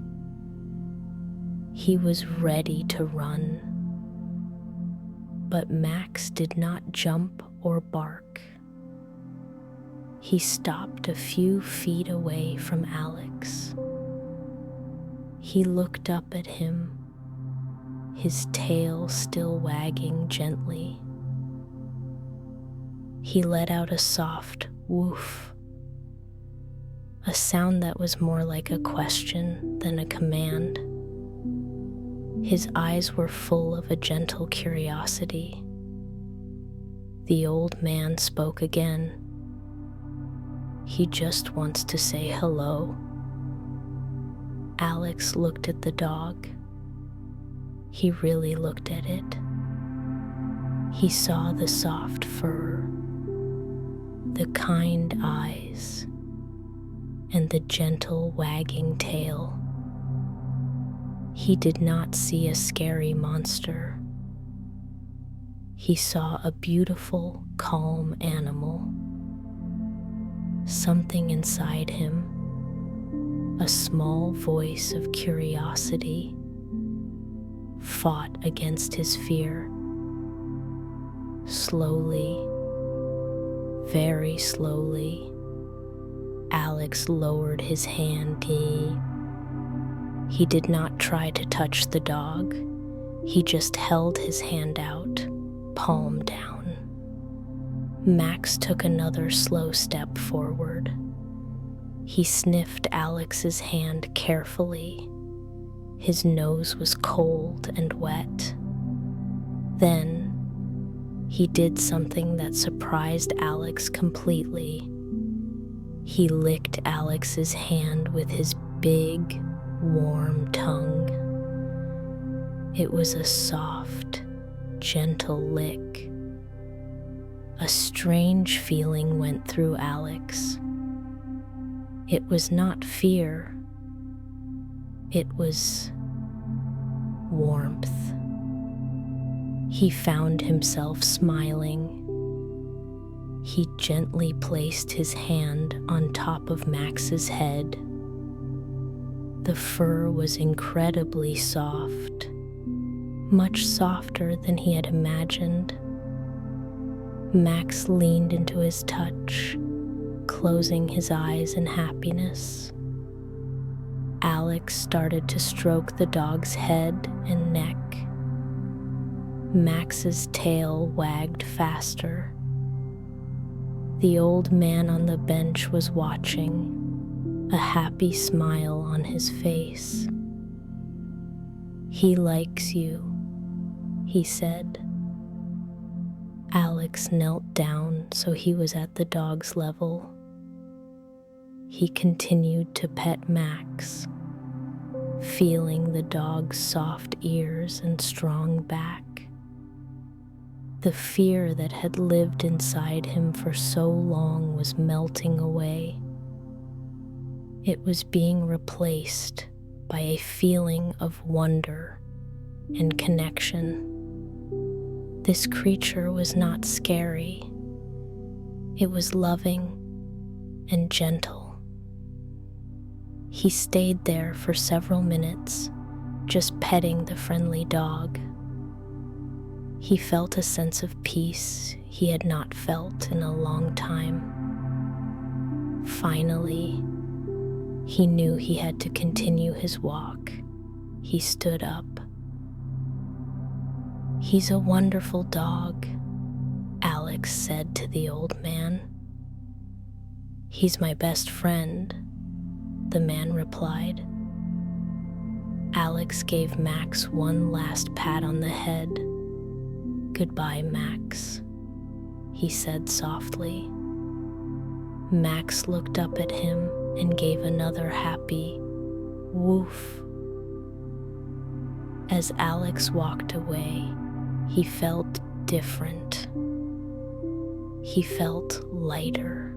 Speaker 1: He was ready to run. But Max did not jump or bark. He stopped a few feet away from Alex. He looked up at him, his tail still wagging gently. He let out a soft woof, a sound that was more like a question than a command. His eyes were full of a gentle curiosity. The old man spoke again. "He just wants to say hello." Alex looked at the dog. He really looked at it. He saw the soft fur, the kind eyes, and the gentle wagging tail. He did not see a scary monster. He saw a beautiful, calm animal. Something inside him, a small voice of curiosity, fought against his fear. Slowly, very slowly, Alex lowered his hand. He did not try to touch the dog. He just held his hand out, palm down. Max took another slow step forward. He sniffed Alex's hand carefully. His nose was cold and wet. Then he did something that surprised Alex completely. He licked Alex's hand with his big, warm tongue. It was a soft, gentle lick. A strange feeling went through Alex. It was not fear. It was warmth. He found himself smiling. He gently placed his hand on top of Max's head. The fur was incredibly soft, much softer than he had imagined. Max leaned into his touch, closing his eyes in happiness. Alex started to stroke the dog's head and neck. Max's tail wagged faster. The old man on the bench was watching, a happy smile on his face. "He likes you," he said. Alex knelt down so he was at the dog's level. He continued to pet Max, feeling the dog's soft ears and strong back. The fear that had lived inside him for so long was melting away. It was being replaced by a feeling of wonder and connection. This creature was not scary. It was loving and gentle. He stayed there for several minutes, just petting the friendly dog. He felt a sense of peace he had not felt in a long time. Finally, he knew he had to continue his walk. He stood up. "He's a wonderful dog," Alex said to the old man. "He's my best friend," the man replied. Alex gave Max one last pat on the head. "Goodbye, Max," he said softly. Max looked up at him and gave another happy woof. As Alex walked away, he felt different. He felt lighter.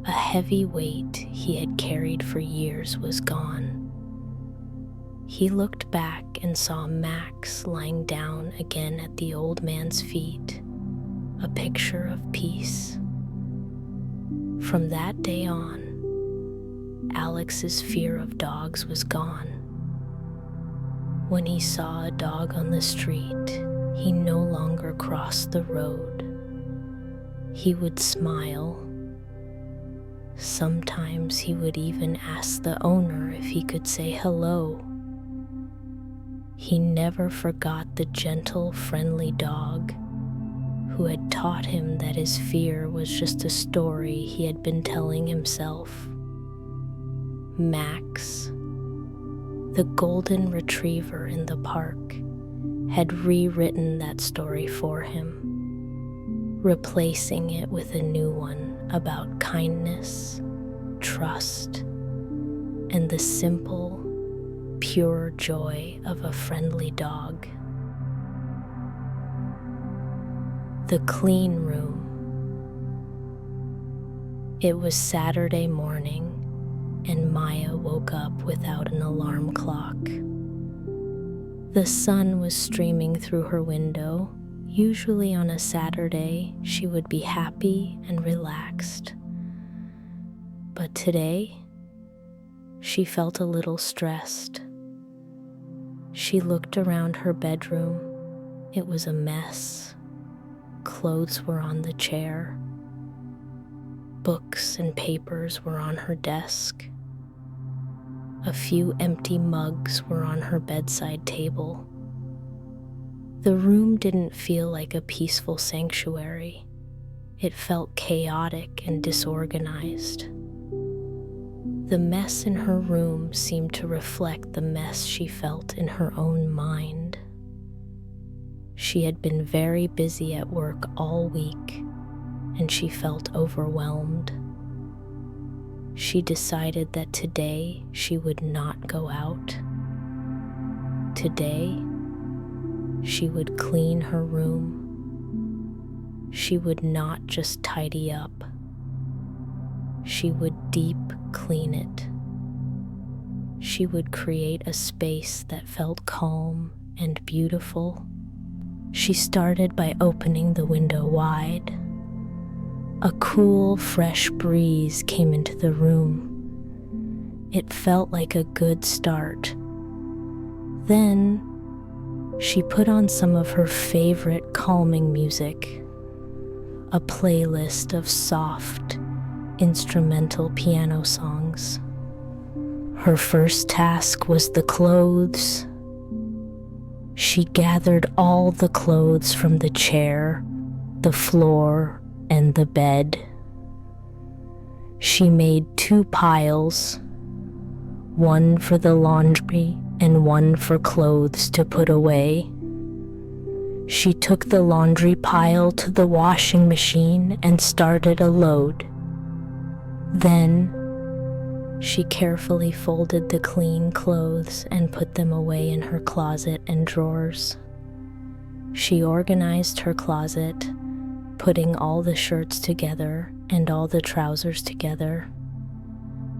Speaker 1: A heavy weight he had carried for years was gone. He looked back and saw Max lying down again at the old man's feet, a picture of peace. From that day on, Alex's fear of dogs was gone. When he saw a dog on the street, he no longer crossed the road. He would smile. Sometimes he would even ask the owner if he could say hello. He never forgot the gentle, friendly dog who had taught him that his fear was just a story he had been telling himself. Max, the golden retriever in the park, had rewritten that story for him, replacing it with a new one about kindness, trust, and the simple, pure joy of a friendly dog. The clean room. It was Saturday morning, and Maya woke up without an alarm clock. The sun was streaming through her window. Usually on a Saturday, she would be happy and relaxed. But today, she felt a little stressed. She looked around her bedroom. It was a mess. Clothes were on the chair. Books and papers were on her desk. A few empty mugs were on her bedside table. The room didn't feel like a peaceful sanctuary. It felt chaotic and disorganized. The mess in her room seemed to reflect the mess she felt in her own mind. She had been very busy at work all week, and she felt overwhelmed. She decided that today she would not go out. Today, she would clean her room. She would not just tidy up. She would deep clean it. She would create a space that felt calm and beautiful. She started by opening the window wide. A cool, fresh breeze came into the room. It felt like a good start. Then, she put on some of her favorite calming music, a playlist of soft, instrumental piano songs. Her first task was the clothes. She gathered all the clothes from the chair, the floor, and the bed. She made 2 piles, one for the laundry and one for clothes to put away. She took the laundry pile to the washing machine and started a load. Then, she carefully folded the clean clothes and put them away in her closet and drawers. She organized her closet, putting all the shirts together and all the trousers together.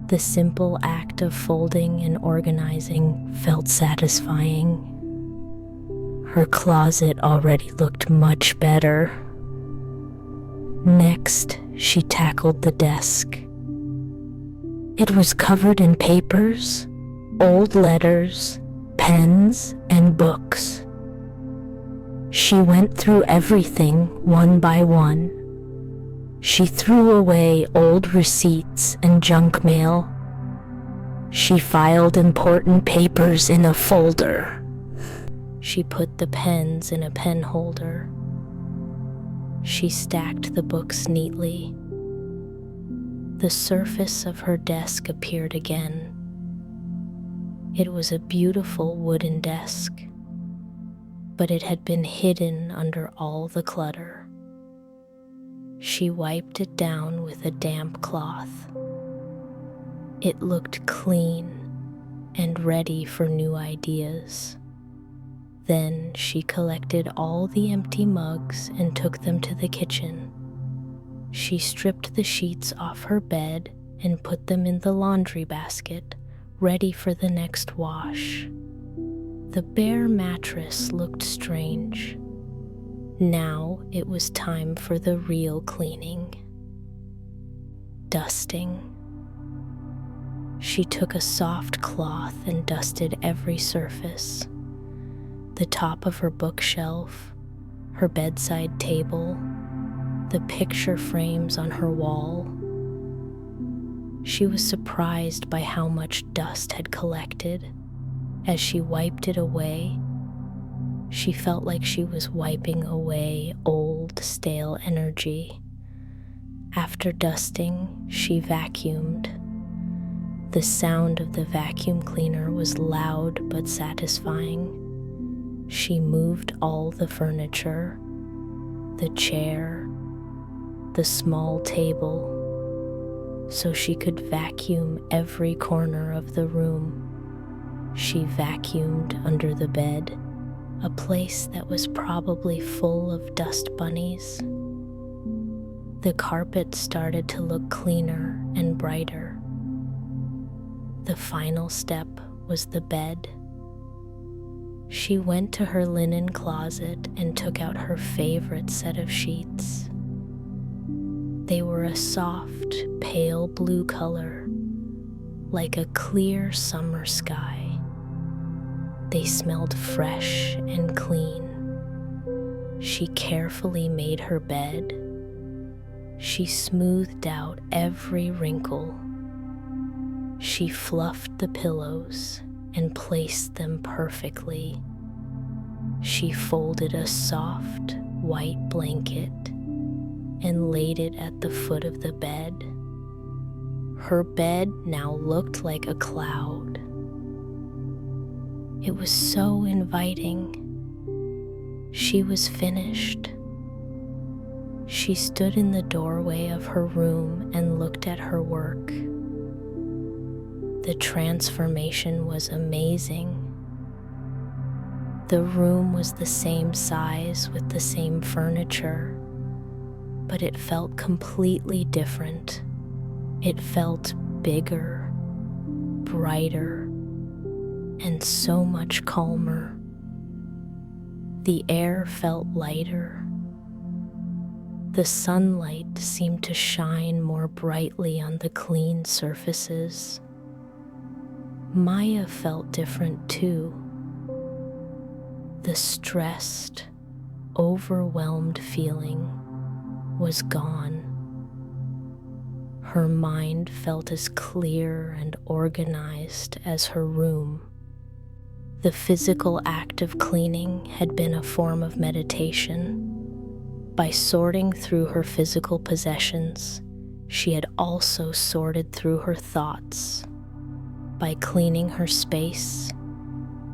Speaker 1: The simple act of folding and organizing felt satisfying. Her closet already looked much better. Next, she tackled the desk. It was covered in papers, old letters, pens, and books. She went through everything one by one. She threw away old receipts and junk mail. She filed important papers in a folder. She put the pens in a pen holder. She stacked the books neatly. The surface of her desk appeared again. It was a beautiful wooden desk, but it had been hidden under all the clutter. She wiped it down with a damp cloth. It looked clean and ready for new ideas. Then she collected all the empty mugs and took them to the kitchen. She stripped the sheets off her bed and put them in the laundry basket, ready for the next wash. The bare mattress looked strange. Now it was time for the real cleaning. Dusting. She took a soft cloth and dusted every surface. The top of her bookshelf, her bedside table, the picture frames on her wall. She was surprised by how much dust had collected. As she wiped it away, she felt like she was wiping away old, stale energy. After dusting, she vacuumed. The sound of the vacuum cleaner was loud but satisfying. She moved all the furniture, the chair, the small table, so she could vacuum every corner of the room. She vacuumed under the bed, a place that was probably full of dust bunnies. The carpet started to look cleaner and brighter. The final step was the bed. She went to her linen closet and took out her favorite set of sheets. They were a soft, pale blue color, like a clear summer sky. They smelled fresh and clean. She carefully made her bed. She smoothed out every wrinkle. She fluffed the pillows and placed them perfectly. She folded a soft, white blanket and laid it at the foot of the bed. Her bed now looked like a cloud. It was so inviting. She was finished. She stood in the doorway of her room and looked at her work. The transformation was amazing. The room was the same size with the same furniture, but it felt completely different. It felt bigger, brighter, and so much calmer. The air felt lighter. The sunlight seemed to shine more brightly on the clean surfaces. Maya felt different too. The stressed, overwhelmed feeling was gone. Her mind felt as clear and organized as her room. The physical act of cleaning had been a form of meditation. By sorting through her physical possessions, she had also sorted through her thoughts. By cleaning her space,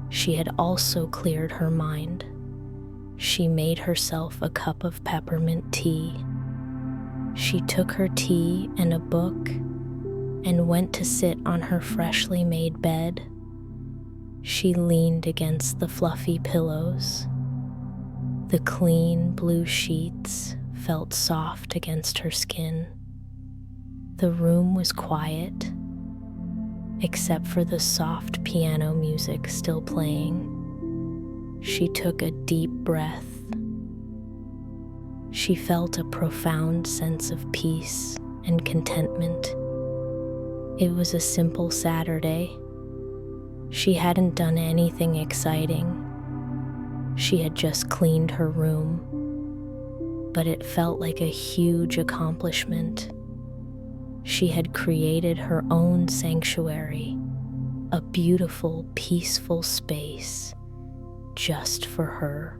Speaker 1: she had also cleared her mind. She made herself a cup of peppermint tea. She took her tea and a book and went to sit on her freshly made bed. She leaned against the fluffy pillows. The clean blue sheets felt soft against her skin. The room was quiet, except for the soft piano music still playing. She took a deep breath. She felt a profound sense of peace and contentment. It was a simple Saturday. She hadn't done anything exciting. She had just cleaned her room, but it felt like a huge accomplishment. She had created her own sanctuary, a beautiful, peaceful space just for her.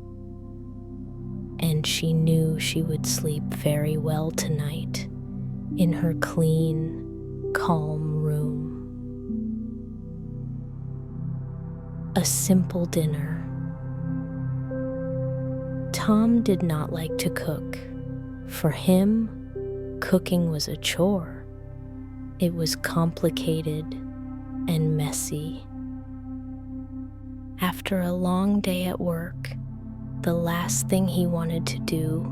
Speaker 1: And she knew she would sleep very well tonight in her clean, calm room. A simple dinner. Tom did not like to cook. For him, cooking was a chore. It was complicated and messy. After a long day at work, the last thing he wanted to do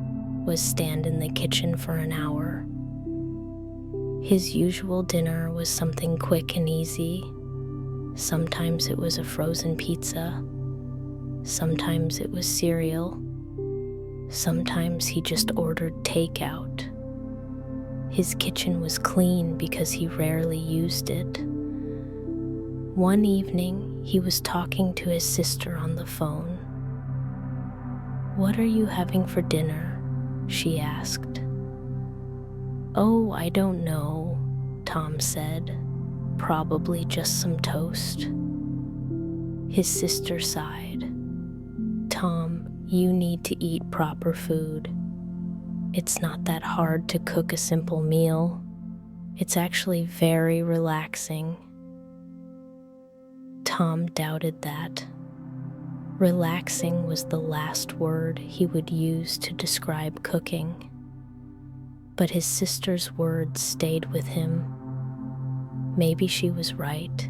Speaker 1: was stand in the kitchen for an hour. His usual dinner was something quick and easy. Sometimes it was a frozen pizza. Sometimes it was cereal. Sometimes he just ordered takeout. His kitchen was clean because he rarely used it. One evening, he was talking to his sister on the phone. "What are you having for dinner?" she asked. "Oh, I don't know," Tom said. "Probably just some toast." His sister sighed. "Tom, you need to eat proper food. It's not that hard to cook a simple meal. It's actually very relaxing." Tom doubted that. Relaxing was the last word he would use to describe cooking. But his sister's words stayed with him. Maybe she was right.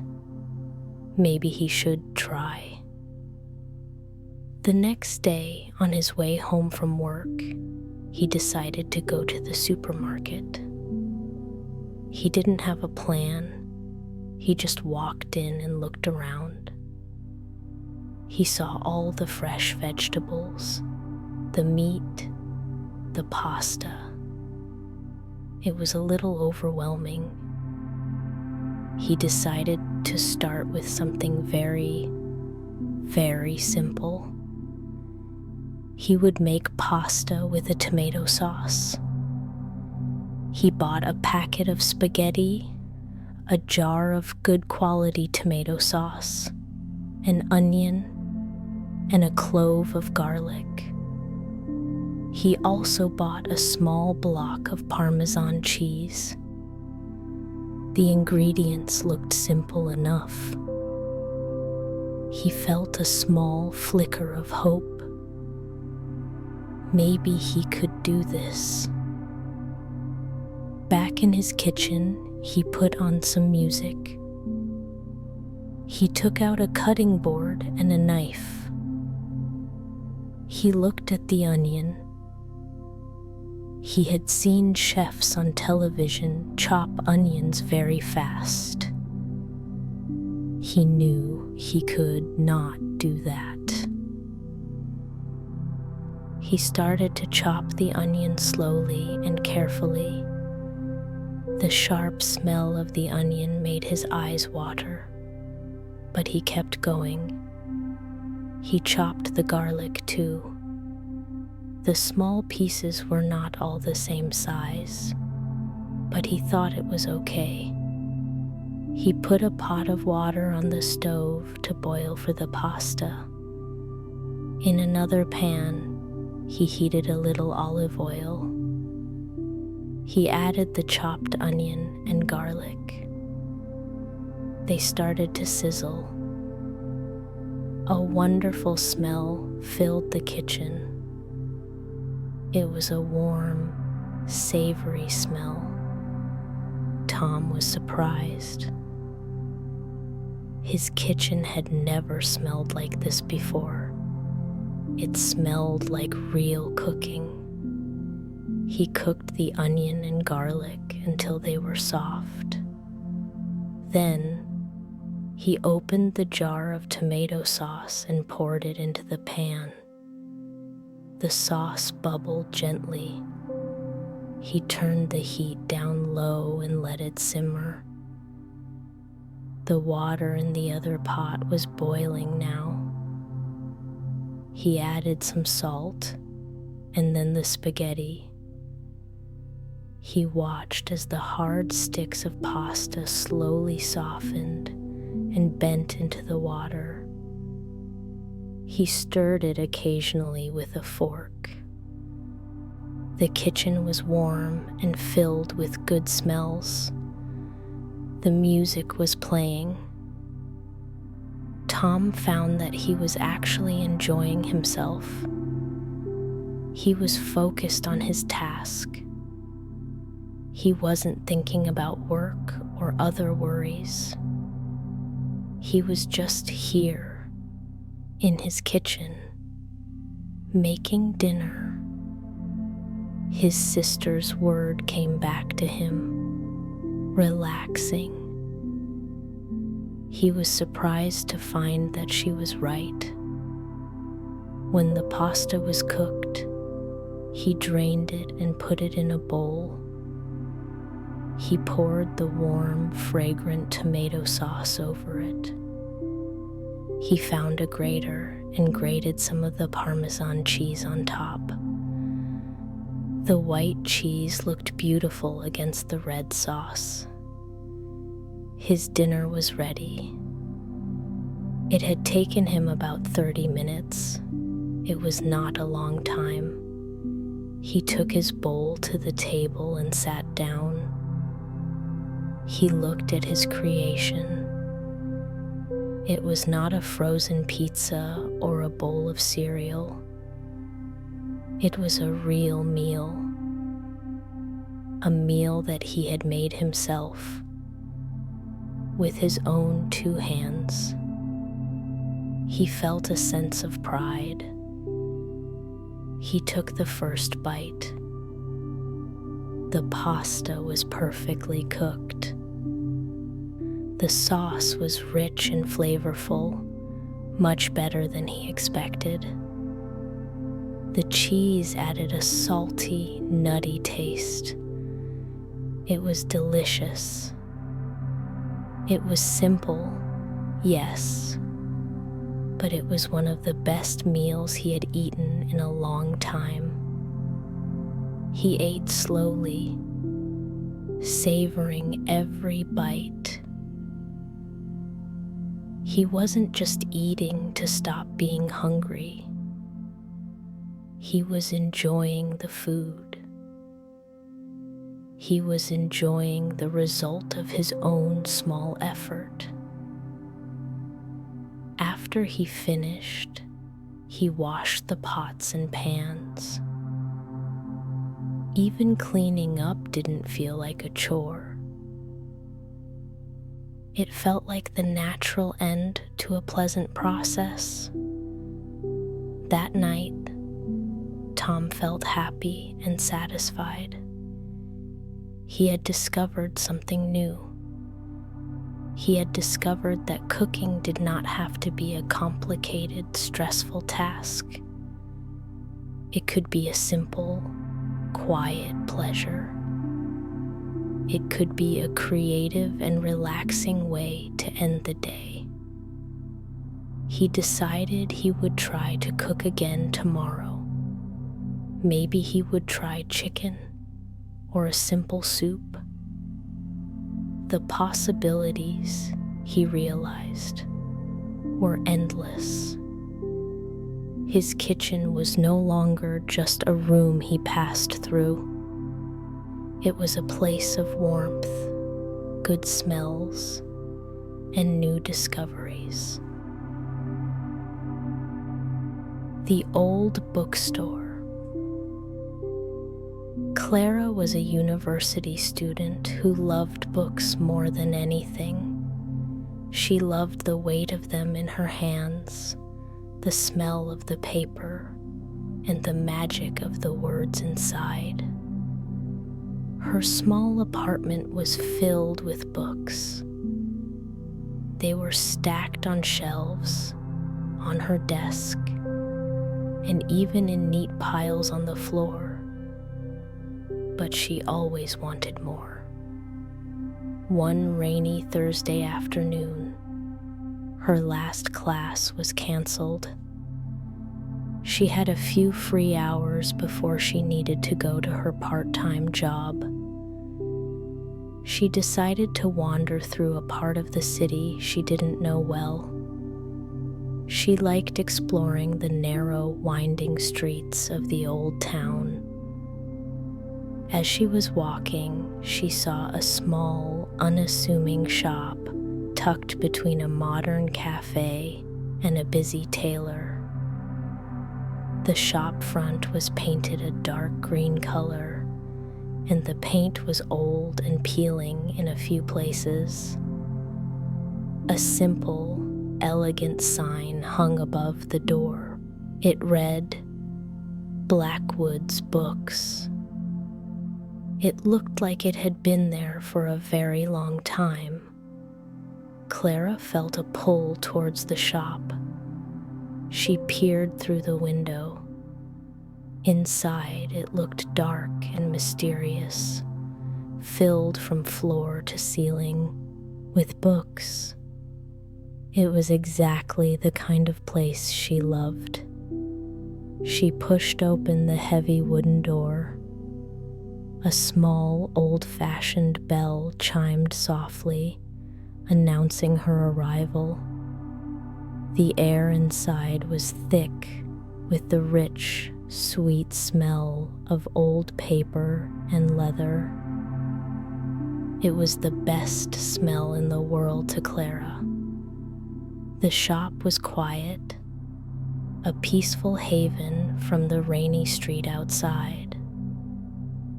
Speaker 1: Maybe he should try. The next day, on his way home from work, he decided to go to the supermarket. He didn't have a plan. He just walked in and looked around. He saw all the fresh vegetables, the meat, the pasta. It was a little overwhelming. He decided to start with something very, very simple. He would make pasta with a tomato sauce. He bought a packet of spaghetti, a jar of good quality tomato sauce, an onion, and a clove of garlic. He also bought a small block of Parmesan cheese. The ingredients looked simple enough. He felt a small flicker of hope. Maybe he could do this. Back in his kitchen, he put on some music. He took out a cutting board and a knife. He looked at the onion. He had seen chefs on television chop onions very fast. He knew he could not do that. He started to chop the onion slowly and carefully. The sharp smell of the onion made his eyes water, but he kept going. He chopped the garlic too. The small pieces were not all the same size, but he thought it was okay. He put a pot of water on the stove to boil for the pasta. In another pan, he heated a little olive oil. He added the chopped onion and garlic. They started to sizzle. A wonderful smell filled the kitchen. It was a warm, savory smell. Tom was surprised. His kitchen had never smelled like this before. It smelled like real cooking. He cooked the onion and garlic until they were soft. Then, he opened the jar of tomato sauce and poured it into the pan. The sauce bubbled gently. He turned the heat down low and let it simmer. The water in the other pot was boiling now. He added some salt and then the spaghetti. He watched as the hard sticks of pasta slowly softened and bent into the water. He stirred it occasionally with a fork. The kitchen was warm and filled with good smells. The music was playing. Tom found that he was actually enjoying himself. He was focused on his task. He wasn't thinking about work or other worries. He was just here, in his kitchen, making dinner. His sister's word came back to him, relaxing. He was surprised to find that she was right. When the pasta was cooked, he drained it and put it in a bowl. He poured the warm, fragrant tomato sauce over it. He found a grater and grated some of the Parmesan cheese on top. The white cheese looked beautiful against the red sauce. His dinner was ready. It had taken him about 30 minutes. It was not a long time. He took his bowl to the table and sat down. He looked at his creation. It was not a frozen pizza or a bowl of cereal. It was a real meal. A meal that he had made himself, with his own 2 hands. He felt a sense of pride. He took the first bite. The pasta was perfectly cooked. The sauce was rich and flavorful, much better than he expected. The cheese added a salty, nutty taste. It was delicious. It was simple, yes, but it was one of the best meals he had eaten in a long time. He ate slowly, savoring every bite. He wasn't just eating to stop being hungry. He was enjoying the food. He was enjoying the result of his own small effort. After he finished, he washed the pots and pans. Even cleaning up didn't feel like a chore. It felt like the natural end to a pleasant process. That night, Tom felt happy and satisfied. He had discovered something new. He had discovered that cooking did not have to be a complicated, stressful task. It could be a simple, quiet pleasure. It could be a creative and relaxing way to end the day. He decided he would try to cook again tomorrow. Maybe he would try chicken or a simple soup. The possibilities, he realized, were endless. His kitchen was no longer just a room he passed through. It was a place of warmth, good smells, and new discoveries. The old bookstore. Clara was a university student who loved books more than anything. She loved the weight of them in her hands, the smell of the paper, and the magic of the words inside. Her small apartment was filled with books. They were stacked on shelves, on her desk, and even in neat piles on the floor. But she always wanted more. One rainy Thursday afternoon, her last class was canceled. She had a few free hours before she needed to go to her part-time job. She decided to wander through a part of the city she didn't know well. She liked exploring the narrow, winding streets of the old town. As she was walking, she saw a small, unassuming shop tucked between a modern cafe and a busy tailor. The shop front was painted a dark green color, and the paint was old and peeling in a few places. A simple, elegant sign hung above the door. It read, "Blackwood's Books." It looked like it had been there for a very long time. Clara felt a pull towards the shop. She peered through the window. Inside, it looked dark and mysterious, filled from floor to ceiling with books. It was exactly the kind of place she loved. She pushed open the heavy wooden door. A small, old-fashioned bell chimed softly, announcing her arrival. The air inside was thick with the rich, sweet smell of old paper and leather. It was the best smell in the world to Clara. The shop was quiet, a peaceful haven from the rainy street outside.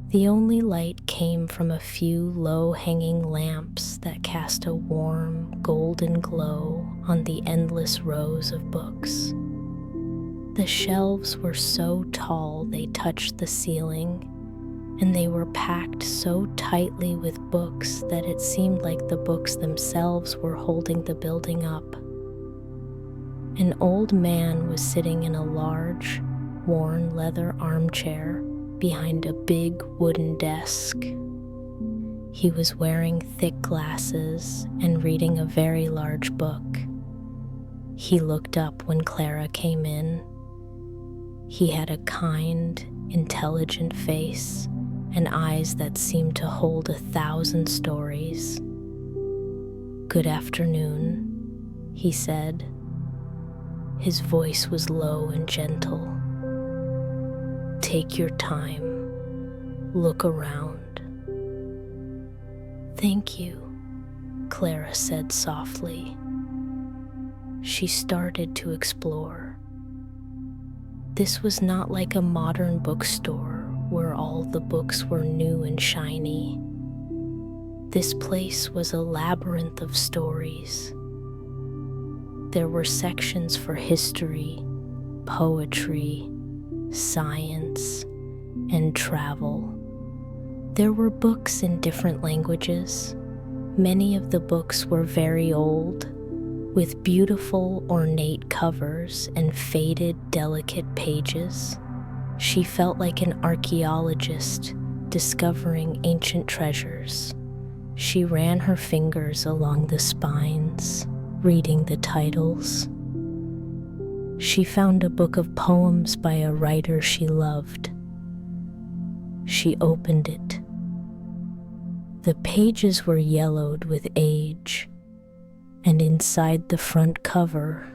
Speaker 1: The only light came from a few low-hanging lamps that cast a warm, golden glow on the endless rows of books. The shelves were so tall they touched the ceiling, and they were packed so tightly with books that it seemed like the books themselves were holding the building up. An old man was sitting in a large, worn leather armchair behind a big wooden desk. He was wearing thick glasses and reading a very large book. He looked up when Clara came in. He had a kind, intelligent face and eyes that seemed to hold 1,000 stories. "Good afternoon," he said. His voice was low and gentle. "Take your time. Look around." "Thank you," Clara said softly. She started to explore. This was not like a modern bookstore where all the books were new and shiny. This place was a labyrinth of stories. There were sections for history, poetry, science, and travel. There were books in different languages. Many of the books were very old, with beautiful, ornate covers and faded, delicate pages. She felt like an archaeologist discovering ancient treasures. She ran her fingers along the spines, reading the titles. She found a book of poems by a writer she loved. She opened it. The pages were yellowed with age, and inside the front cover,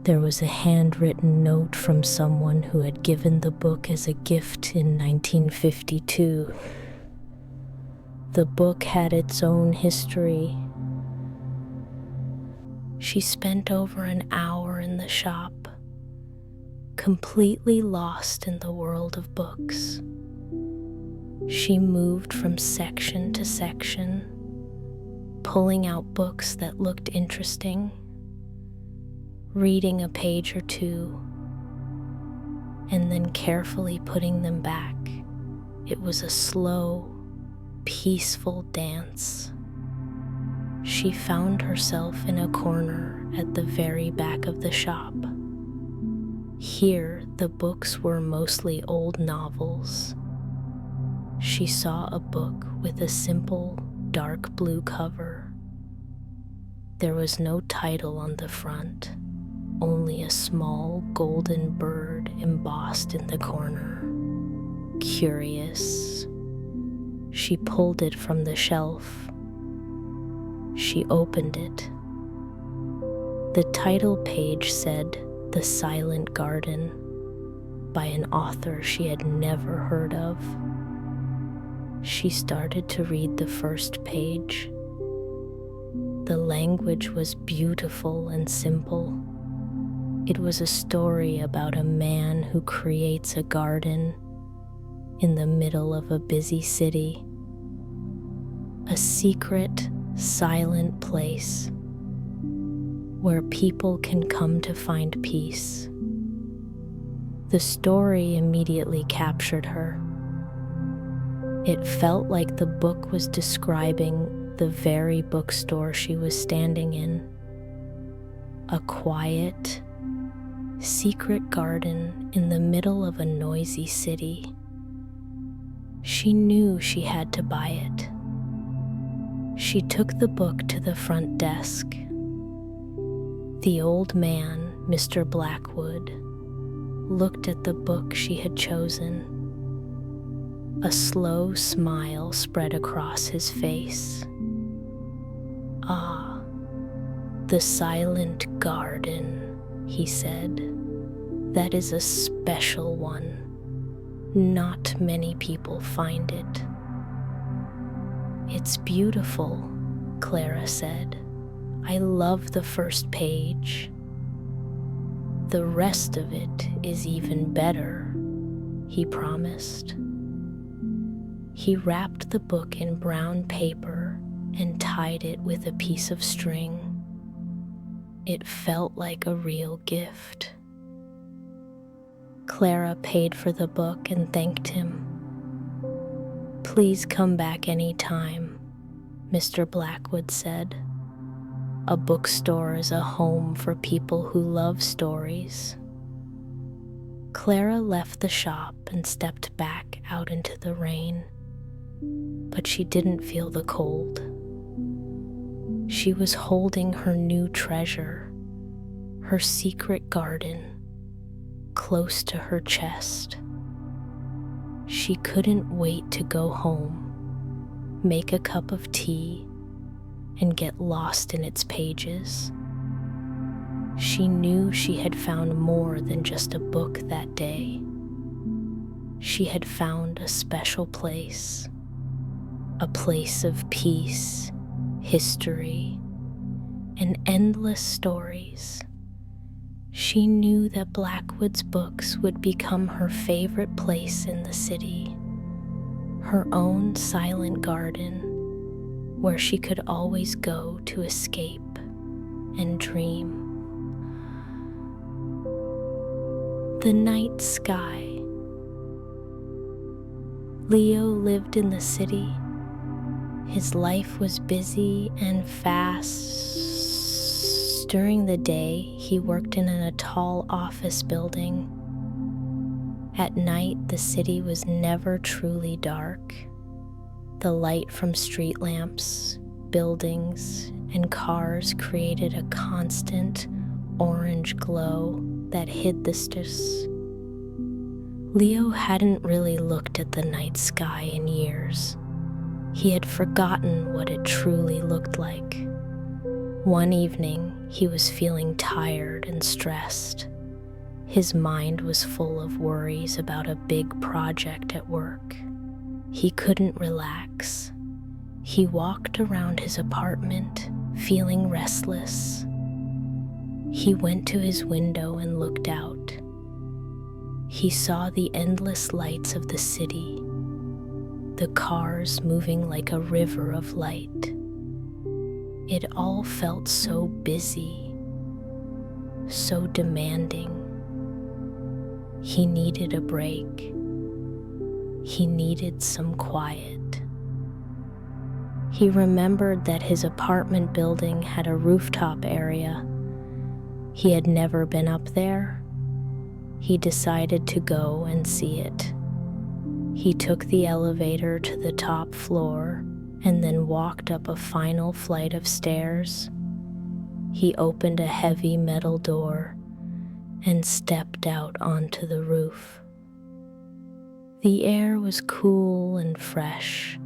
Speaker 1: there was a handwritten note from someone who had given the book as a gift in 1952. The book had its own history. She spent over an hour in the shop, completely lost in the world of books. She moved from section to section, pulling out books that looked interesting, reading a page or two, and then carefully putting them back. It was a slow, peaceful dance. She found herself in a corner at the very back of the shop. Here, the books were mostly old novels. She saw a book with a simple, dark blue cover. There was no title on the front, only a small golden bird embossed in the corner. Curious, she pulled it from the shelf. She opened it. The title page said "The Silent Garden" by an author she had never heard of. She started to read the first page. The language was beautiful and simple. It was a story about a man who creates a garden in the middle of a busy city. A secret, silent place where people can come to find peace. The story immediately captured her. It felt like the book was describing the very bookstore she was standing in. A quiet, secret garden in the middle of a noisy city. She knew she had to buy it. She took the book to the front desk. The old man, Mr. Blackwood, looked at the book she had chosen. A slow smile spread across his face. "Ah, the silent garden," he said. "That is a special one. Not many people find it." "It's beautiful," Clara said. "I love the first page." "The rest of it is even better," he promised. He wrapped the book in brown paper and tied it with a piece of string. It felt like a real gift. Clara paid for the book and thanked him. "Please come back any time," Mr. Blackwood said. "A bookstore is a home for people who love stories." Clara left the shop and stepped back out into the rain, but she didn't feel the cold. She was holding her new treasure, her secret garden, close to her chest. She couldn't wait to go home, make a cup of tea, and get lost in its pages. She knew she had found more than just a book that day. She had found a special place, a place of peace, history, and endless stories. She knew that Blackwood's books would become her favorite place in the city, her own silent garden where she could always go to escape and dream. The night sky. Leo lived in the city. His life was busy and fast. During the day, he worked in a tall office building. At night, the city was never truly dark. The light from street lamps, buildings, and cars created a constant orange glow that hid the stars. Leo hadn't really looked at the night sky in years. He had forgotten what it truly looked like. One evening, he was feeling tired and stressed. His mind was full of worries about a big project at work. He couldn't relax. He walked around his apartment, feeling restless. He went to his window and looked out. He saw the endless lights of the city, the cars moving like a river of light. It all felt so busy, so demanding. He needed a break. He needed some quiet. He remembered that his apartment building had a rooftop area. He had never been up there. He decided to go and see it. He took the elevator to the top floor and then walked up a final flight of stairs. He opened a heavy metal door and stepped out onto the roof. The air was cool and fresh,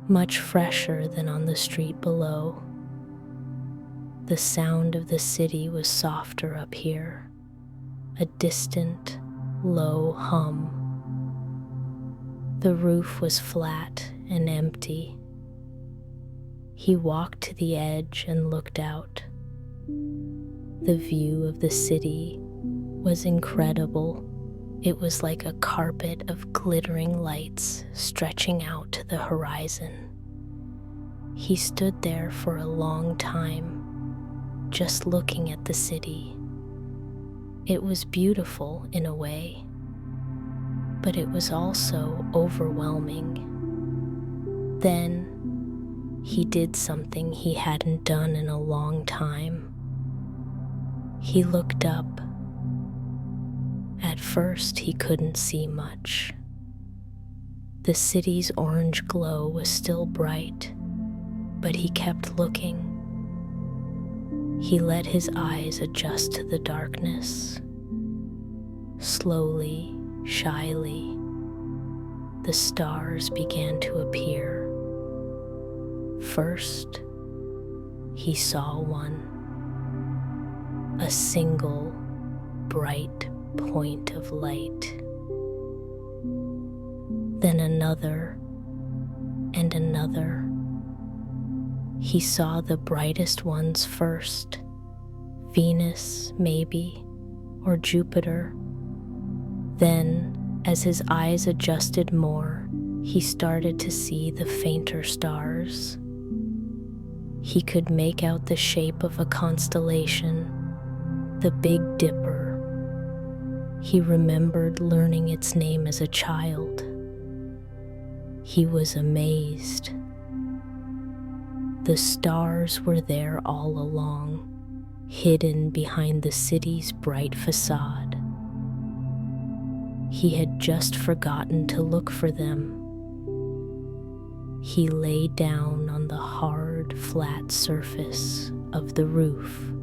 Speaker 1: much fresher than on the street below. The sound of the city was softer up here, a distant, low hum. The roof was flat and empty. He walked to the edge and looked out. The view of the city was incredible. It was like a carpet of glittering lights stretching out to the horizon. He stood there for a long time, just looking at the city. It was beautiful in a way, but it was also overwhelming. Then he did something he hadn't done in a long time. He looked up. At first, he couldn't see much. The city's orange glow was still bright, but he kept looking. He let his eyes adjust to the darkness. Slowly, shyly, the stars began to appear. First, he saw one, a single bright point of light. Then another and another. He saw the brightest ones first, Venus maybe, or Jupiter. Then, as his eyes adjusted more, he started to see the fainter stars. He could make out the shape of a constellation, the Big Dipper. He remembered learning its name as a child. He was amazed. The stars were there all along, hidden behind the city's bright facade. He had just forgotten to look for them. He lay down on the hard, flat surface of the roof.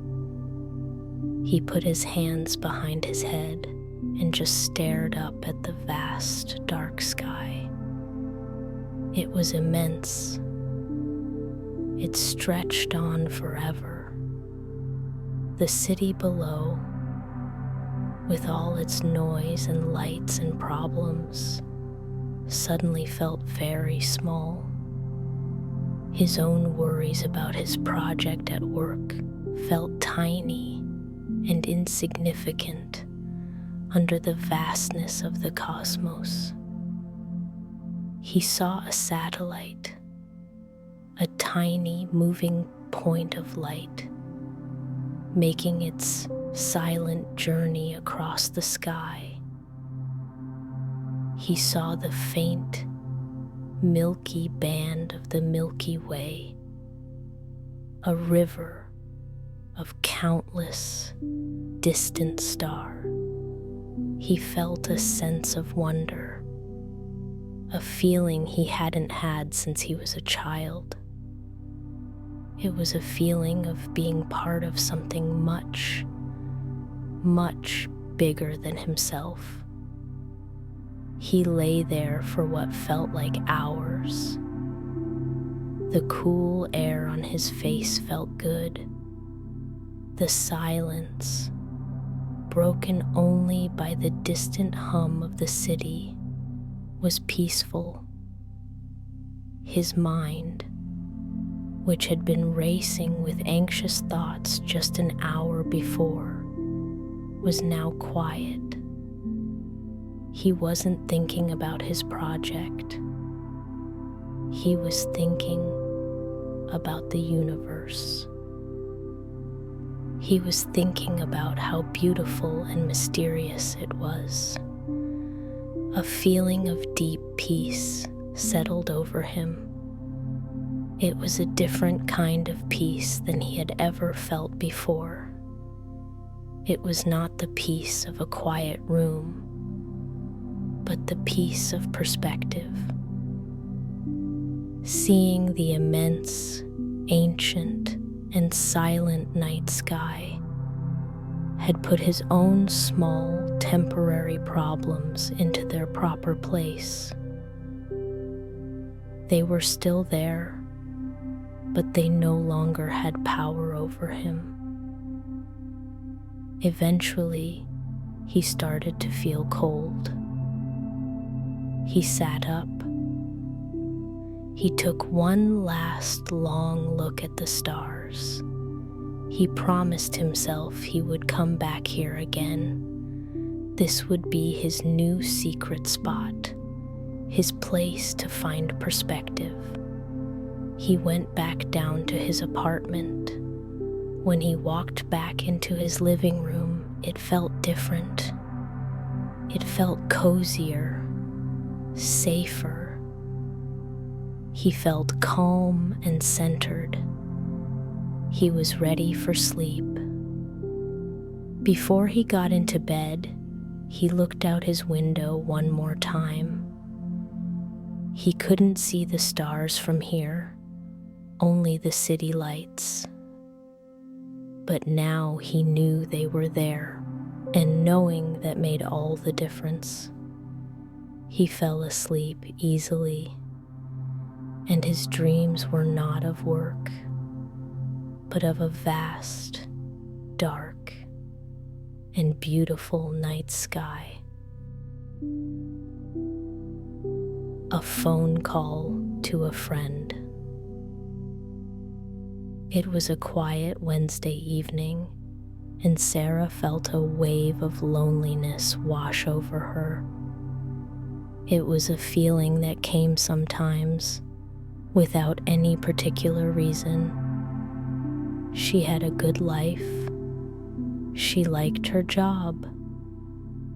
Speaker 1: He put his hands behind his head and just stared up at the vast, dark sky. It was immense. It stretched on forever. The city below, with all its noise and lights and problems, suddenly felt very small. His own worries about his project at work felt tiny and insignificant under the vastness of the cosmos. He saw a satellite, a tiny moving point of light, making its silent journey across the sky. He saw the faint, milky band of the Milky Way, a river of countless distant stars. He felt a sense of wonder, a feeling he hadn't had since he was a child. It was a feeling of being part of something much, much bigger than himself. He lay there for what felt like hours. The cool air on his face felt good. The silence, broken only by the distant hum of the city, was peaceful. His mind, which had been racing with anxious thoughts just an hour before, was now quiet. He wasn't thinking about his project. He was thinking about the universe. He was thinking about how beautiful and mysterious it was. A feeling of deep peace settled over him. It was a different kind of peace than he had ever felt before. It was not the peace of a quiet room, but the peace of perspective. Seeing the immense, ancient, and silent night sky had put his own small, temporary problems into their proper place. They were still there, but they no longer had power over him. Eventually, he started to feel cold. He sat up. He took one last long look at the stars. He promised himself he would come back here again. This would be his new secret spot, his place to find perspective. He went back down to his apartment. When he walked back into his living room, it felt different. It felt cozier, safer. He felt calm and centered. He was ready for sleep. Before he got into bed, he looked out his window one more time. He couldn't see the stars from here, only the city lights. But now he knew they were there, and knowing that made all the difference. He fell asleep easily, and his dreams were not of work, but of a vast, dark, and beautiful night sky. A phone call to a friend. It was a quiet Wednesday evening, and Sarah felt a wave of loneliness wash over her. It was a feeling that came sometimes, without any particular reason. She had a good life. She liked her job.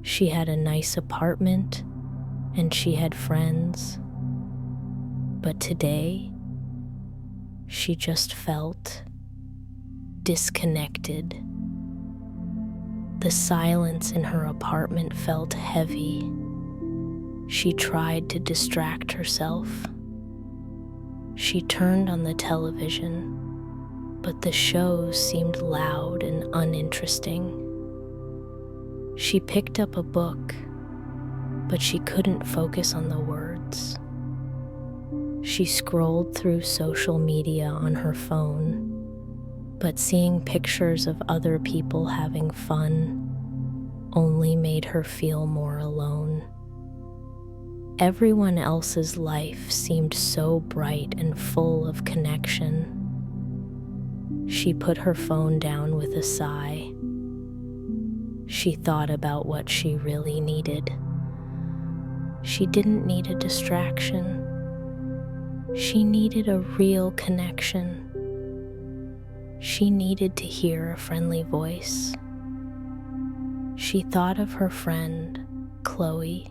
Speaker 1: She had a nice apartment, and she had friends. But today, she just felt disconnected. The silence in her apartment felt heavy. She tried to distract herself. She turned on the television, but the shows seemed loud and uninteresting. She picked up a book, but she couldn't focus on the words. She scrolled through social media on her phone, but seeing pictures of other people having fun only made her feel more alone. Everyone else's life seemed so bright and full of connection. She put her phone down with a sigh. She thought about what she really needed. She didn't need a distraction. She needed a real connection. She needed to hear a friendly voice. She thought of her friend, Chloe.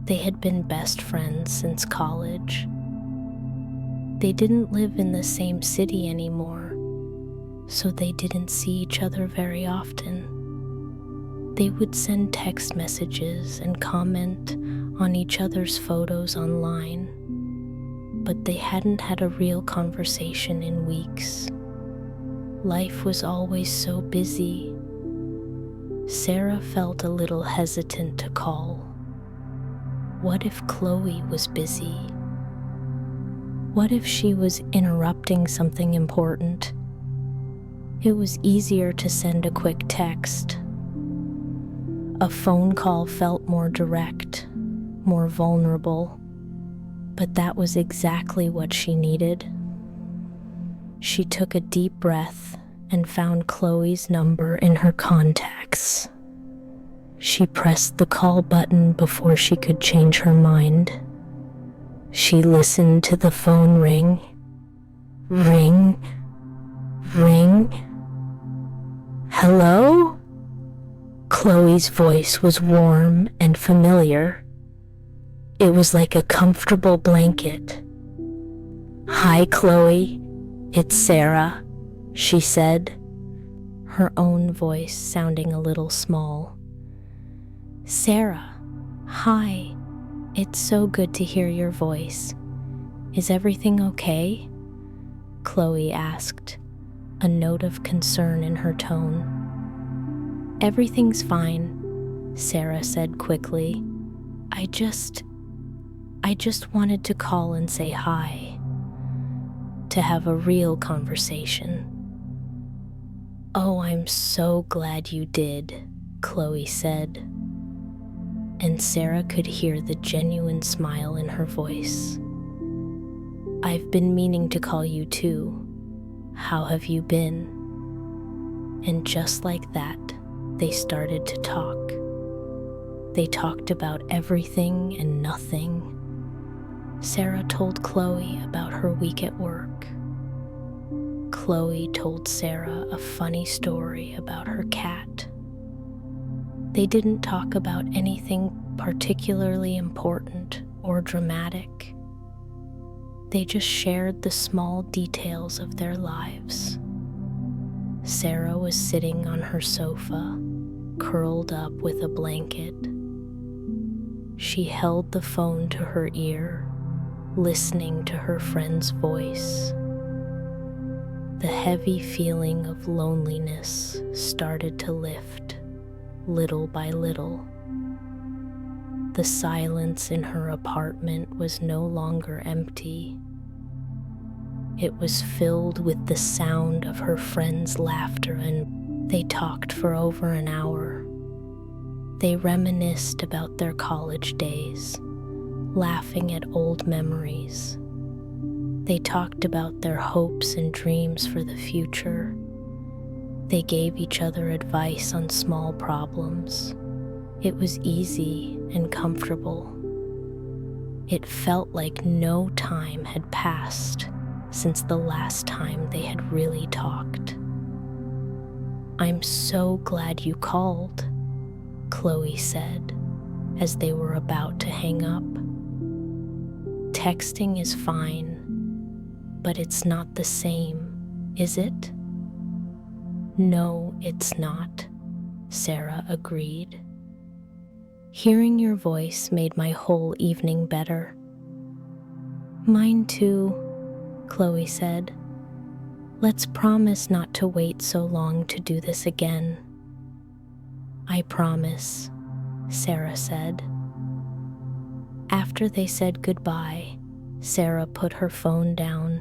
Speaker 1: They had been best friends since college. They didn't live in the same city anymore, so they didn't see each other very often. They would send text messages and comment on each other's photos online, but they hadn't had a real conversation in weeks. Life was always so busy. Sarah felt a little hesitant to call. What if Chloe was busy? What if she was interrupting something important? It was easier to send a quick text. A phone call felt more direct, more vulnerable, but that was exactly what she needed. She took a deep breath and found Chloe's number in her contacts. She pressed the call button before she could change her mind. She listened to the phone ring. Ring. Ring. Hello? Chloe's voice was warm and familiar. It was like a comfortable blanket. Hi, Chloe. It's Sarah, she said, her own voice sounding a little small. Sarah, hi. It's so good to hear your voice. Is everything okay? Chloe asked, a note of concern in her tone. "Everything's fine," Sarah said quickly. I just wanted to call and say hi, to have a real conversation." "Oh, I'm so glad you did," Chloe said, and Sarah could hear the genuine smile in her voice. "I've been meaning to call you too. How have you been?" And just like that, they started to talk. They talked about everything and nothing. Sarah told Chloe about her week at work. Chloe told Sarah a funny story about her cat. They didn't talk about anything particularly important or dramatic. They just shared the small details of their lives. Sarah was sitting on her sofa, curled up with a blanket. She held the phone to her ear, listening to her friend's voice. The heavy feeling of loneliness started to lift, little by little. The silence in her apartment was no longer empty. It was filled with the sound of her friends' laughter, and they talked for over an hour. They reminisced about their college days, laughing at old memories. They talked about their hopes and dreams for the future. They gave each other advice on small problems. It was easy and comfortable. It felt like no time had passed since the last time they had really talked. "I'm so glad you called," Chloe said as they were about to hang up. "Texting is fine, but it's not the same, is it?" "No, it's not," Sarah agreed. "Hearing your voice made my whole evening better." "Mine too," Chloe said. "Let's promise not to wait so long to do this again." "I promise," Sarah said. After they said goodbye, Sarah put her phone down.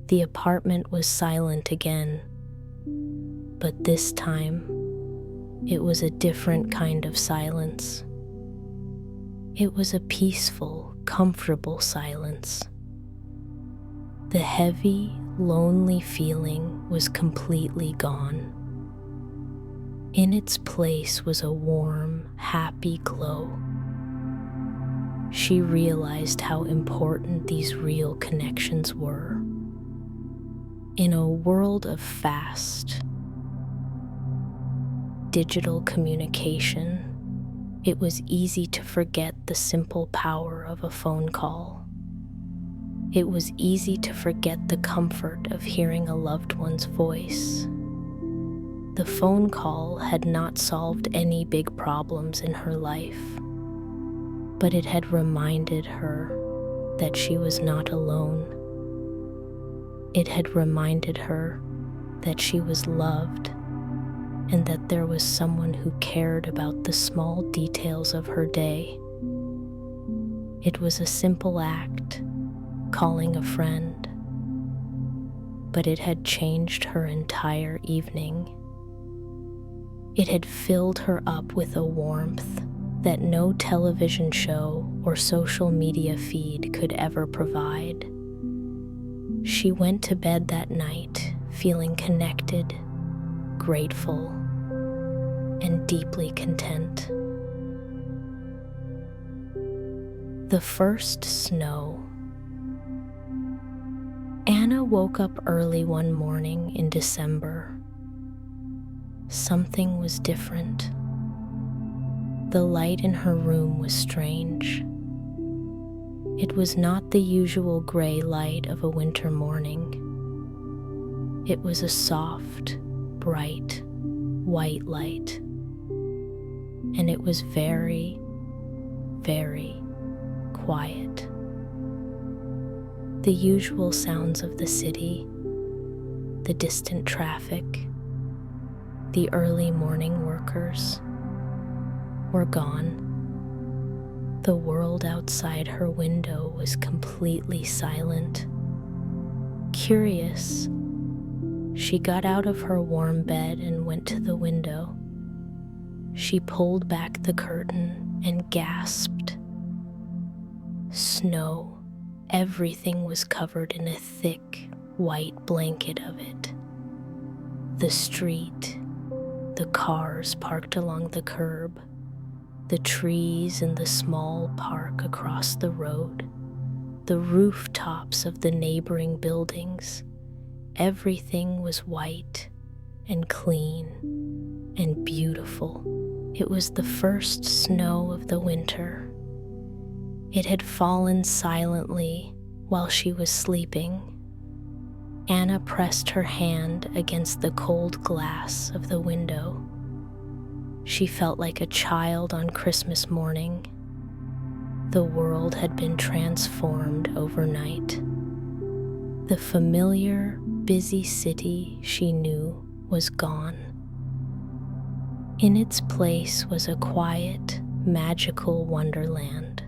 Speaker 1: The apartment was silent again. But this time, it was a different kind of silence. It was a peaceful, comfortable silence. The heavy, lonely feeling was completely gone. In its place was a warm, happy glow. She realized how important these real connections were. In a world of fast, digital communication, it was easy to forget the simple power of a phone call. It was easy to forget the comfort of hearing a loved one's voice. The phone call had not solved any big problems in her life, but it had reminded her that she was not alone. It had reminded her that she was loved and that there was someone who cared about the small details of her day. It was a simple act, calling a friend, but it had changed her entire evening. It had filled her up with a warmth that no television show or social media feed could ever provide. She went to bed that night feeling connected, grateful, and deeply content. The first snow. Anna woke up early one morning in December. Something was different. The light in her room was strange. It was not the usual gray light of a winter morning. It was a soft, bright, white light. And it was very, very quiet. The usual sounds of the city, the distant traffic, The early morning workers were gone. The world outside her window was completely silent. Curious, she got out of her warm bed and went to the window. She pulled back the curtain and gasped. Snow. Everything was covered in a thick, white blanket of it. The street, the cars parked along the curb, the trees in the small park across the road, the rooftops of the neighboring buildings, everything was white and clean and beautiful. It was the first snow of the winter. It had fallen silently while she was sleeping. Anna pressed her hand against the cold glass of the window. She felt like a child on Christmas morning. The world had been transformed overnight. The familiar, busy city she knew was gone. In its place was a quiet, magical wonderland.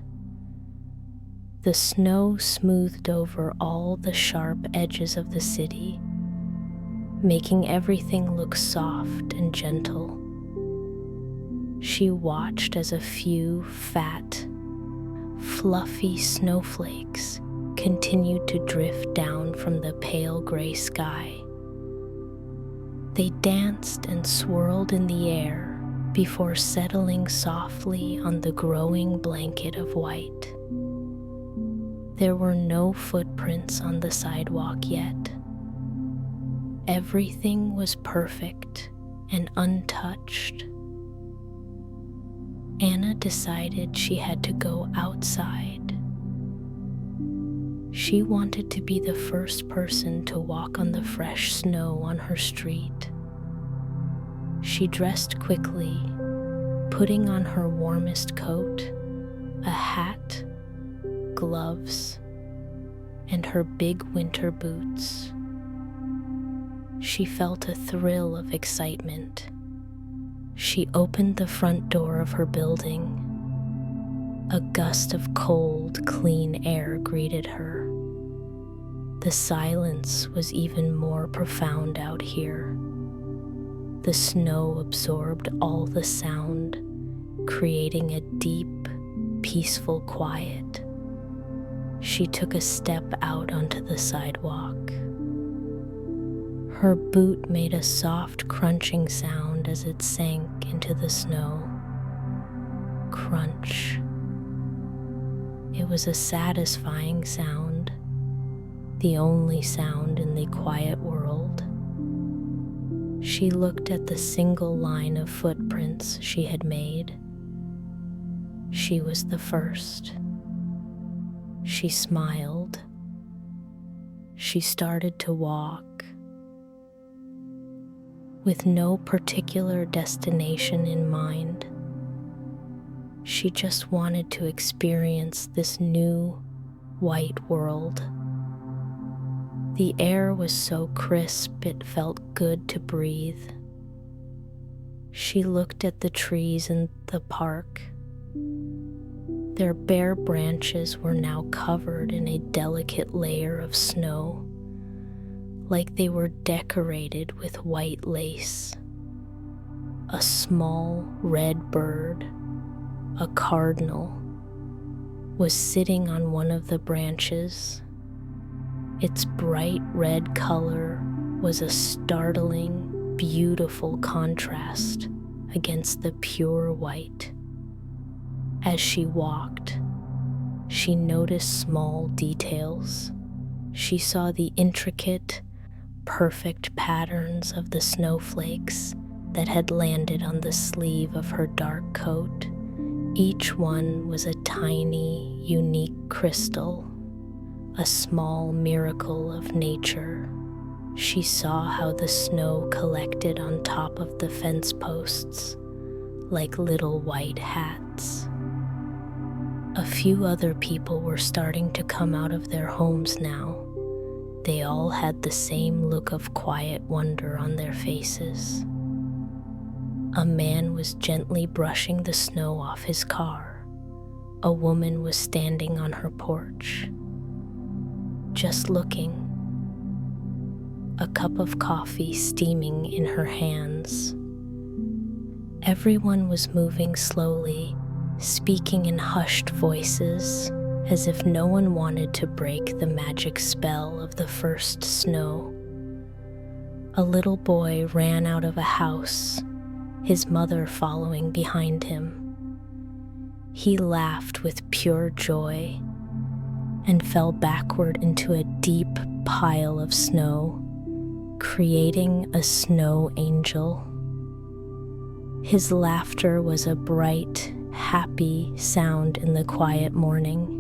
Speaker 1: The snow smoothed over all the sharp edges of the city, making everything look soft and gentle. She watched as a few fat, fluffy snowflakes continued to drift down from the pale gray sky. They danced and swirled in the air before settling softly on the growing blanket of white. There were no footprints on the sidewalk yet. Everything was perfect and untouched. Anna decided she had to go outside. She wanted to be the first person to walk on the fresh snow on her street. She dressed quickly, putting on her warmest coat, a hat, gloves, and her big winter boots. She felt a thrill of excitement. She opened the front door of her building. A gust of cold, clean air greeted her. The silence was even more profound out here. The snow absorbed all the sound, creating a deep, peaceful quiet. She took a step out onto the sidewalk. Her boot made a soft crunching sound as it sank into the snow. Crunch. It was a satisfying sound, the only sound in the quiet world. She looked at the single line of footprints she had made. She was the first. She smiled. She started to walk. With no particular destination in mind, she just wanted to experience this new, white world. The air was so crisp it felt good to breathe. She looked at the trees in the park. Their bare branches were now covered in a delicate layer of snow, like they were decorated with white lace. A small red bird, a cardinal, was sitting on one of the branches. Its bright red color was a startling, beautiful contrast against the pure white. As she walked, she noticed small details. She saw the intricate, perfect patterns of the snowflakes that had landed on the sleeve of her dark coat. Each one was a tiny, unique crystal, a small miracle of nature. She saw how the snow collected on top of the fence posts, like little white hats. A few other people were starting to come out of their homes now. They all had the same look of quiet wonder on their faces. A man was gently brushing the snow off his car. A woman was standing on her porch, just looking, a cup of coffee steaming in her hands. Everyone was moving slowly, speaking in hushed voices, as if no one wanted to break the magic spell of the first snow. A little boy ran out of a house, his mother following behind him. He laughed with pure joy and fell backward into a deep pile of snow, creating a snow angel. His laughter was a bright, happy sound in the quiet morning.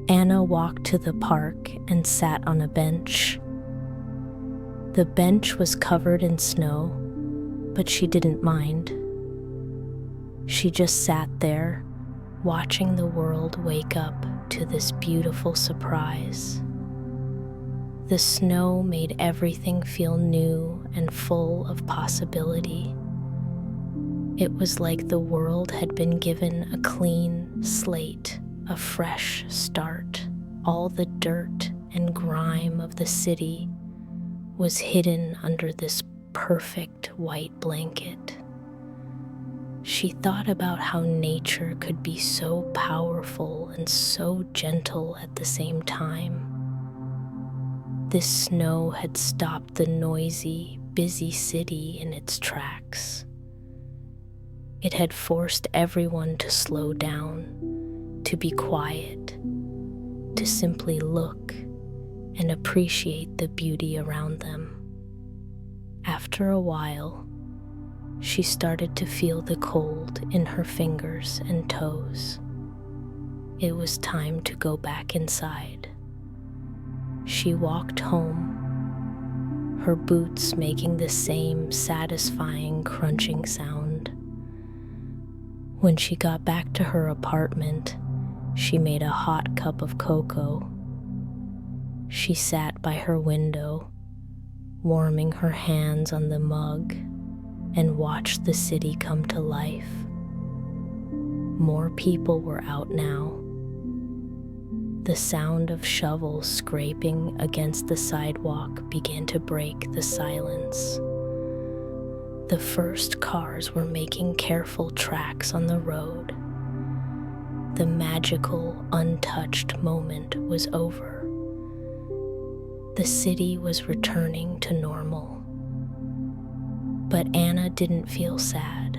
Speaker 1: Anna walked to the park and sat on a bench. The bench was covered in snow, but she didn't mind. She just sat there, watching the world wake up to this beautiful surprise. The snow made everything feel new and full of possibility. It was like the world had been given a clean slate, a fresh start. All the dirt and grime of the city was hidden under this perfect white blanket. She thought about how nature could be so powerful and so gentle at the same time. This snow had stopped the noisy, busy city in its tracks. It had forced everyone to slow down, to be quiet, to simply look and appreciate the beauty around them. After a while, she started to feel the cold in her fingers and toes. It was time to go back inside. She walked home, her boots making the same satisfying crunching sound. When she got back to her apartment, she made a hot cup of cocoa. She sat by her window, warming her hands on the mug, and watched the city come to life. More people were out now. The sound of shovels scraping against the sidewalk began to break the silence. The first cars were making careful tracks on the road. The magical, untouched moment was over. The city was returning to normal. But Anna didn't feel sad.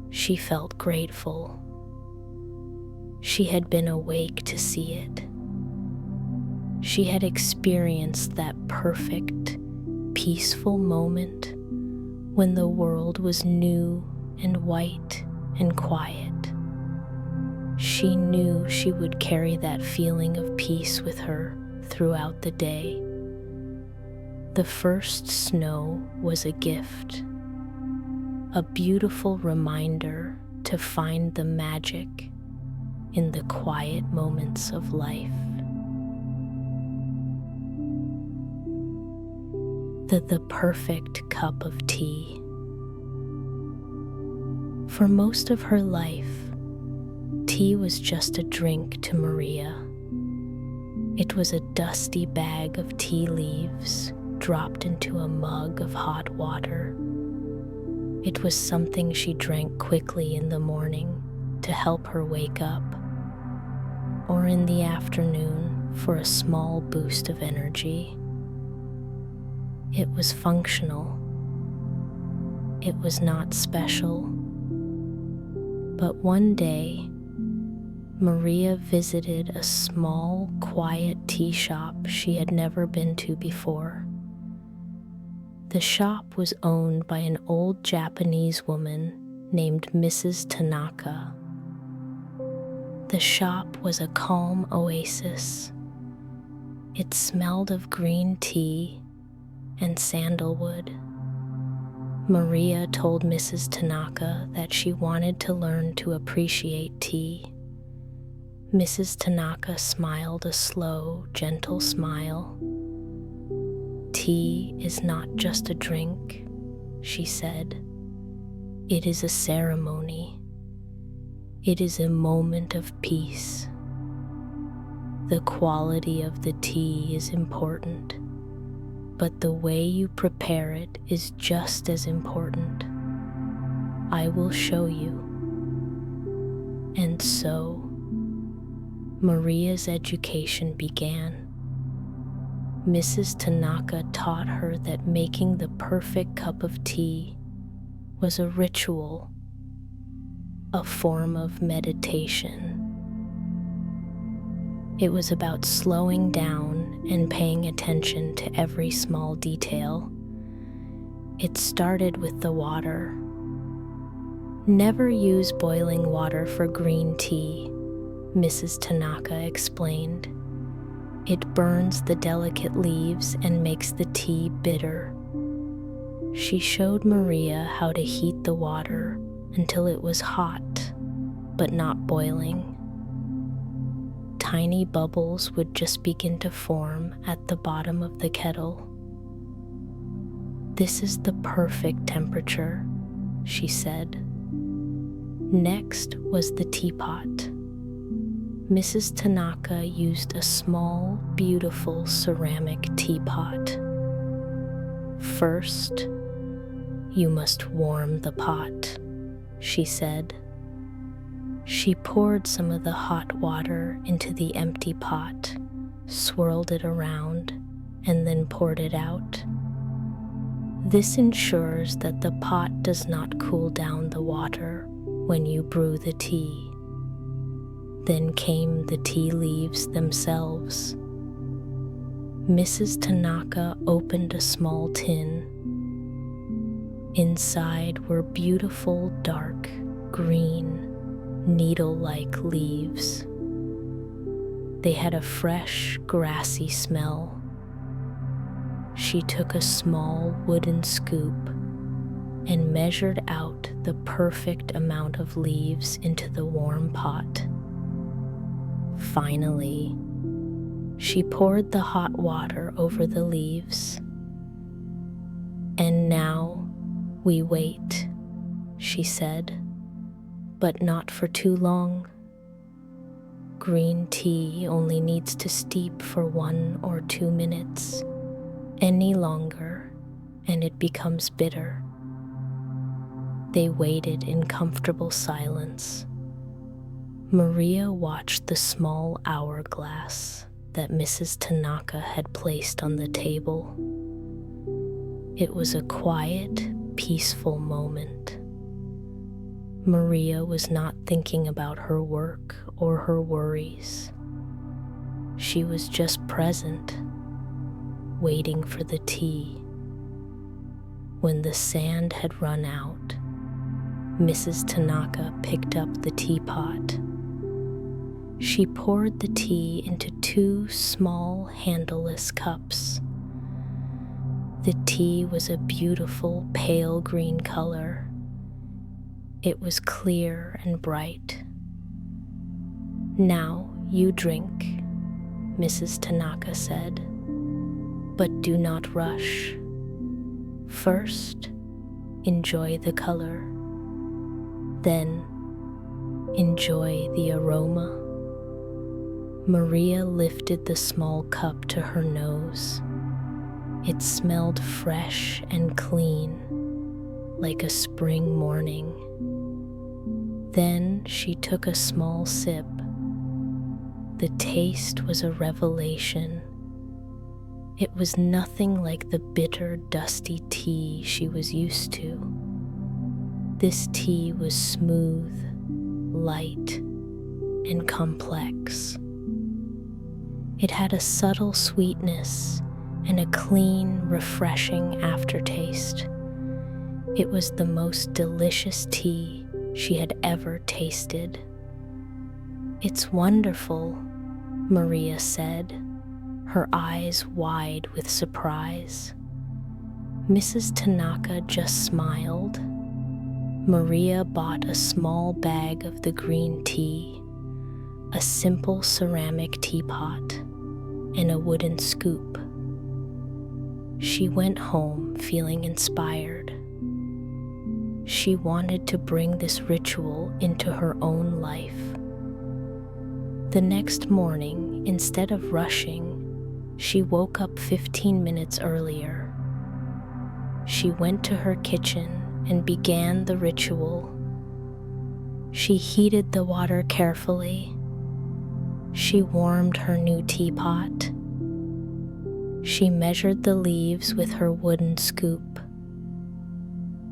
Speaker 1: She felt grateful. She had been awake to see it. She had experienced that perfect, peaceful moment when the world was new and white and quiet. She knew she would carry that feeling of peace with her throughout the day. The first snow was a gift, a beautiful reminder to find the magic in the quiet moments of life. The perfect cup of tea. For most of her life, tea was just a drink to Maria. It was a dusty bag of tea leaves dropped into a mug of hot water. It was something she drank quickly in the morning to help her wake up, or in the afternoon for a small boost of energy. It was functional. It was not special. But one day, Maria visited a small, quiet tea shop she had never been to before. The shop was owned by an old Japanese woman named Mrs. Tanaka. The shop was a calm oasis. It smelled of green tea and sandalwood. Maria told Mrs. Tanaka that she wanted to learn to appreciate tea. Mrs. Tanaka smiled a slow, gentle smile. "Tea is not just a drink," she said. "It is a ceremony. It is a moment of peace. The quality of the tea is important, but the way you prepare it is just as important. I will show you." And so, Maria's education began. Mrs. Tanaka taught her that making the perfect cup of tea was a ritual, a form of meditation. It was about slowing down and paying attention to every small detail. It started with the water. "Never use boiling water for green tea," Mrs. Tanaka explained. "It burns the delicate leaves and makes the tea bitter." She showed Maria how to heat the water until it was hot, but not boiling. Tiny bubbles would just begin to form at the bottom of the kettle. "This is the perfect temperature," she said. Next was the teapot. Mrs. Tanaka used a small, beautiful ceramic teapot. "First, you must warm the pot," she said. She poured some of the hot water into the empty pot, swirled it around, and then poured it out. This ensures that the pot does not cool down the water when you brew the tea. Then came the tea leaves themselves. Mrs. Tanaka opened a small tin. Inside were beautiful dark green, needle-like leaves. They had a fresh, grassy smell. She took a small wooden scoop and measured out the perfect amount of leaves into the warm pot. Finally, she poured the hot water over the leaves. "And now we wait," she said, "but not for too long. Green tea only needs to steep for 1 or 2 minutes. Any longer, and it becomes bitter." They waited in comfortable silence. Maria watched the small hourglass that Mrs. Tanaka had placed on the table. It was a quiet, peaceful moment. Maria was not thinking about her work or her worries. She was just present, waiting for the tea. When the sand had run out, Mrs. Tanaka picked up the teapot. She poured the tea into 2 small, handleless cups. The tea was a beautiful pale green color. It was clear and bright. "Now you drink," Mrs. Tanaka said, "but do not rush. First, enjoy the color. Then, enjoy the aroma." Maria lifted the small cup to her nose. It smelled fresh and clean, like a spring morning. Then she took a small sip. The taste was a revelation. It was nothing like the bitter, dusty tea she was used to. This tea was smooth, light, and complex. It had a subtle sweetness and a clean, refreshing aftertaste. It was the most delicious tea she had ever tasted. "It's wonderful," Maria said, her eyes wide with surprise. Mrs. Tanaka just smiled. Maria bought a small bag of the green tea, a simple ceramic teapot, and a wooden scoop. She went home feeling inspired. She wanted to bring this ritual into her own life. The next morning, instead of rushing, she woke up 15 minutes earlier. She went to her kitchen and began the ritual. She heated the water carefully. She warmed her new teapot. She measured the leaves with her wooden scoop.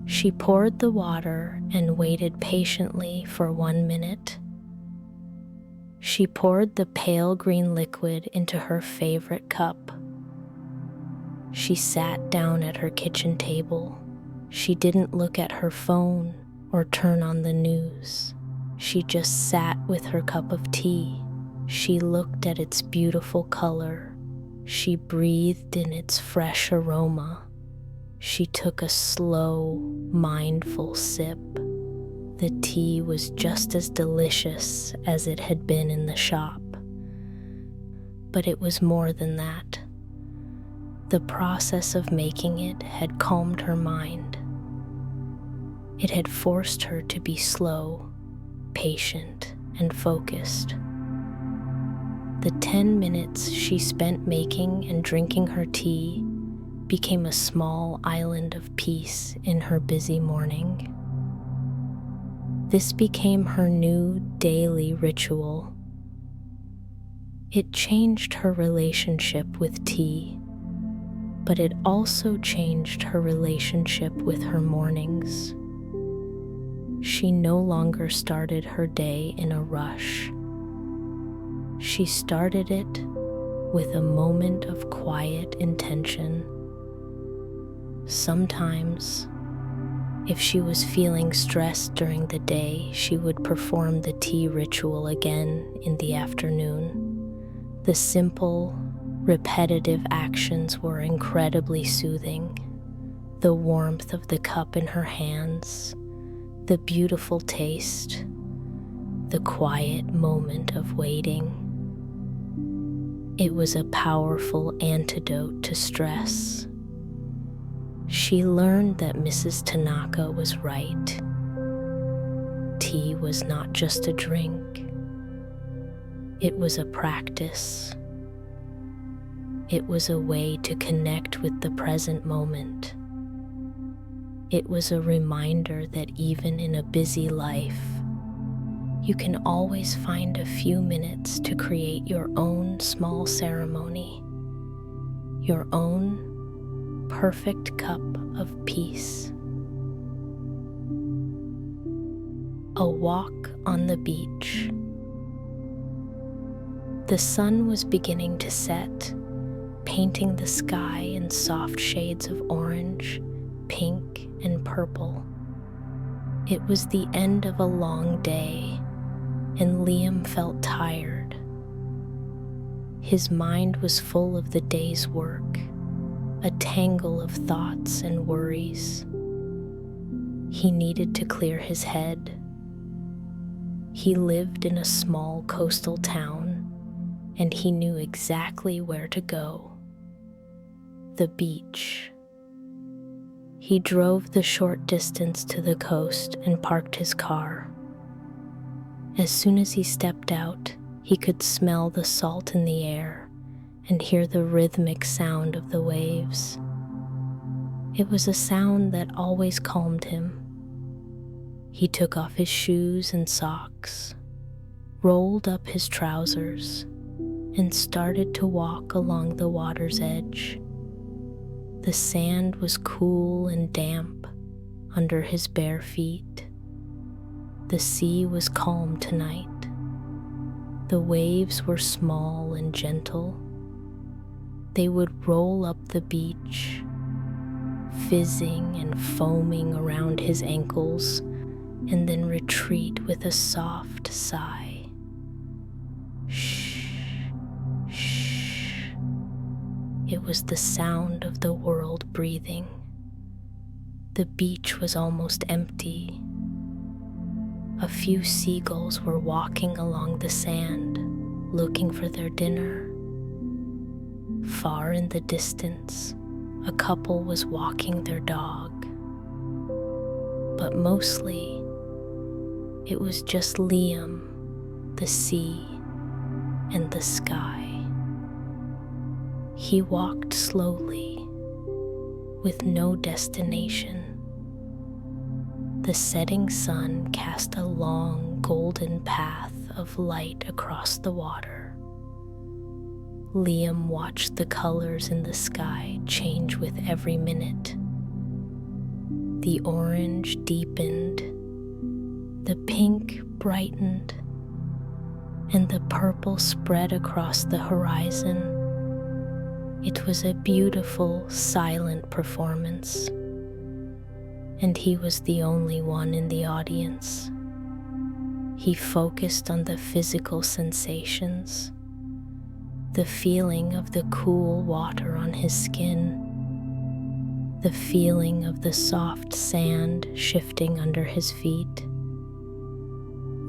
Speaker 1: She poured the water and waited patiently for 1 minute. She poured the pale green liquid into her favorite cup. She sat down at her kitchen table. She didn't look at her phone or turn on the news. She just sat with her cup of tea. She looked at its beautiful color. She breathed in its fresh aroma. She took a slow, mindful sip. The tea was just as delicious as it had been in the shop. But it was more than that. The process of making it had calmed her mind. It had forced her to be slow, patient, and focused. The 10 minutes she spent making and drinking her tea became a small island of peace in her busy morning. This became her new daily ritual. It changed her relationship with tea, but it also changed her relationship with her mornings. She no longer started her day in a rush. She started it with a moment of quiet intention. Sometimes, if she was feeling stressed during the day, she would perform the tea ritual again in the afternoon. The simple, repetitive actions were incredibly soothing. The warmth of the cup in her hands, the beautiful taste, the quiet moment of waiting. It was a powerful antidote to stress. She learned that Mrs. Tanaka was right. Tea was not just a drink. It was a practice. It was a way to connect with the present moment. It was a reminder that even in a busy life, you can always find a few minutes to create your own small ceremony, your own perfect cup of peace. A walk on the beach. The sun was beginning to set, painting the sky in soft shades of orange, pink, and purple. It was the end of a long day, and Liam felt tired. His mind was full of the day's work, a tangle of thoughts and worries. He needed to clear his head. He lived in a small coastal town, and he knew exactly where to go. The beach. He drove the short distance to the coast and parked his car. As soon as he stepped out, he could smell the salt in the air and hear the rhythmic sound of the waves. It was a sound that always calmed him. He took off his shoes and socks, rolled up his trousers, and started to walk along the water's edge. The sand was cool and damp under his bare feet. The sea was calm tonight. The waves were small and gentle. They would roll up the beach, fizzing and foaming around his ankles, and then retreat with a soft sigh. Shh, shh. It was the sound of the world breathing. The beach was almost empty. A few seagulls were walking along the sand, looking for their dinner. Far in the distance, a couple was walking their dog. but mostly it was just Liam, the sea, and the sky. He walked slowly, with no destination. The setting sun cast a long golden path of light across the water. Liam watched the colors in the sky change with every minute. The orange deepened, the pink brightened, and the purple spread across the horizon. It was a beautiful, silent performance, and he was the only one in the audience. He focused on the physical sensations, the feeling of the cool water on his skin, the feeling of the soft sand shifting under his feet,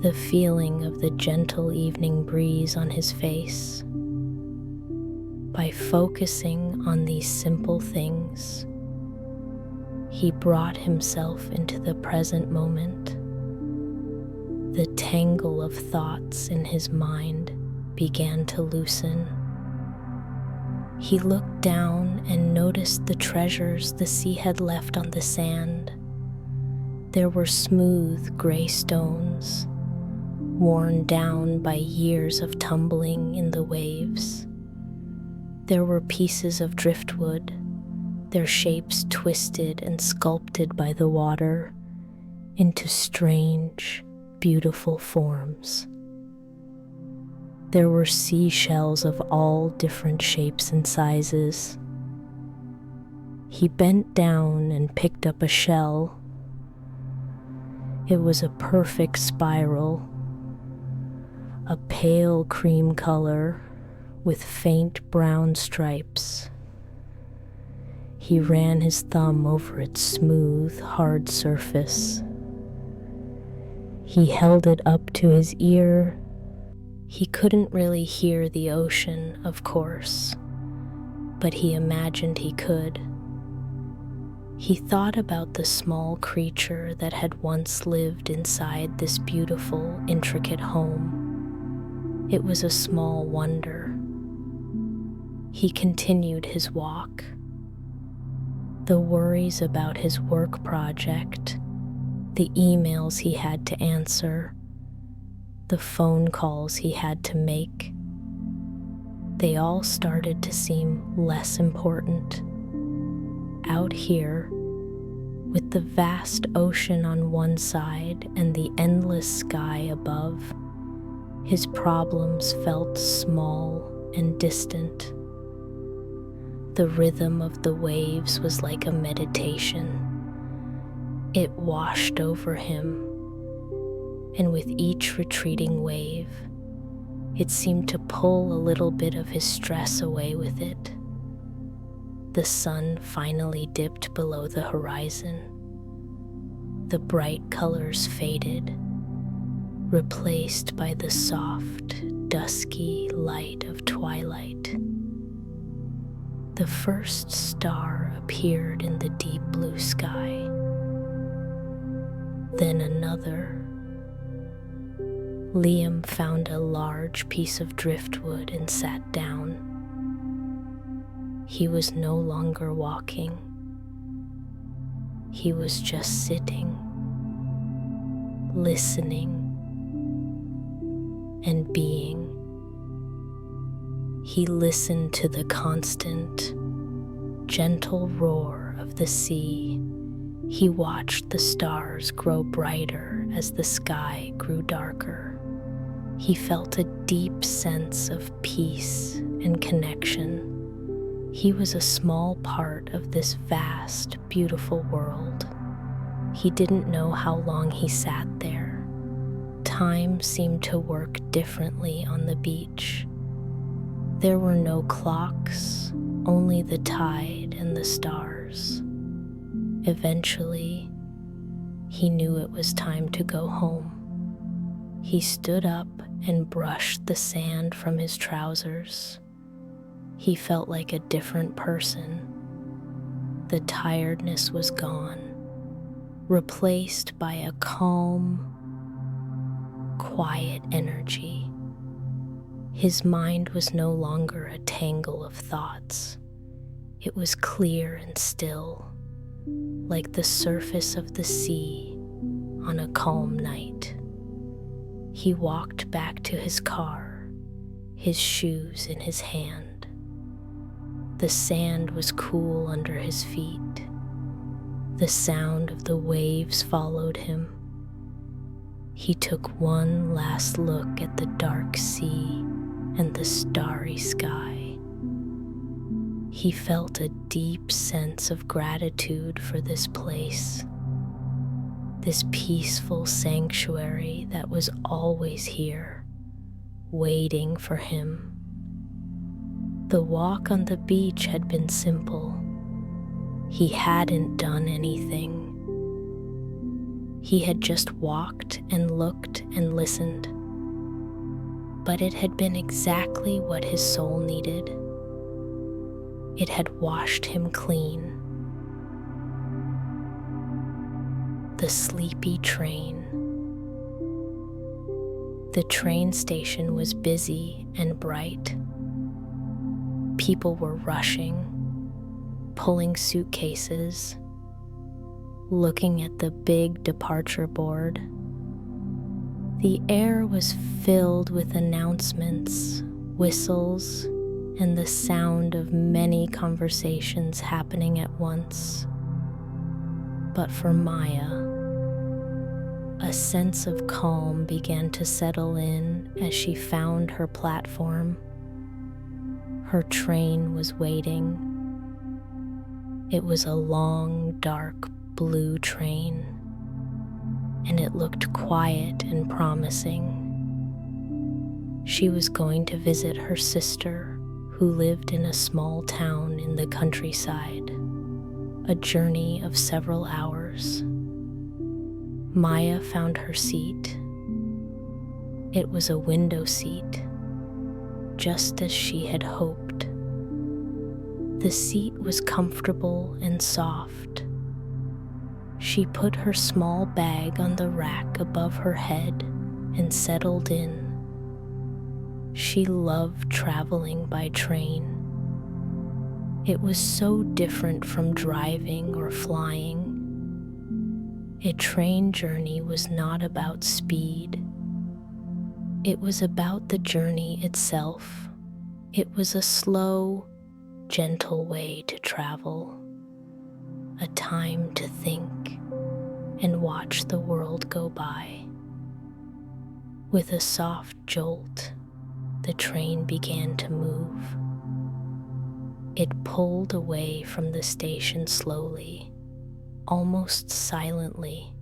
Speaker 1: the feeling of the gentle evening breeze on his face. By focusing on these simple things, he brought himself into the present moment. The tangle of thoughts in his mind began to loosen. He looked down and noticed the treasures the sea had left on the sand. There were smooth gray stones, worn down by years of tumbling in the waves. There were pieces of driftwood, their shapes twisted and sculpted by the water into strange, beautiful forms. There were seashells of all different shapes and sizes. He bent down and picked up a shell. It was a perfect spiral, a pale cream color with faint brown stripes. He ran his thumb over its smooth, hard surface. He held it up to his ear. He couldn't really hear the ocean, of course, but he imagined he could. He thought about the small creature that had once lived inside this beautiful, intricate home. It was a small wonder. He continued his walk. The worries about his work project, the emails he had to answer, the phone calls he had to make, they all started to seem less important. Out here, with the vast ocean on one side and the endless sky above, his problems felt small and distant. The rhythm of the waves was like a meditation. It washed over him, and with each retreating wave, it seemed to pull a little bit of his stress away with it. The sun finally dipped below the horizon. The bright colors faded, replaced by the soft, dusky light of twilight. The first star appeared in the deep blue sky. Then another. Liam found a large piece of driftwood and sat down. He was no longer walking. He was just sitting, listening, and being. He listened to the constant, gentle roar of the sea. He watched the stars grow brighter as the sky grew darker. He felt a deep sense of peace and connection. He was a small part of this vast, beautiful world. He didn't know how long he sat there. Time seemed to work differently on the beach. There were no clocks, only the tide and the stars. Eventually, he knew it was time to go home. He stood up and brushed the sand from his trousers. He felt like a different person. The tiredness was gone. replaced by a calm, quiet energy. His mind was no longer a tangle of thoughts. It was clear and still, like the surface of the sea on a calm night. He walked back to his car, his shoes in his hand. The sand was cool under his feet. The sound of the waves followed him. He took one last look at the dark sea and the starry sky. He felt a deep sense of gratitude for this place, this peaceful sanctuary that was always here, waiting for him. The walk on the beach had been simple. He hadn't done anything. He had just walked and looked and listened. But it had been exactly what his soul needed. It had washed him clean. The sleepy train. The train station was busy and bright. People were rushing, pulling suitcases, looking at the big departure board. The air was filled with announcements, whistles, and the sound of many conversations happening at once. But for Maya, a sense of calm began to settle in as she found her platform. Her train was waiting. It was a long, dark blue train, and it looked quiet and promising. She was going to visit her sister, who lived in a small town in the countryside, a journey of several hours. Maya found her seat. It was a window seat, just as she had hoped. The seat was comfortable and soft. She put her small bag on the rack above her head and settled in. She loved traveling by train. It was so different from driving or flying. A train journey was not about speed. It was about the journey itself. It was a slow, gentle way to travel, a time to think and watch the world go by. With a soft jolt, the train began to move. It pulled away from the station slowly, almost silently.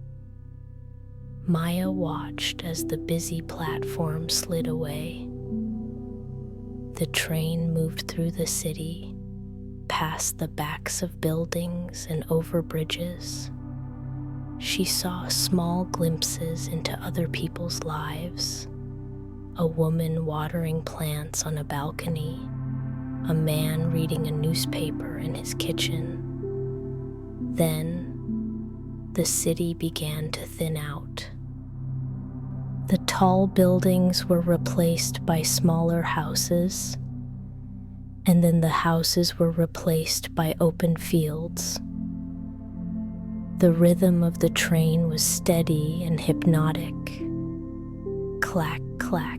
Speaker 1: Maya watched as the busy platform slid away. The train moved through the city, past the backs of buildings and over bridges. She saw small glimpses into other people's lives. A woman watering plants on a balcony, a man reading a newspaper in his kitchen. Then, the city began to thin out. The tall buildings were replaced by smaller houses, and then the houses were replaced by open fields. The rhythm of the train was steady and hypnotic. Clack, clack,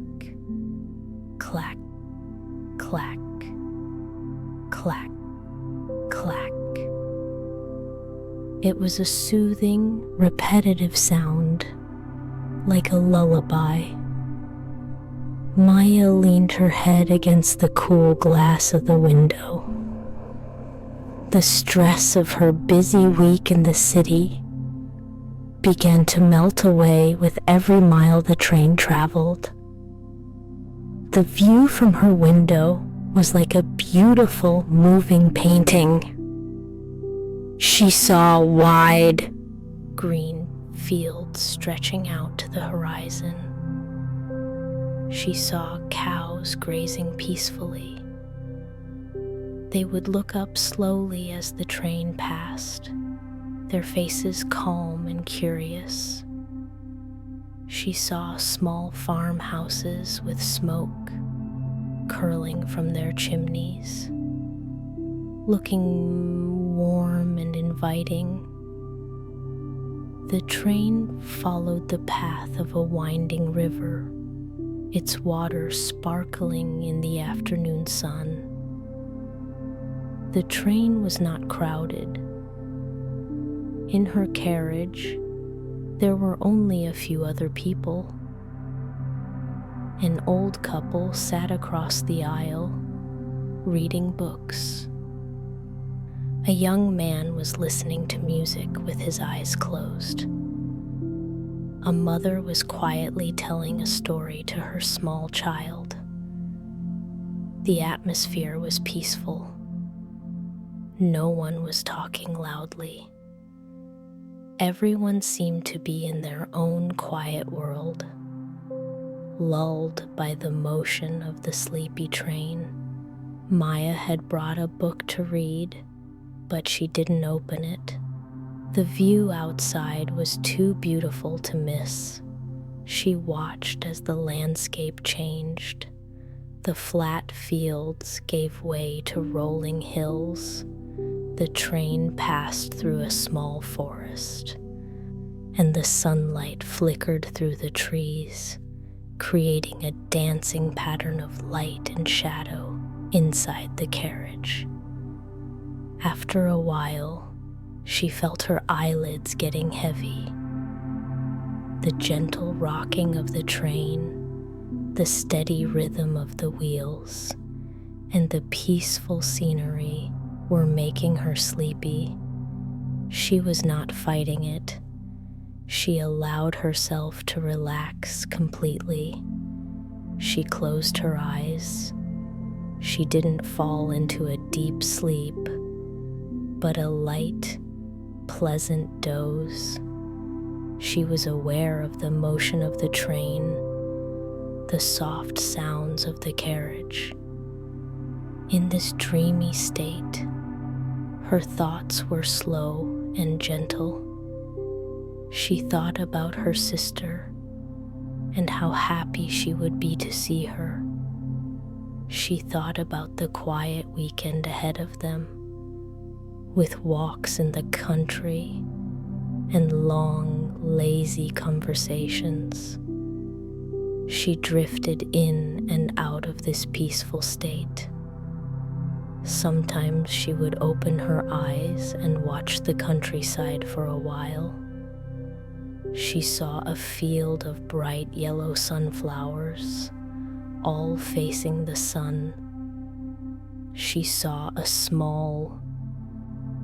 Speaker 1: clack, clack, clack, clack. It was a soothing, repetitive sound, like a lullaby. Maya leaned her head against the cool glass of the window. The stress of her busy week in the city began to melt away with every mile the train traveled. The view from her window was like a beautiful moving painting. She saw wide, green fields stretching out to the horizon. She saw cows grazing peacefully. They would look up slowly as the train passed, their faces calm and curious. She saw small farmhouses with smoke curling from their chimneys, looking warm and inviting. The train followed the path of a winding river, its water sparkling in the afternoon sun. The train was not crowded. In her carriage, there were only a few other people. An old couple sat across the aisle, reading books. A young man was listening to music with his eyes closed. A mother was quietly telling a story to her small child. The atmosphere was peaceful. No one was talking loudly. Everyone seemed to be in their own quiet world, lulled by the motion of the sleepy train. Maya had brought a book to read, but she didn't open it. The view outside was too beautiful to miss. She watched as the landscape changed. The flat fields gave way to rolling hills. The train passed through a small forest, and the sunlight flickered through the trees, creating a dancing pattern of light and shadow inside the carriage. After a while, she felt her eyelids getting heavy. The gentle rocking of the train, the steady rhythm of the wheels, and the peaceful scenery were making her sleepy. She was not fighting it. She allowed herself to relax completely. She closed her eyes. She didn't fall into a deep sleep, but a light, pleasant doze. She was aware of the motion of the train, the soft sounds of the carriage. In this dreamy state, her thoughts were slow and gentle. She thought about her sister and how happy she would be to see her. She thought about the quiet weekend ahead of them, with walks in the country and long, lazy conversations. She drifted in and out of this peaceful state. Sometimes she would open her eyes and watch the countryside for a while. She saw a field of bright yellow sunflowers, all facing the sun. She saw a small,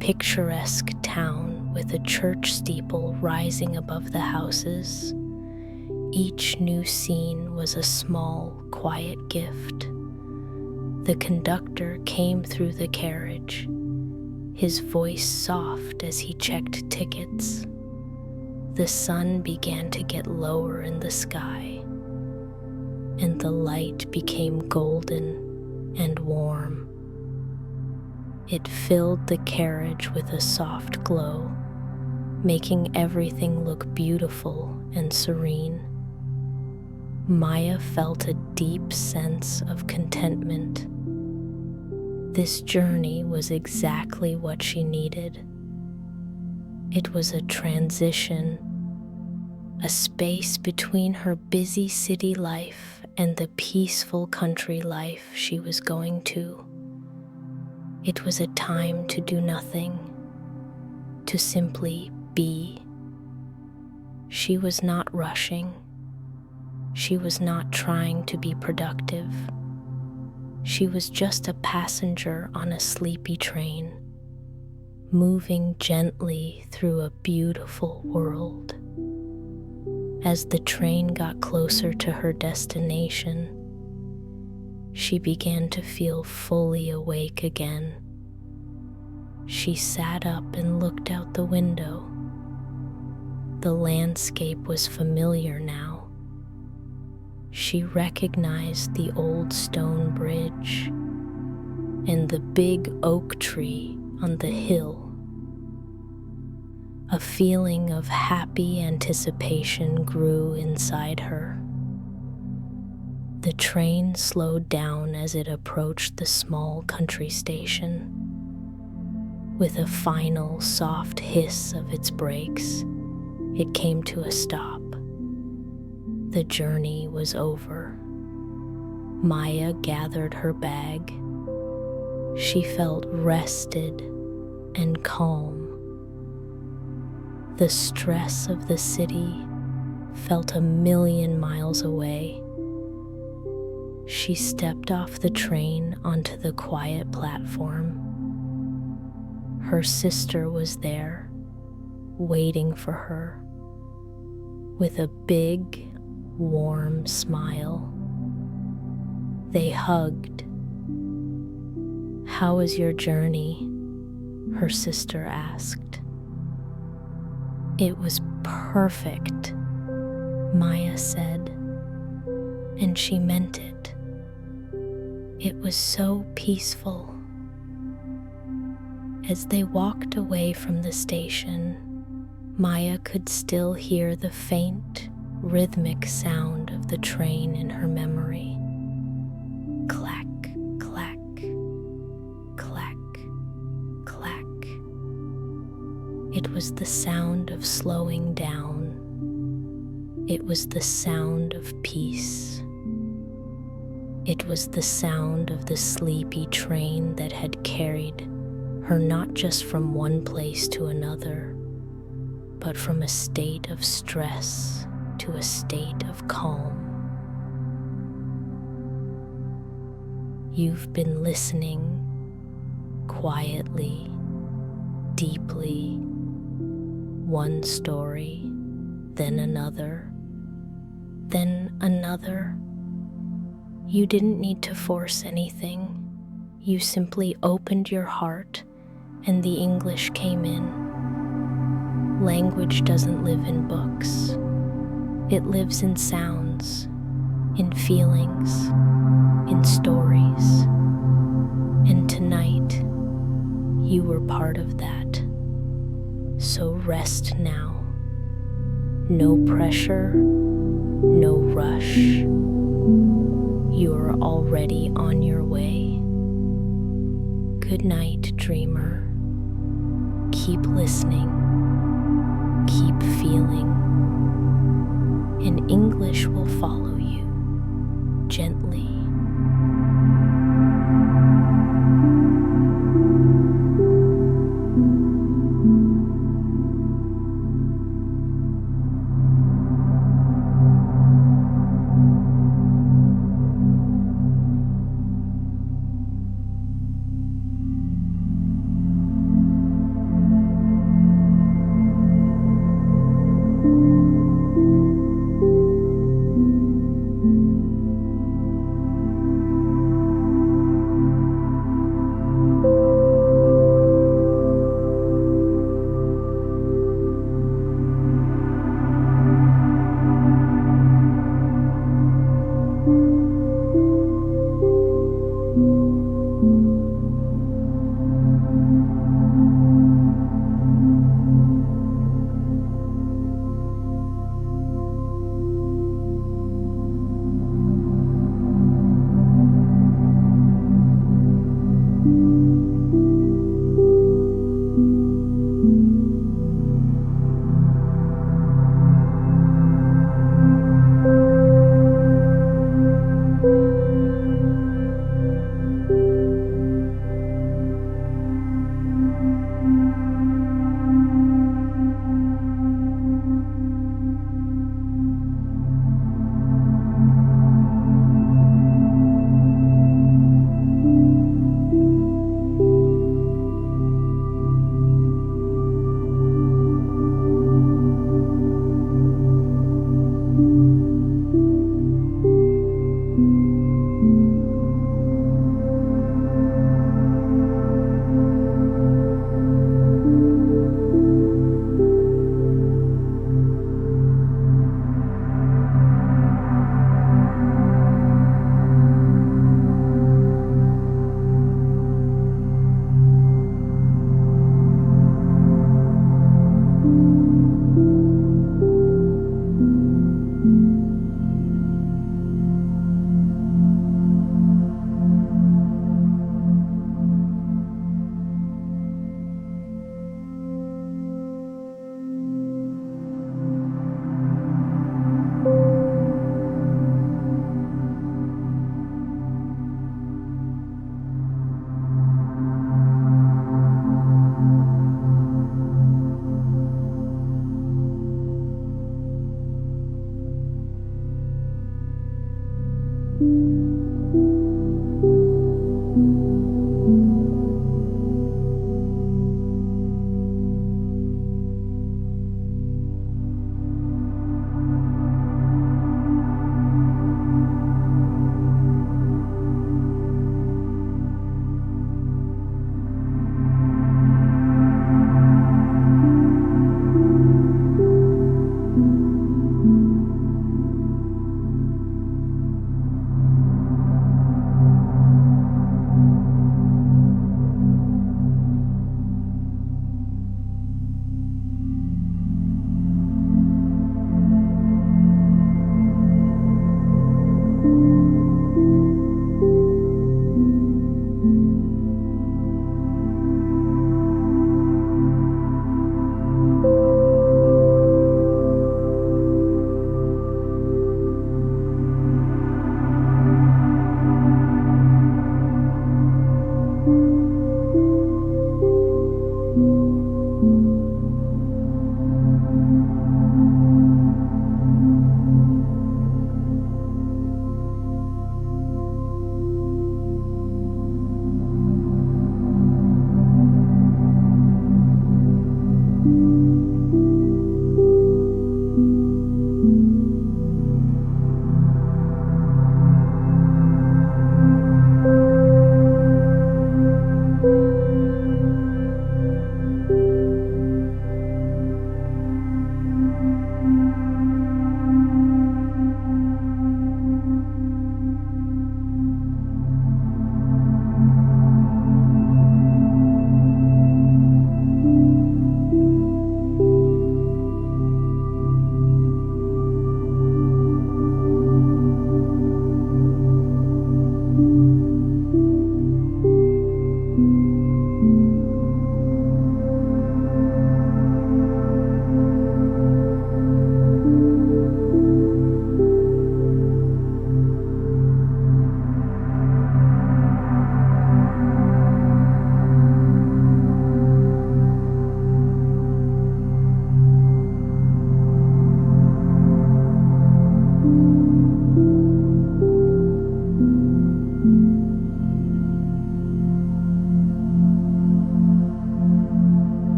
Speaker 1: picturesque town with a church steeple rising above the houses. Each new scene was a small, quiet gift. The conductor came through the carriage, his voice soft as he checked tickets. The sun began to get lower in the sky, and the light became golden and warm. It filled the carriage with a soft glow, making everything look beautiful and serene. Maya felt a deep sense of contentment. This journey was exactly what she needed. It was a transition, a space between her busy city life and the peaceful country life she was going to. It was a time to do nothing, to simply be. She was not rushing. She was not trying to be productive. She was just a passenger on a sleepy train, moving gently through a beautiful world. As the train got closer to her destination, she began to feel fully awake again. She sat up and looked out the window. The landscape was familiar now. She recognized the old stone bridge and the big oak tree on the hill. A feeling of happy anticipation grew inside her. The train slowed down as it approached the small country station. With a final soft hiss of its brakes, it came to a stop. The journey was over. Maya gathered her bag. She felt rested and calm. The stress of the city felt 1,000,000 miles away. She stepped off the train onto the quiet platform. Her sister was there, waiting for her, with a big, warm smile. They hugged. "How was your journey?" her sister asked. "It was perfect," Maya said, and she meant it. It was so peaceful. As they walked away from the station, Maya could still hear the faint, rhythmic sound of the train in her memory. Clack, clack, clack, clack. It was the sound of slowing down. It was the sound of peace. It was the sound of the sleepy train that had carried her not just from one place to another, but from a state of stress to a state of calm. You've been listening quietly, deeply, one story, then another, then another. You didn't need to force anything. You simply opened your heart and the English came in. Language doesn't live in books. It lives in sounds, in feelings, in stories. And tonight, you were part of that. So rest now. No pressure, no rush. You are already on your way. Good night, dreamer. Keep listening. Keep feeling. And English will follow you gently.